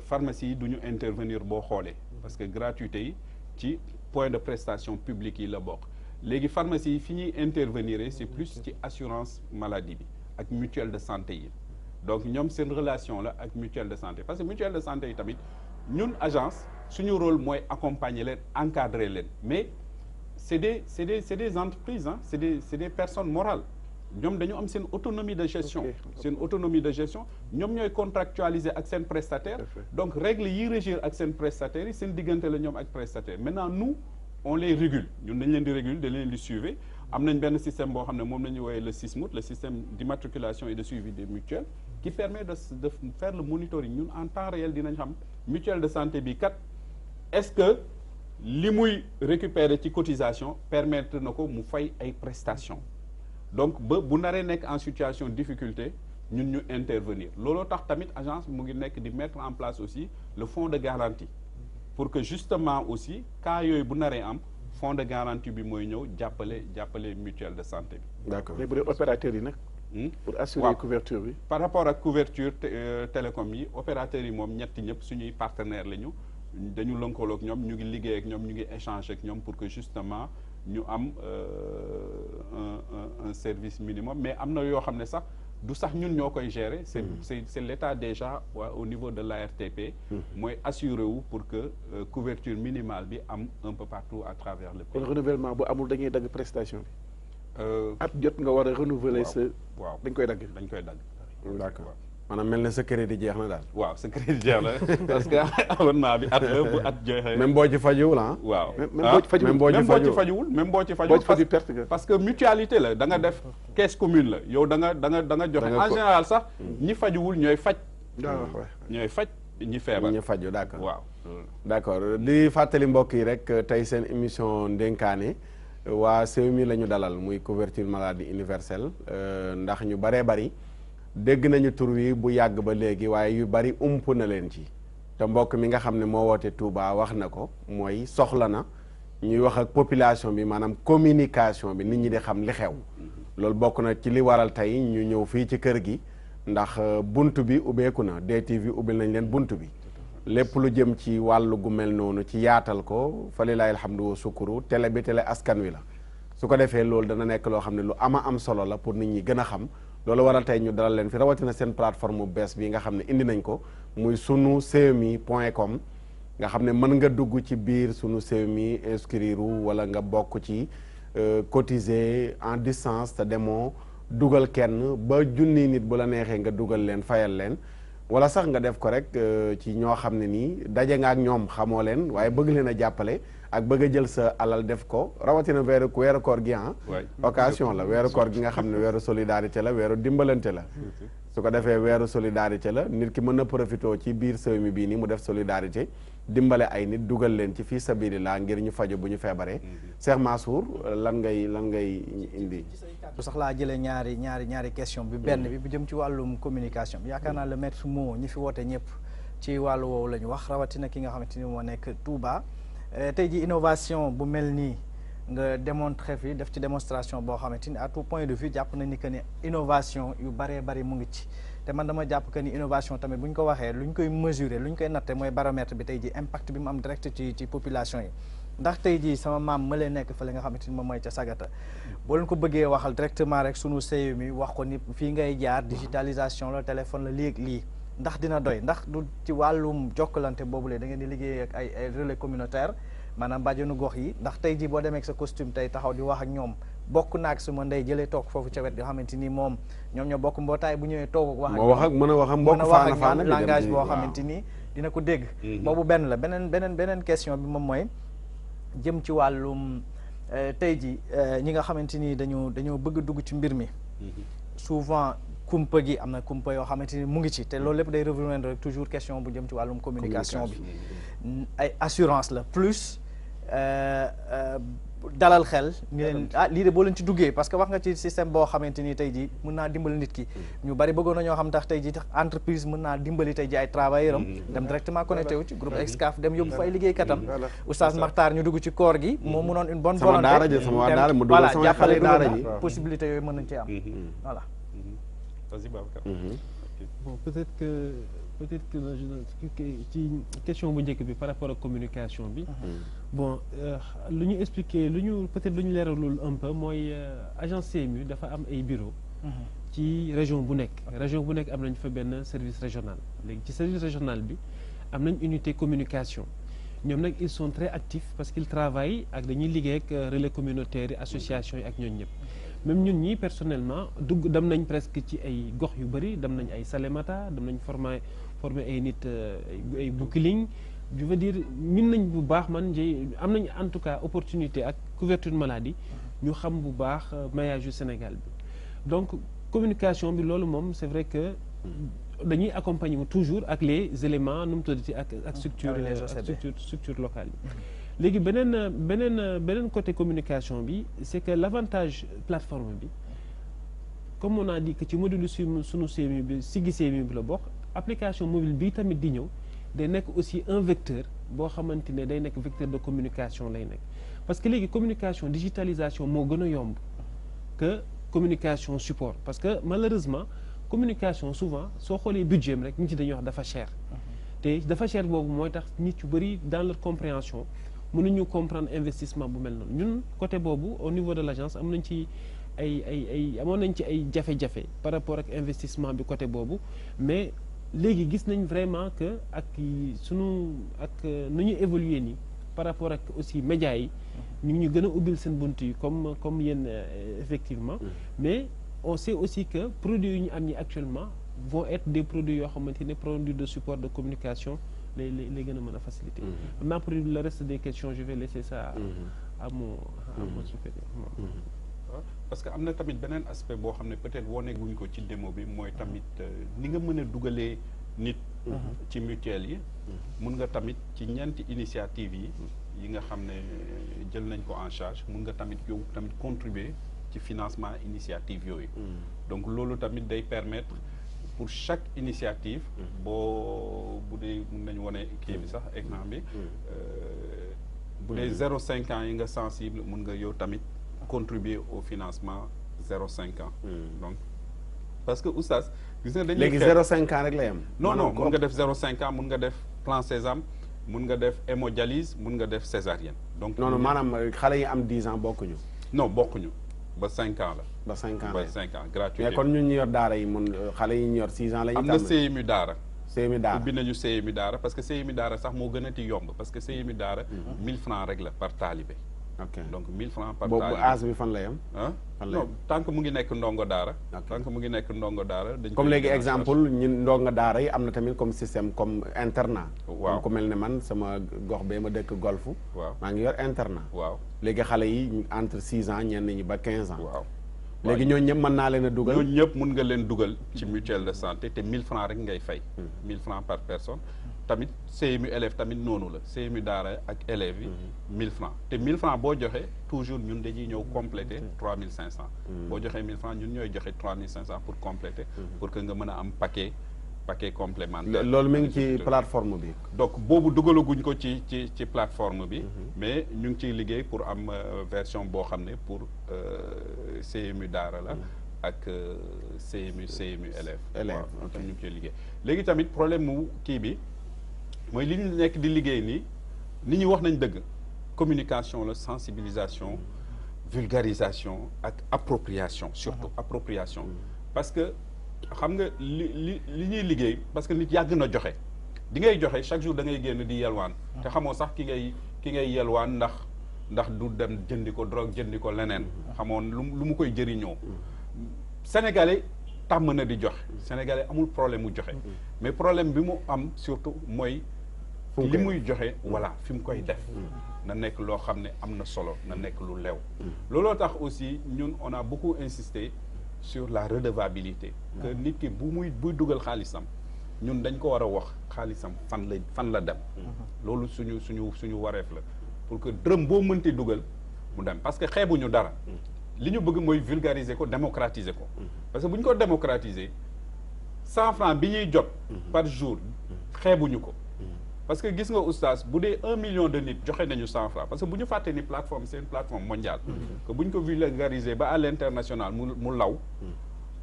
S7: pharmacie yi du ñu intervenir boo xoolee parce que gratuité yi ci point de prestation publique yi la bokk léegi pharmacie yi fi ñuy intervenir c'est plus ci assurance maladie bi ak mutuelle de santé yi donc ñoom seen relation la ak mutuelle de santé parce que mutuelle de santé yi tamit ñun agence suñu rôle mooy accompagner leen encadrer leen mais c'est des entreprises hein c'est des personnes morales ñoom dañu am seen autonomie de gestion seen autonomie de gestion ñoom ñooy contractualiser ak seen prestataire donc règle yi régir ak seen prestataires yi seen diggante la ñoom ak prestataire maintenant nous on les régule ñun dañ leen di réguler dañ leen di suivre am nañ benn système boo xam ne moom la ñuy woowee le SISMUT le système d'immatriculation et de suivi des mutuelles qui permet de faire le monitoring ñun en temps réel dinañ xam mutuelle de santé bi kat est-ce que li muy récupérer ci cotisation permettre na ko mu fay ay prestations donc ba bu naree nekk en situation de difficulté ñun ñu intervenir looloo tax tamit agence mu ngi nekk di mettre en place aussi le fonds de garantie pour que justement aussi cas yooyu bu naree am fonds de garantie bi mooy ñëw jàppale mutuelle de santé bi.
S8: d'accord mais bu dee opérateurs yi nag. pour assurer couverture bi.
S7: par rapport ak couverture télécom yi opérateurs yi moom ñetti ñëpp suñuy partenaires lañu dañu lëkkaloog ñoom ñu ngi liggéey ak ñoom ñu ngi échanger ak ñoom pour que justement ñu am un service minimum mais am na yoo xam ne sax du sax ñun ñoo koy gérer c'est l'État déjà au niveau de l'ARTP mooy assurer wu pour que couverture minimale bi am un peu partout à travers le pays.
S8: kon renouvellement bu amul dañuy dagg prestation bi. at jot nga war a renouveler sa.
S7: waaw
S8: dañ koy dagg.
S4: d'accord maanaam mel na sa crédit jeex na daal.
S7: waaw sa crédit jeex na parce que abonnement bi at la bu at jeexee.
S4: même boo ci fajuwul ah.
S7: waaw
S4: même boo ci fajuwul
S7: même boo ci fajuwul parce que mutualité la da nga def caisse commune la yow da nga joxe en général sax ñi fajuwul ñooy faj. ñooy faj ñi feebar.
S4: ñi faju d'accord
S7: waaw.
S4: d'accord li fàttali mbokk yi rek tey seen émission ndénkaane waa CMU la ñu dalal muy couverture maladie universelle ndax ñu baree bari. dégg nañu tur wi bu yàgg ba léegi waaye yu bari ump na leen ci te mbokk mi nga xam ne moo woote Touba wax na ko mooy soxla na ñuy wax ak population bi maanaam communication bi nit ñi di xam li xew loolu bokk na ci li waral tey ñu ñëw fii ci kër gi ndax bunt bi ubbeeku na DTV ubbil nañ leen bunt bi lépp lu jëm ci wàllu gu mel noonu ci yaatal ko fa lilahi alhamdu wa sukuru télé bi télé askan wi la su ko defee loolu dana nekk loo xam ne lu am solo la pour nit ñi gën a xam loolu waral tey ñu dalal leen fi rawatina seen plateforme bu bees bi nga xam ne indi nañ ko muy sunu cmi.com nga xam ne mën nga dugg ci biir sunu cmi inscrire wala nga bokk ci cotiser en distance te demoo dugal kenn ba junni nit bu la neexee nga dugal leen fayal leen wala sax nga def ko rek ci ñoo xam ne nii daje nga ak ñoom xamoo leen waaye bëgg leen a jàppale ak bëgg a jël sa alal def ko rawatina weeru koor gi occasion la weeru koor gi nga xam ne weeru solidarité la weeru dimbalante la su ko defee weeru solidarité la nit ki mën na profité ci biir sëwmi bii nii mu def solidarité dimbale ay nit dugal leen ci fii sabilillah ngir ñu faju bu ñu feebaree Cheikh Mansour lan ngay indi
S5: bu sax laa jëlee ñaari question bi benn bi bu jëm ci wàllum communication bi yaakaar naa le maître mot ñi fi woote ñëpp ci wàllu woowu la ñu wax rawatina ki nga xamante ni moo nekk Touba tey ji innovation bu mel nii nga démontré fi def ci démonstration boo xamante ni à tout point de vue jàpp na ni que ni innovation yu bëree bëri mu ngi ci te man dama jàpp que ni innovation tamit bu ñu ko waxee lu ñu koy mesurer lu ñu koy natte mooy baromètre bi tey ji impact bi mu am direct ci population yi ndax tey jii sama maam ma leen nekk fële nga xamante ni moom mooy ca Sagata boo leen ko bëggee waxal directement rek sunu CMU wax ko ni fii ngay jaar digitalisation la téléphone la léegi lii ndax dina doy ndax du ci wàllum jokkalante boobule da ngeen di liggéey ak ay relais communautaire maanaam bàjjenu gox yi ndax tey jii boo demee ak sa costume tey taxaw di wax ak ñoom bokk naag su ma ndey jëlee toog foofu ca wet nga xamante ni moom ñoom ñoo bokk mbootaay bu ñëwee toog wax ak
S4: mën a wax ak mbokk faana faana bi
S5: langage boo xamante ni dina ko dégg boobu benn la beneen question bi moom mooy jëm ci wàllum tey ji ñi nga xamante ni dañoo bëgg dugg ci mbir mi souvent kumpa gi am na kumpa yoo xamante ni mu ngi ci te loolu lépp day revenir rek toujours question bu jëm ci wàllum communication bi ay assurance la plus dalal xel ni leen lii de boo leen ci duggee parce que wax nga ci système boo xamante ni tey ji mën naa dimbali nit ki ñu bari bëggoon na ñoo xam tax tey ji entreprise mën naa dimbali tey ji ay travailleur am dem directement connecté wu ci groupe Excaf dem yóbbu fa ay liggéeykatam Oustaz Makhtar ñu dugg ci koor gi moo mënoon une bonne volonté voilà jàppale daara ji possibilité yooyu mën nañ ci am voilà
S6: bon peut-être que ci question bu njëkk bi par rapport ak communication bi bon lu ñu expliquer peut-être lu ñu leeralul un peu mooy agence CMU dafa am ay bureau ci région bu nekk am nañ fa benn service régional léegi ci service régional bi am nañ unité communication ñoom nag ils sont très actifs parce qu'ils travaillent ak dañuy liggéey ak relais communautaires yi associations yi ak ñooñu ñëpp même ñun ñii personnellement dem nañ presque ci ay gox yu bëri dem nañ ay Salémata dem nañ former ay nit ay Bokiling je veux dire ñun nañ bu baax am nañ en tout cas opportunité ak couverture maladie ñu xam bu baax maillage yu Sénégal bi donc communication bi loolu moom c'est vrai que dañuy accompagner toujours ak les éléments nu mu tuddati ak structure locale yi léegi beneen côté communication bi c'est que l'avantage plateforme bi comme on a dit que ci module sunu CMU bi Siggi CMU bi la bokk application mobile bi tamit di ñëw day nekk aussi un vecteur boo xamante ne day nekk vecteur de communication lay nekk parce que léegi communication digitalisation moo gën a yomb que communication support parce que malheureusement communication souvent soo xoolee budget rek nit ñi dañuy wax dafa cher te dafa cher boobu mooy tax nit yu bëri dans leur compréhension mënuñu comprendre investissement bu mel noonu ñun côté boobu au niveau de l'agence amoon nañ ci ay jafe-jafe par rapport ak investissement bi côté boobu mais léegi gis nañ vraiment que ak nu ñu évoluer nii par rapport ak aussi médias yi ñu ngi ñu gën a ubbil seen bunt yi comme yéen effectivement mais on sait aussi que produits yi ñu am ñi actuellement vont être des produits yoo xamante ne produits de support de communication lay gën a mën a faciliter. Maintenant pour le reste des questions je vais laisser ça à mon supérieur.
S7: parce que am na tamit beneen aspect boo xam ne peut-être wone guñ ko ci démo bi mooy tamit ni nga mën a dugalee nit ci mutuelle yi mun nga tamit ci ñeenti initiative yi nga xam ne jël nañ ko en charge mun nga tamit yow tamit contribuer ci financement initiative yooyu donc loolu tamit day permettre pour chaque initiative boo bu dee mun nañu wone kii bi sax écran bi bu dee 0,5 ans yi nga sensible mun nga yow tamit contribuer au financement 0,5 ans donc parce que oustaz gis nga dañuy
S4: léegi 0,5 ans rek lay am
S7: non mun nga def 0,5 ans mun nga def plan Sésame mun nga def hémodialyse mun nga def césarienne donc
S4: non maanaam xale yi am 10 ans bokkuñu
S7: non bokkuñu ba 5 ans la
S4: ba 5 ans
S7: ba 5 ans gratuit
S4: mais kon ñun ñu yor daara yi mun xale yi ñu yor 6 ans la ñu
S7: am na CMU daara
S4: ubbi
S7: nañu CMU daara parce que CMU daara sax moo gën a ti yomb parce que CMU daara 1000 francs rek la par talibé
S4: ok
S7: donc 1000 francs par
S4: boobu
S7: talibé
S4: âge bi fan la yam
S7: non tant que mu ngi nekk ndongo daara tant que mu ngi nekk ndongo daara dañ
S4: comme léegi exemple ñun ndongo daara yi am na tamit comme système comme internat
S7: waaw
S4: ku mel ne man sama gox bee ma dëkk golfu
S7: waaw
S4: maa ngi yor internat
S7: waaw
S4: léegi xale yi entre 6 ans ñenn ñi ba 15 ans
S7: waaw
S4: léegi ñooñu ñëpp mën naa leen a dugal
S7: ñooñu ñëpp mun nga leen dugal ci mutuelle de santé te 1000 francs rek ngay fay 1000 francs par personne tamit CMU élève tamit noonu la CMU daara ak élèves yi 1000 francs te 1000 francs boo joxe toujours ñun dañuy ñëw compléter 3500 boo joxee 1000 francs ñun ñooy joxe 3500 pour compléter pour que nga mën a am paquet complémentaire
S4: loolu mi ngi ci plateforme bi
S7: donc boobu dugalaguñ ko ci plateforme bi mais ñu ngi ciy liggéey pour am version boo xam ne pour CMU daara la ak CMU élève waaw ñu ngi ciy liggéey léegi tamit problème mu kii bi mooy li ñu nekk di liggéey nii nit ñi wax nañ dëgg communication la sensibilisation vulgarisation ak appropriation surtout appropriation parce que xam nga li ñuy liggéey parce que nit yàgg na joxe di ngay joxe chaque jour da ngay génn di yelwaan te xamoo sax ki ngay yelwaan ndax du dem jëndi ko drogue jëndi ko leneen xamoon lu mu koy jëriñoo sénégalais tàmm na di joxe sénégalais amul problème mu joxe mais problème bi mu am surtout mooy li muy joxe voilà fi mu koy def na nekk loo xam ne am na solo na nekk lu lew looloo tax aussi ñun on a beaucoup insisté sur la redevabilité que nit ki buy dugal xaalisam ñun dañ ko war a wax xaalisam fan la dem loolu suñu wareef la pour que dërëm boo mënti dugal mu dem parce que xeebuñu dara li ñu bëgg mooy vulgariser ko démocratiser ko parce que bu ñu ko démocratiser 100 francs bi ñuy jot par jour xeebuñu ko parce que gis nga oustaz bu dee 1 million de nit joxe nañu 100 francs parce que bu ñu fàtte ni plateforme c'est une plateforme mondiale que bu ñu ko vulgariser ba à l'international mu law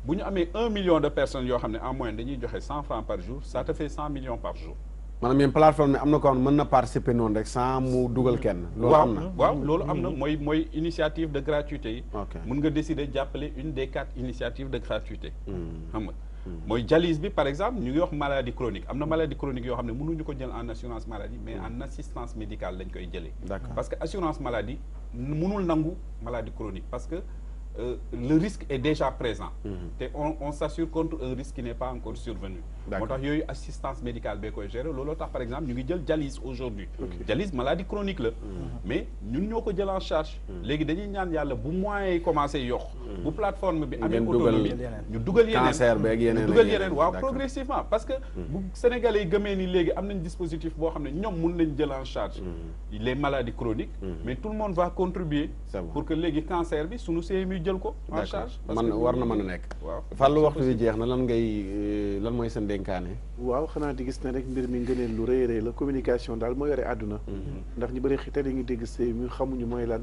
S7: bu ñu amee 1 million de personnes yoo xam ne en moyenne dañuy joxe 100 francs par jour ça te fait 100 millions par jour
S4: maanaam yéen plateforme bi am na ko mën na participer noonu rek sans mu dugal kenn loolu am na
S7: waaw loolu am na mooy initiative de gratuité yi mun nga décider jàppale une des 4 initiatives de gratuité xam nga mooy dialyse bi par exemple ñu ngi wax maladie chronique am na maladie chronique yoo xam ne mënuñu ko jël en assurance maladie mais en assistance médicale lañ koy jëlee parce que assurance maladie mënul nangu maladie chronique parce que le risque est déjà présent te on s'assure contre un risque qui n'est pas encore survenu moo tax yooyu assistance médicale bee koy gérer looloo tax par exemple ñu ngi jël dialyse aujourd'hui dialyse maladie chronique la mais ñun ñoo ko jël en charge léegi dañuy ñaan yàlla bu moyens yi commencé yokk bu plateforme bi amee autonomie ñu dugal yeneen
S4: cancer beeg yeneen
S7: ñu dugal yeneen waaw progressivement parce que bu Sénégalais yi gëmee ni léegi am nañ dispositif boo xam ne ñoom mun nañ jël en charge les maladies chroniques mais tout le monde va contribuer pour que léegi cancer bi sunu CMU jël ko en charge
S4: man war na mën a nekk
S7: waaw
S4: Fallou waxtu bi jeex na lan mooy seen dénkaane
S8: waaw xanaa di gis ne rek mbir mi ngëneel lu rëy rëy la communication daal moo yore àdduna ndax ñu bëri te dañuy dégg CMU xamuñu mooy lan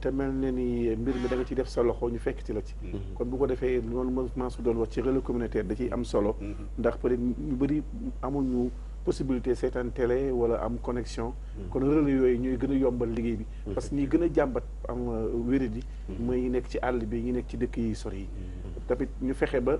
S8: te mel ne ni mbir mi da nga ciy def sa loxo ñu fekk ci la ci kon bu ko defee loolu ma su doon wax ci relais communautaire da ciy am solo ndax peut être ñu bëri amuñu possibilité seetaan télé wala am connexion kon relais yooyu ñooy gën a yombal liggéey bi parce que ñi gën a jàmbat am wéradi mooy ñi nekk ci àll bi ñi nekk ci dëkk yi sori yi tamit ñu fexe ba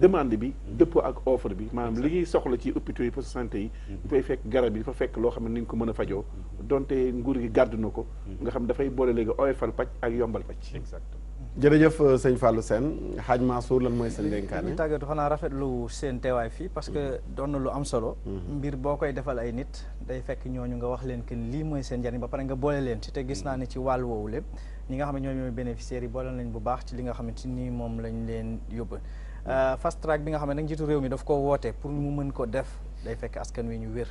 S8: demande bi dëppoo ak offre bi maanaam li ñuy soxla ci hôpitaux yi poste santé yi dafay fekk garab yi dafa fekk loo xam ne nañ ko mën a fajoo donte nguur gi gàddu na ko nga xam dafay boole léegi oyofal paj ak yombal paj
S7: exactement
S4: jërëjëf sëñ Fallou Sène Hadj Mansour lan mooy seen dénkaane
S5: ñu tàggatu xanaa rafetlu seen teewaay fii parce que doon na lu am solo mbir boo koy defal ay nit day fekk ñooñu nga wax leen que lii mooy seen njariñ ba pare nga boole leen ci te gis naa ne ci wàll woowu lépp ñi nga xam ne ñooy bénéficiaires yi boole nañ bu baax ci li nga xamante ni moom lañ leen yóbbu fast track bi nga xam ne nag njiitu réew mi daf ko woote pour mu mën ko def day fekk askan wi ñu wér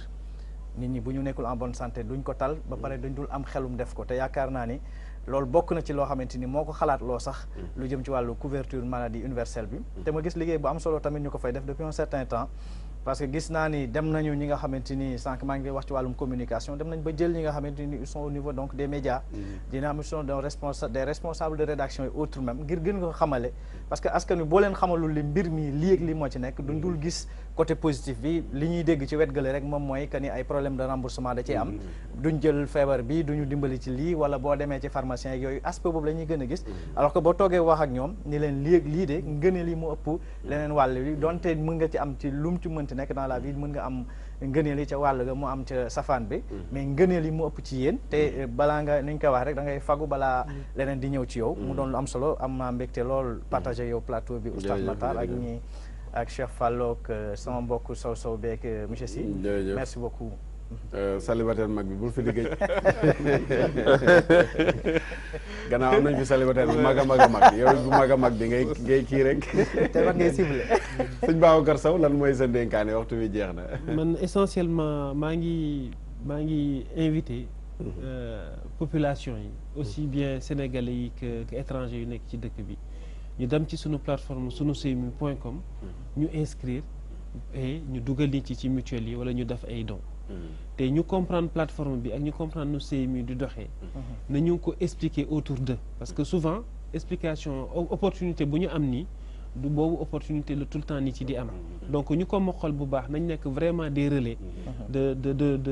S5: nit ñi bu ñu nekkul en bonne santé duñ ko tal ba pare duñ dul am xelum def ko te yaakaar naa ni loolu bokk na ci loo xamante ni moo ko xalaat loo sax lu jëm ci wàllu couverture maladie universelle bi te ma gis liggéey bu am solo tamit ñu ko fay def depuis un certain temps parce que gis naa ni dem nañu ñi nga xamante ni sànq maa ngi wax ci wàllum communication dem nañ ba jël ñi nga xamante ni ils sont au niveau donc des médias dina am sont des responsables de rédaction et autres même ngir gën nga xamale parce que askan wi boo leen xamalul li mbir mi lii ak lii moo ci nekk duñ dul gis côté positif bi li ñuy dégg ci wet gële rek moom mooy que ni ay problème de remboursement da ciy am duñ jël feebar bi duñu dimbali ci lii wala boo demee ci pharmacien yooyu aspect boobu la ñuy gën a gis alors que boo toogee wax ak ñoom ni leen lii ak lii de ngëneel yi mu ëpp leneen wàll wi donte mën nga ci am ci lu mu ci mënti nekk dans la vie mën nga am ngëneel yi ca wàll ga mu am ca safaan bi mais ngëneel yi mu ëpp ci yéen te balaa nga ni ñu koy wax rek da ngay fagu balaa leneen di ñëw ci yow mu doon lu am solo am naa mbégte lool partagé yow plateau bi Oustaz Matar ak ñi ak Cheikh Fallo ak sama mbokk sow beeg monsieur Sy merci beaucoup
S4: célibataire mag bi bul fi liggéey gannaaw am nañ fi célibataire bu mag a mag a mag yow bu mag a mag bi ngay kii rek
S5: te war ngay ciblé
S4: sëñ Babacar Sow lan mooy sa dénkaane waxtu bi jeex na
S6: man essentiellement maa ngi invité population yi aussi bien sénégalais yi que étrangers yu nekk ci dëkk bi ñu dem ci sunu plateforme sunuseymu.com ñu inscrire et ñu dugal nit ci mutuelle yi wala ñu def ay dons te ñu comprendre plateforme bi ak ñu comprendre nu CMU di doxee na ñu ko expliquer autour d'eux parce que souvent explication opportunité bu ñu am nii du boobu opportunité la tout le temps nit ci di am donc ñu ko mokkal bu baax nañ nekk vraiment des relais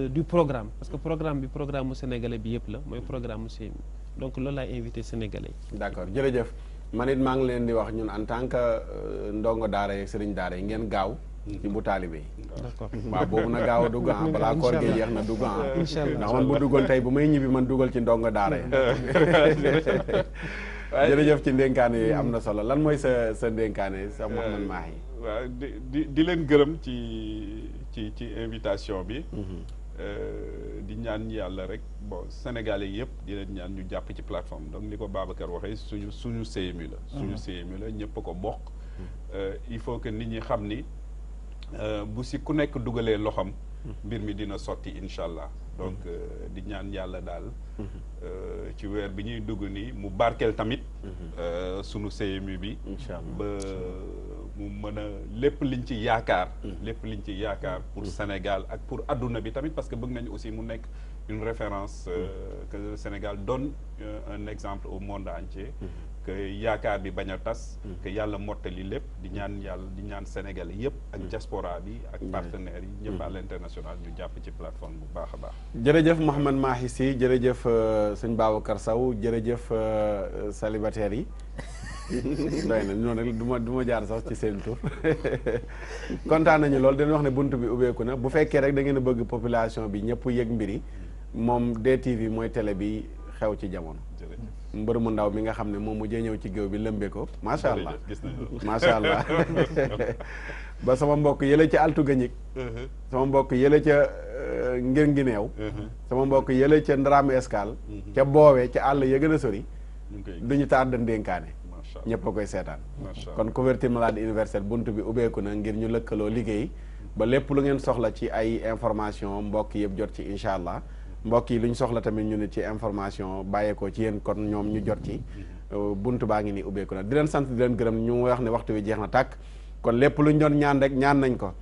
S6: du programme parce que programme bi programme mu sénégalais bi yëpp la mooy programme mu CMU donc loolu laay invité sénégalais yi
S4: d'accord jërëjëf man it maa ngi leen di wax ñun en tant que ndongo daara yeeg sëriñ daara yi ngeen gaaw ci bu taalibe yi
S6: d'accord
S4: waaw boobu na gaaw a dugg balaa koor gi jeex na dugg ndax man bu duggoon tey bu may ñibbi man dugal ci ndongo daara yi jërëjëf ci ndénkaane yooyu am na solo lan mooy sa ndénkaane sa Mouhamed Mahi
S7: waaw di leen gërëm ci invitation bi di ñaan yàlla rek bon Sénégalais yëpp di leen ñaan ñu jàpp ci plateforme donc ni ko Babacar waxee suñu CMU la suñu CMU la ñëpp ko bokk il faut que nit ñi xam ni bu si ku nekk dugalee loxam mbir mi dina sotti incha allah. donc di ñaan yàlla daal ci weer bi ñuy dugg nii mu barkeel tamit sunu CMU bi ba mu mën a lépp liñ ci yaakaar pour Sénégal ak pour adduna bi tamit parce que bëgg nañu aussi mu nekk une référence que le Sénégal donne un exemple au monde entier que yaakaar bi bañ a tas que yàlla mottali lépp di ñaan Sénégalais yëpp ak diaspora bi ak partenaires yi ñëpp à l'international ñu jàpp ci plateforme bu baax a baax
S4: jërëjëf Mouhamed Mahi Sy jërëjëf sëñ Babacar Sow jërëjëf célibataires yi doy na noonu rek du ma jaar sax ci seen tur kontaan nañu lool dañu wax ne bunt bi ubbeeku na bu fekkee rek da ngeen a bëgg population bi ñëpp yëg mbiri moom DTV mooy télé bi xew ci jamono mbër mu ndaw mi nga xam ne moom mu jee ñëw ci géew bi lëmbee ko macha allah macha allah ba sama mbokk yële ca altu gañik sama mbokk yële ca ngir ngi neew sama mbokk yële ca Ndramé Escale ca boowee ca àll ya gën a sori duñu tàdd ndénkaane ñëpp a koy seetaan kon couverture maladie universelle bunt bi ubbeeku na ngir ñu lëkkaloo liggéey ba lépp lu ngeen soxla ci ay information mbokk yëpp jot ci incha allah mbokk yi lu ñu soxla tamit ñu ne ci information bàyyeekoo ci yéen kon ñoom ñu jot ci bunt baa ngi nii ubbeeku na di leen sant di leen gërëm ñu wax ne waxtu wi jeex na tàkk kon lépp lu ñu doon ñaan rek ñaan nañ ko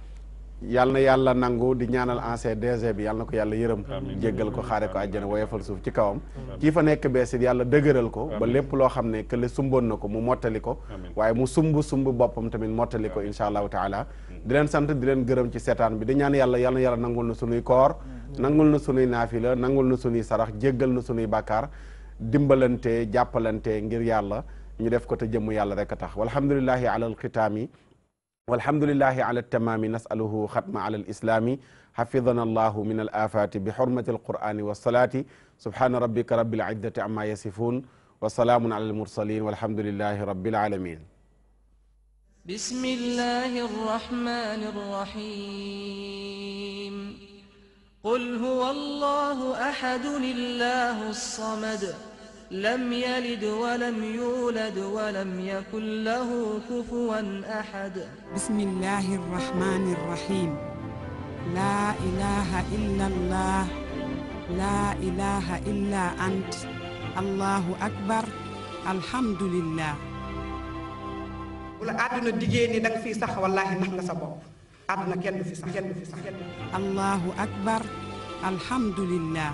S4: yàlla na yàlla nangu di ñaanal ancien DG bi yàlla na ko yàlla yërëm jéggal ko xaare ko àjjana woyofal suuf ci kawam kii fa nekk beesit yàlla dëgëral ko ba lépp loo xam ne kële sumboon na ko mu mottali ko waaye mu sumb boppam tamit mottali ko insha allahu taala di leen sant di leen gërëm ci seetaan bi di ñaan yàlla yàlla na yàlla nangul na sunuy koor nangul na sunuy naafila nangul na sunuy sarax jéggal na sunuy bàkkaar dimbalante jàppalante ngir yàlla ñu def ko te jëmm yàlla rek a tax walhamdulillahi ala alxitaami walhamdulillahi ala altamaami nasaluhu xatma ala alislami xafidana allahu min alafati bi xurmati alqur'ani wasalaati subhana rabbika rabbil izzati amma yasifun wa salaamun ala almursalin walhamdulillahi rabbil alamin
S1: bismillahi arrahmani arrahim qul huwa allahu ahadun illahu samad لم يلد ولم يولد ولم يكن له كفوا أحد
S2: بسم الله الرحمن الرحيم لا إله إلا الله لا إله إلا أنت الله أكبر الحمد لله
S3: wala àdduna diggée ni da nga fii sax wallaahi nax nga sa bopp àdduna kenn du fi sax
S2: الله أكبر الحمد لله